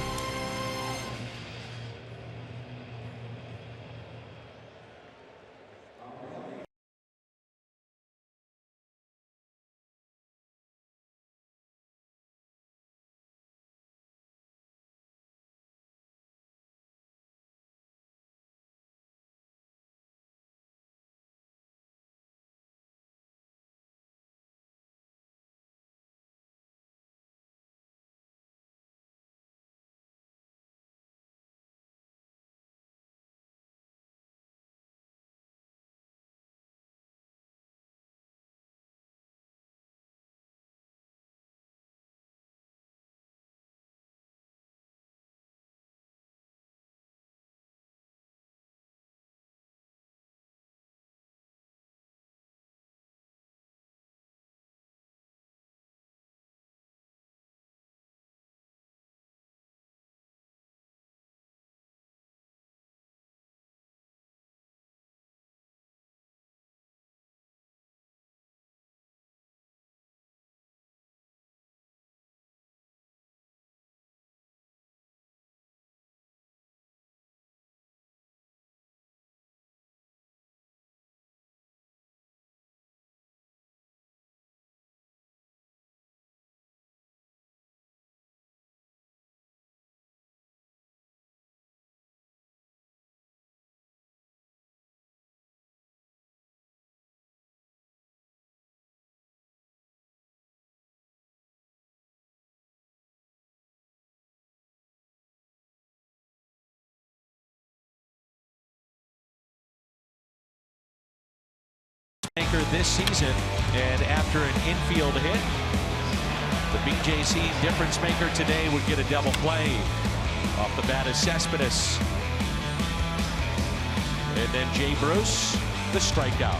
Maker this season, and after an infield hit, the BJC difference maker today would get a double play. Off the bat is Cespedes, and then Jay Bruce, the strikeout.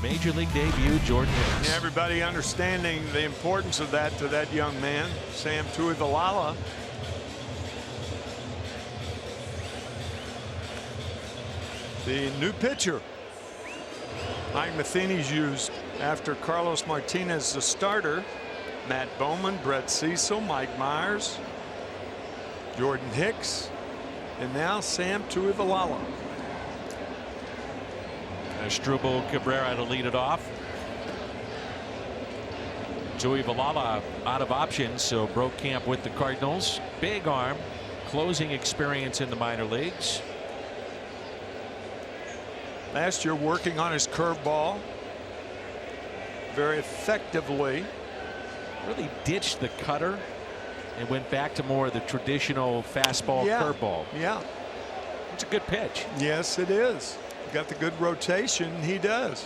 Major league debut, Jordan Hicks. Yeah, everybody understanding the importance of that to that young man, Sam Tuivalala. The new pitcher Mike Matheny's used after Carlos Martinez, the starter. Matt Bowman, Brett Cecil, Mike Myers, Jordan Hicks, and now Sam Tuivalala. Asdrubal Cabrera to lead it off. Tuivalala out of options, so broke camp with the Cardinals. Big arm, closing experience in the minor leagues. Last year working on his curveball very effectively. Really ditched the cutter and went back to more of the traditional fastball curveball. Yeah. It's a good pitch. Yes, it is. Got the good rotation. He does.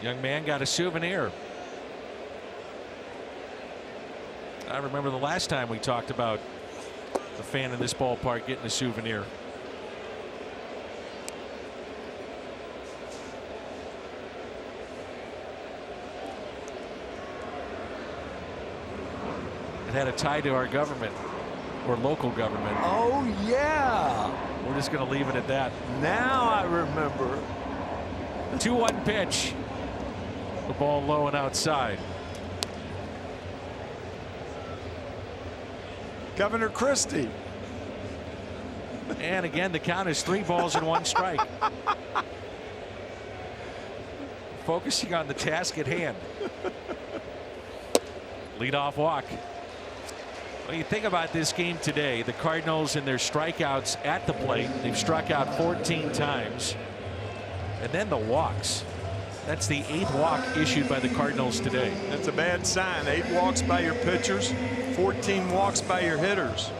Young man got a souvenir. I remember the last time we talked about the fan in this ballpark getting a souvenir. It had a tie to our government. or local government. Oh, yeah. We're just going to leave it at that. Now I remember. 2-1 pitch. The ball low and outside. Governor Christie. And again, the count is 3 balls and 1 strike. Focusing on the task at hand. Leadoff walk. Well, you think about this game today, the Cardinals and their strikeouts at the plate, they've struck out 14 times. And then the walks. That's the 8th walk issued by the Cardinals today. That's a bad sign. 8 walks by your pitchers, 14 walks by your hitters.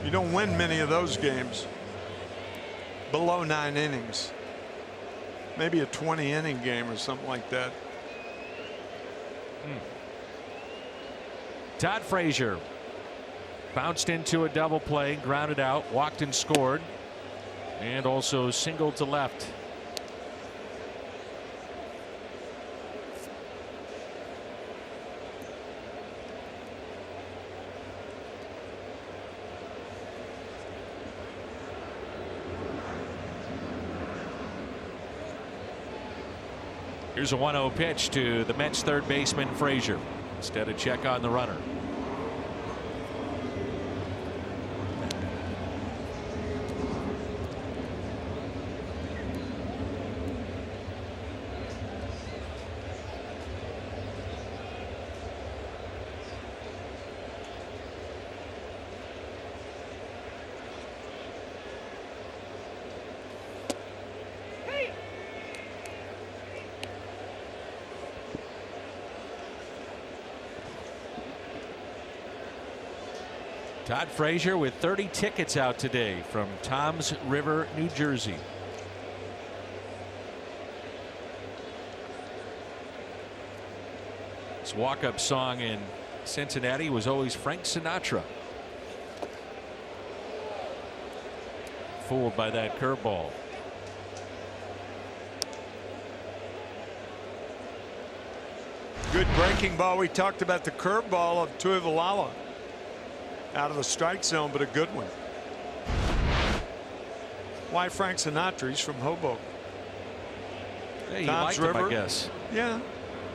You don't win many of those games below 9 innings. Maybe a 20-inning game or something like that. Todd Frazier bounced into a double play, grounded out, walked and scored, and also singled to left. Here's a 1-0 pitch to the Mets third baseman Frazier. Instead, a check on the runner. Todd Frazier with 30 tickets out today from Toms River, New Jersey. His walk-up song in Cincinnati was always Frank Sinatra. Fooled by that curveball. Good breaking ball. We talked about the curveball of Tuivalala. Out of the strike zone, but a good one. Why Frank Sinatra? He's from Hoboken. Hey, you Toms liked him, River. I guess. Yeah.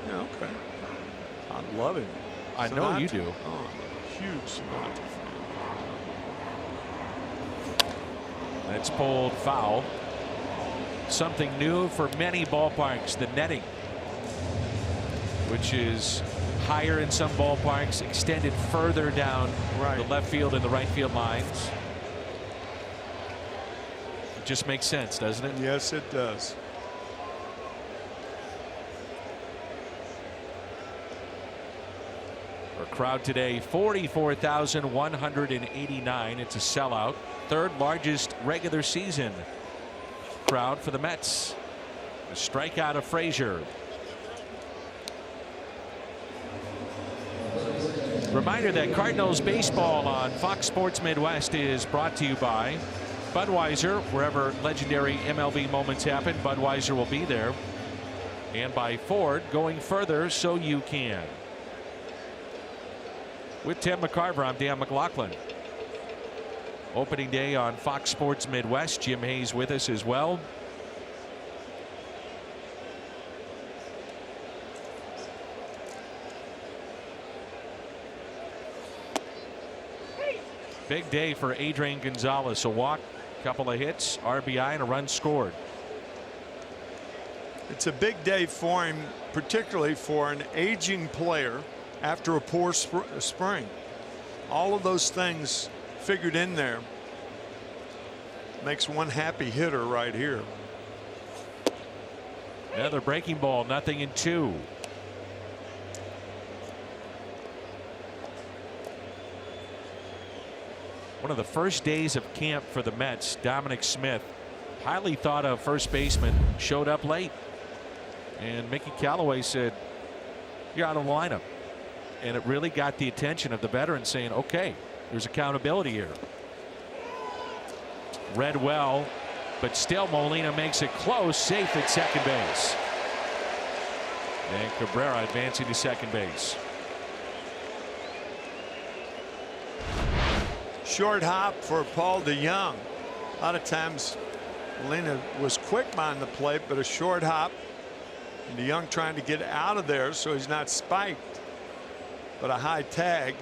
Yeah, okay. I love him. I know you do. Oh, I'm a huge Sinatra fan. That's pulled foul. Something new for many ballparks, the netting, which is higher in some ballparks, extended further down the left field and the right field lines. It just makes sense, doesn't it? Yes, it does. Our crowd today, 44,189. It's a sellout. Third largest regular season crowd for the Mets. A strikeout of Frazier. Reminder that Cardinals baseball on Fox Sports Midwest is brought to you by Budweiser. Wherever legendary MLB moments happen, Budweiser will be there. And by Ford, going further so you can. With Tim McCarver, I'm Dan McLaughlin. Opening day on Fox Sports Midwest. Jim Hayes with us as well. Big day for Adrian Gonzalez. A walk, couple of hits, RBI, and a run scored. It's a big day for him, particularly for an aging player after a poor spring. All of those things figured in there. Makes one happy hitter right here. Another breaking ball, 0-2. One of the first days of camp for the Mets, Dominick Smith, highly thought of first baseman, showed up late. And Mickey Callaway said, "You're out of the lineup." And it really got the attention of the veteran, saying, okay, there's accountability here. Read well, but still Molina makes it close, safe at second base. And Cabrera advancing to second base. Short hop for Paul DeYoung. A lot of times Lena was quick behind the plate, but a short hop. And DeYoung trying to get out of there so he's not spiked, but a high tag.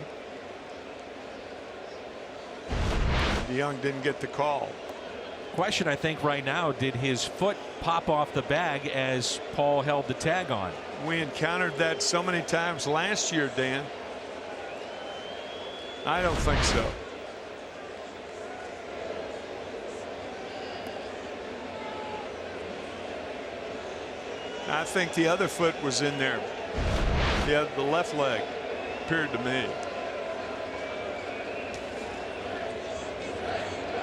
DeYoung didn't get the call. Question, I think, right now, did his foot pop off the bag as Paul held the tag on? We encountered that so many times last year, Dan. I don't think so. I think the other foot was in there. The left leg appeared to me.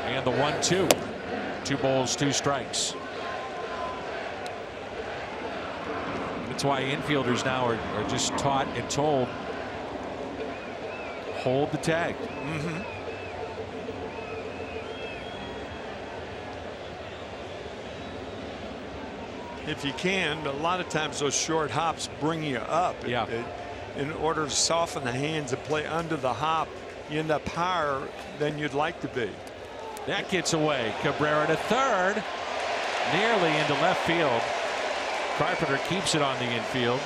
And the 1-2. 2 balls, 2 strikes. That's why infielders now are just taught and told, hold the tag. If you can, but a lot of times those short hops bring you up. Yeah. In order to soften the hands and play under the hop, you end up higher than you'd like to be. That gets away. Cabrera to third, nearly into left field. Carpenter keeps it on the infield,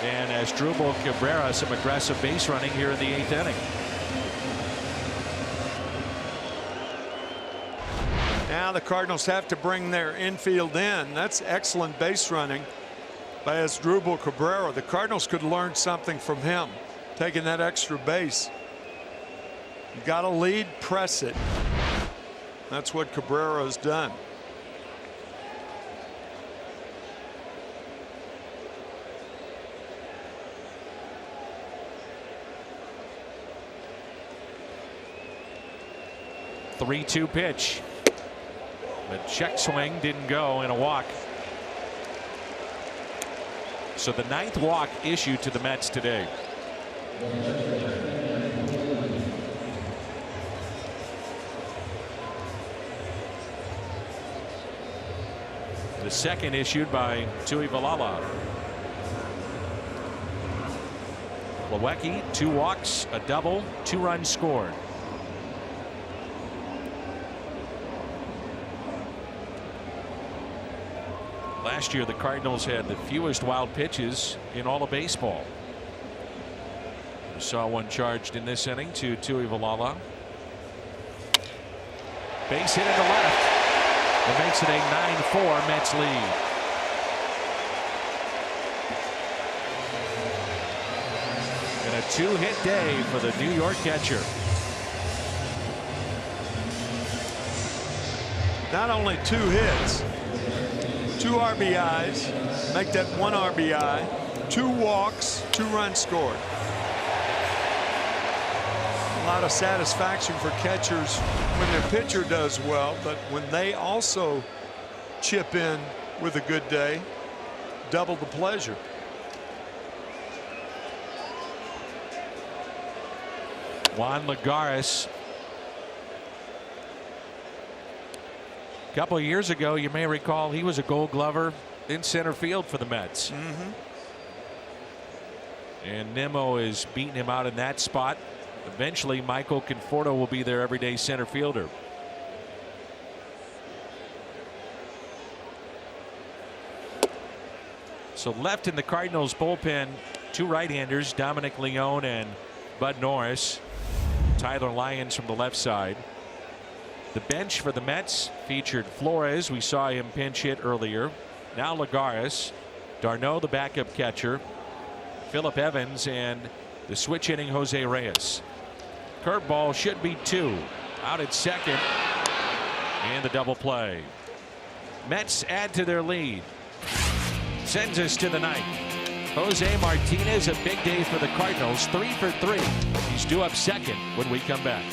and as Asdrubal Cabrera, some aggressive base running here in the 8th inning. Now the Cardinals have to bring their infield in. That's excellent base running by Asdrubal Cabrera. The Cardinals could learn something from him, taking that extra base. You got to lead, press it. That's what Cabrera has done. The 3-2 pitch. The check swing didn't go, in a walk. So the 9th walk issued to the Mets today. The second issued by Tuivailala. Plawecki, 2 walks, a double, 2 runs scored. Last year the Cardinals had the fewest wild pitches in all of baseball. We saw one charged in this inning to Tuivailala. Base hit into left. That makes it a 9-4 Mets lead. And a 2-hit day for the New York catcher. Not only 2 hits, 2 RBIs, make that 1 RBI, 2 walks, 2 runs scored. A lot of satisfaction for catchers when their pitcher does well, but when they also chip in with a good day, double the pleasure. Juan Lagares. A couple of years ago, you may recall, he was a Gold Glover in center field for the Mets. And Nimmo is beating him out in that spot. Eventually, Michael Conforto will be their everyday center fielder. So left in the Cardinals bullpen, 2 right-handers, Dominic Leone and Bud Norris. Tyler Lyons from the left side. The bench for the Mets featured Flores. We saw him pinch hit earlier. Now Lagares, Darno, the backup catcher, Phillip Evans, and the switch hitting Jose Reyes. Curveball should be 2. Out at second, and the double play. Mets add to their lead. Sends us to the 9th. Jose Martinez, a big day for the Cardinals, 3 for 3. He's due up second when we come back.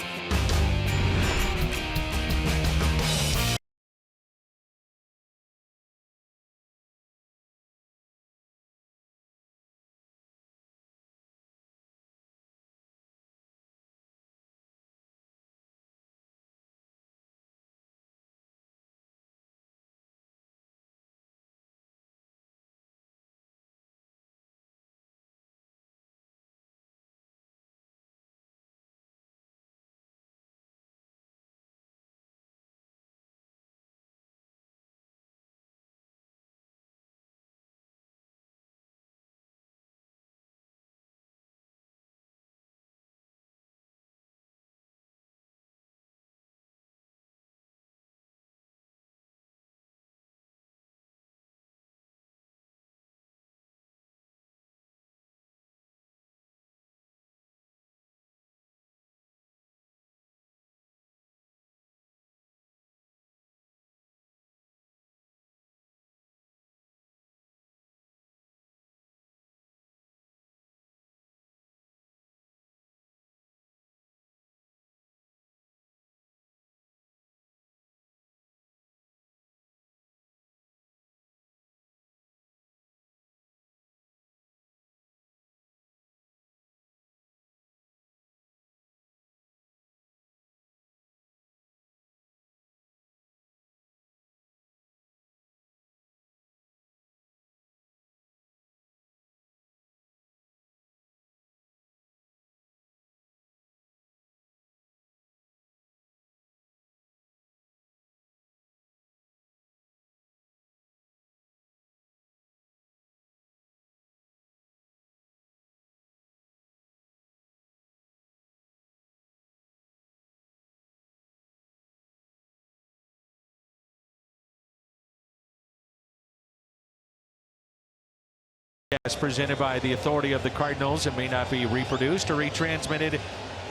Presented by the authority of the Cardinals and may not be reproduced or retransmitted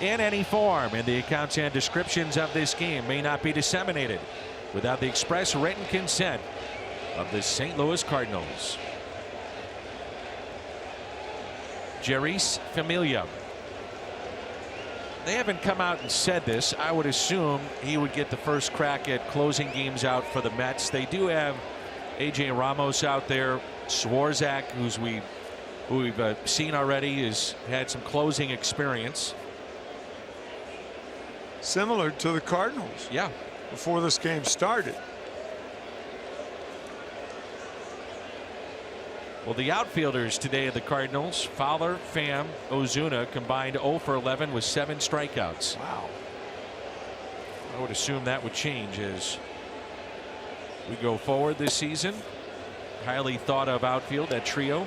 in any form, and the accounts and descriptions of this game may not be disseminated without the express written consent of the St. Louis Cardinals. Jeurys Familia. They haven't come out and said this. I would assume he would get the first crack at closing games out for the Mets. They do have AJ Ramos out there. Swarzak, who we've seen already, has had some closing experience. Similar to the Cardinals. Yeah. Before this game started. Well, the outfielders today of the Cardinals, Fowler, Pham, Ozuna, combined 0 for 11 with 7 strikeouts. Wow. I would assume that would change as we go forward this season. Highly thought of outfield, that trio.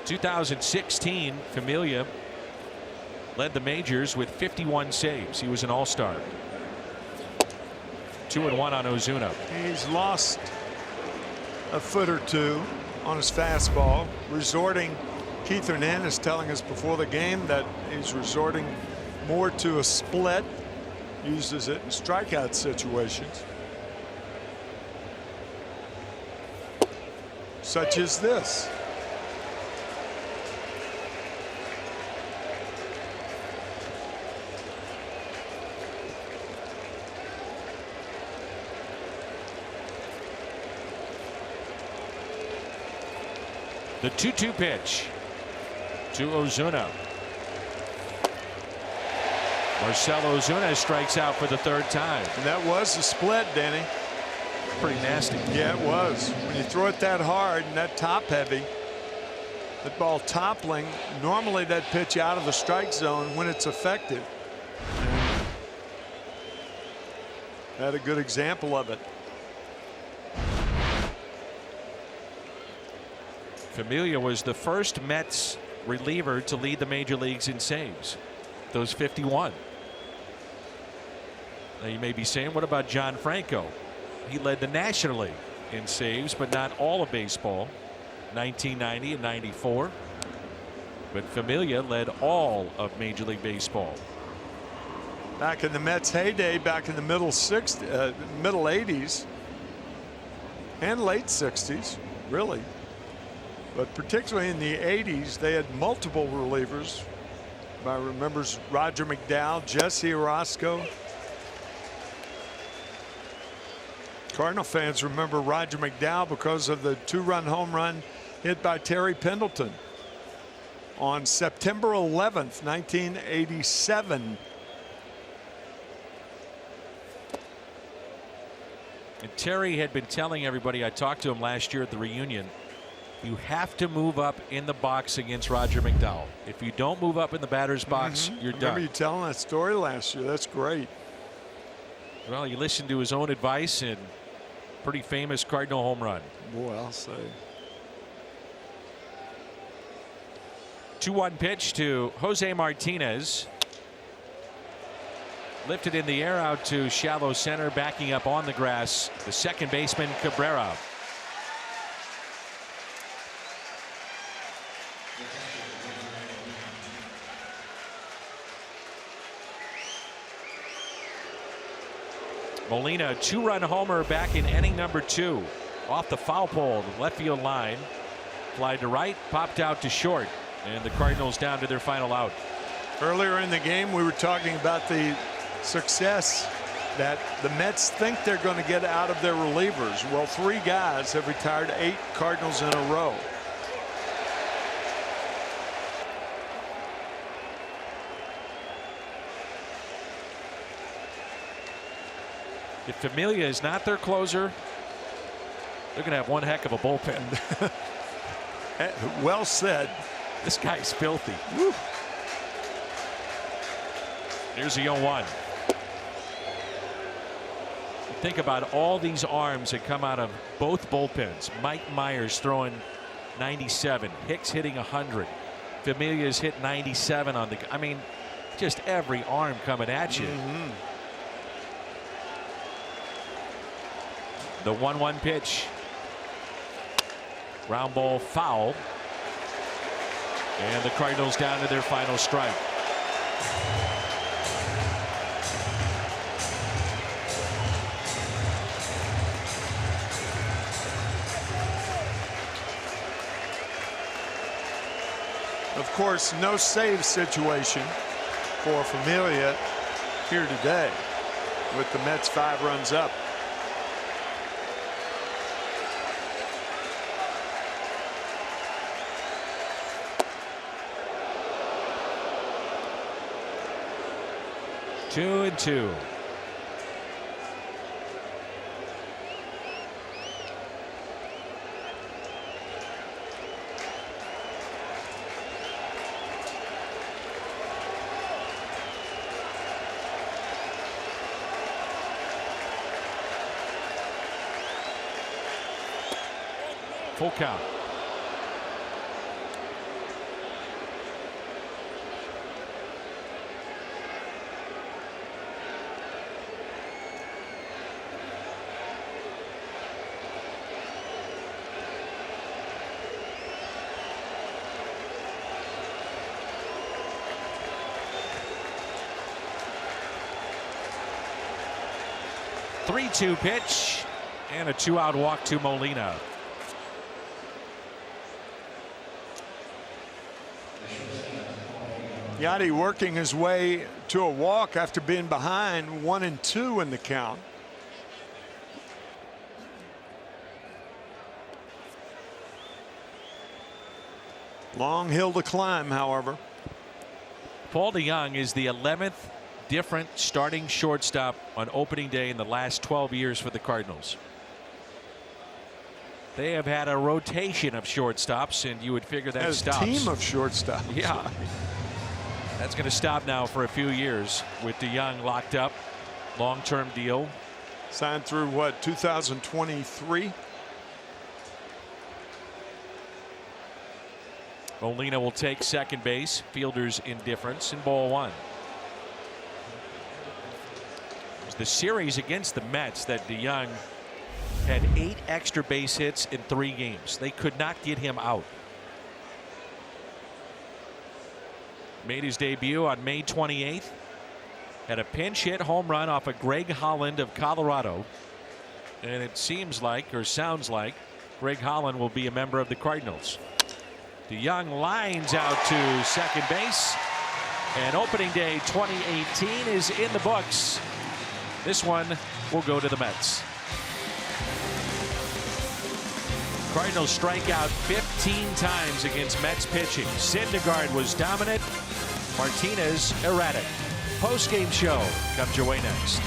In 2016, Familia led the majors with 51 saves. He was an all-star. 2-1 on Ozuna. He's lost a foot or two on his fastball, resorting. Keith Hernandez telling us before the game that he's resorting more to a split. Uses it in strikeout situations, such as this. The 2-2 pitch to Ozuna. Marcell Ozuna strikes out for the 3rd time. And that was a split, Danny. Pretty nasty. Yeah, it was. When you throw it that hard and that top heavy, that ball toppling, normally that pitch out of the strike zone when it's effective. Had a good example of it. Familia was the first Mets reliever to lead the major leagues in saves. Those 51. Now you may be saying, what about John Franco? He led the National League in saves, but not all of baseball. 1990 and 94. But Familia led all of Major League Baseball. Back in the Mets heyday, back in the middle 80s and late 60s, really. But particularly in the 80s, they had multiple relievers. I remember Roger McDowell, Jesse Orozco. Cardinal fans remember Roger McDowell because of the 2-run home run hit by Terry Pendleton on September 11th, 1987. And Terry had been telling everybody, I talked to him last year at the reunion, you have to move up in the box against Roger McDowell. If you don't move up in the batter's box, you're done. Remember you telling that story last year. That's great. Well, you listened to his own advice, and pretty famous Cardinal home run. Boy, I'll say. 2-1 pitch to Jose Martinez. Lifted in the air out to shallow center, backing up on the grass, the second baseman Cabrera. Molina, 2-run homer back in inning number 2. Off the foul pole, the left field line. Fly to right, popped out to short. And the Cardinals down to their final out. Earlier in the game, we were talking about the success that the Mets think they're going to get out of their relievers. Well, 3 guys have retired 8 Cardinals in a row. If Familia is not their closer, they're going to have one heck of a bullpen. Well said. This guy's filthy. Woo. Here's the 0-1. Think about all these arms that come out of both bullpens. Mike Myers throwing 97. Hicks hitting 100. Familia's hit 97 on the. I mean, just every arm coming at you. The 1-1 pitch. Ground ball foul. And the Cardinals down to their final strike. Of course, no save situation for Familia here today with the Mets 5 runs up. Two and two. Full count. Three-two pitch and a 2-out walk to Molina. Yachty working his way to a walk after being behind 1-2 in the count. Long hill to climb, however. Paul DeJong is the 11th different starting shortstop on opening day in the last 12 years for the Cardinals. They have had a rotation of shortstops, and you would figure that stops. A team of shortstops. Yeah. That's going to stop now for a few years with DeJong locked up. Long-term deal. Signed through what, 2023? Molina will take second base. Fielder's indifference in ball one. It was the series against the Mets that DeJong had 8 extra base hits in 3 games. They could not get him out. Made his debut on May 28th. Had a pinch hit home run off of Greg Holland of Colorado. And it seems like, or sounds like, Greg Holland will be a member of the Cardinals. DeJong lines out to second base. And opening day 2018 is in the books. This one will go to the Mets. Cardinals strike out 15 times against Mets pitching. Syndergaard was dominant. Martinez erratic. Post-game show comes your way next.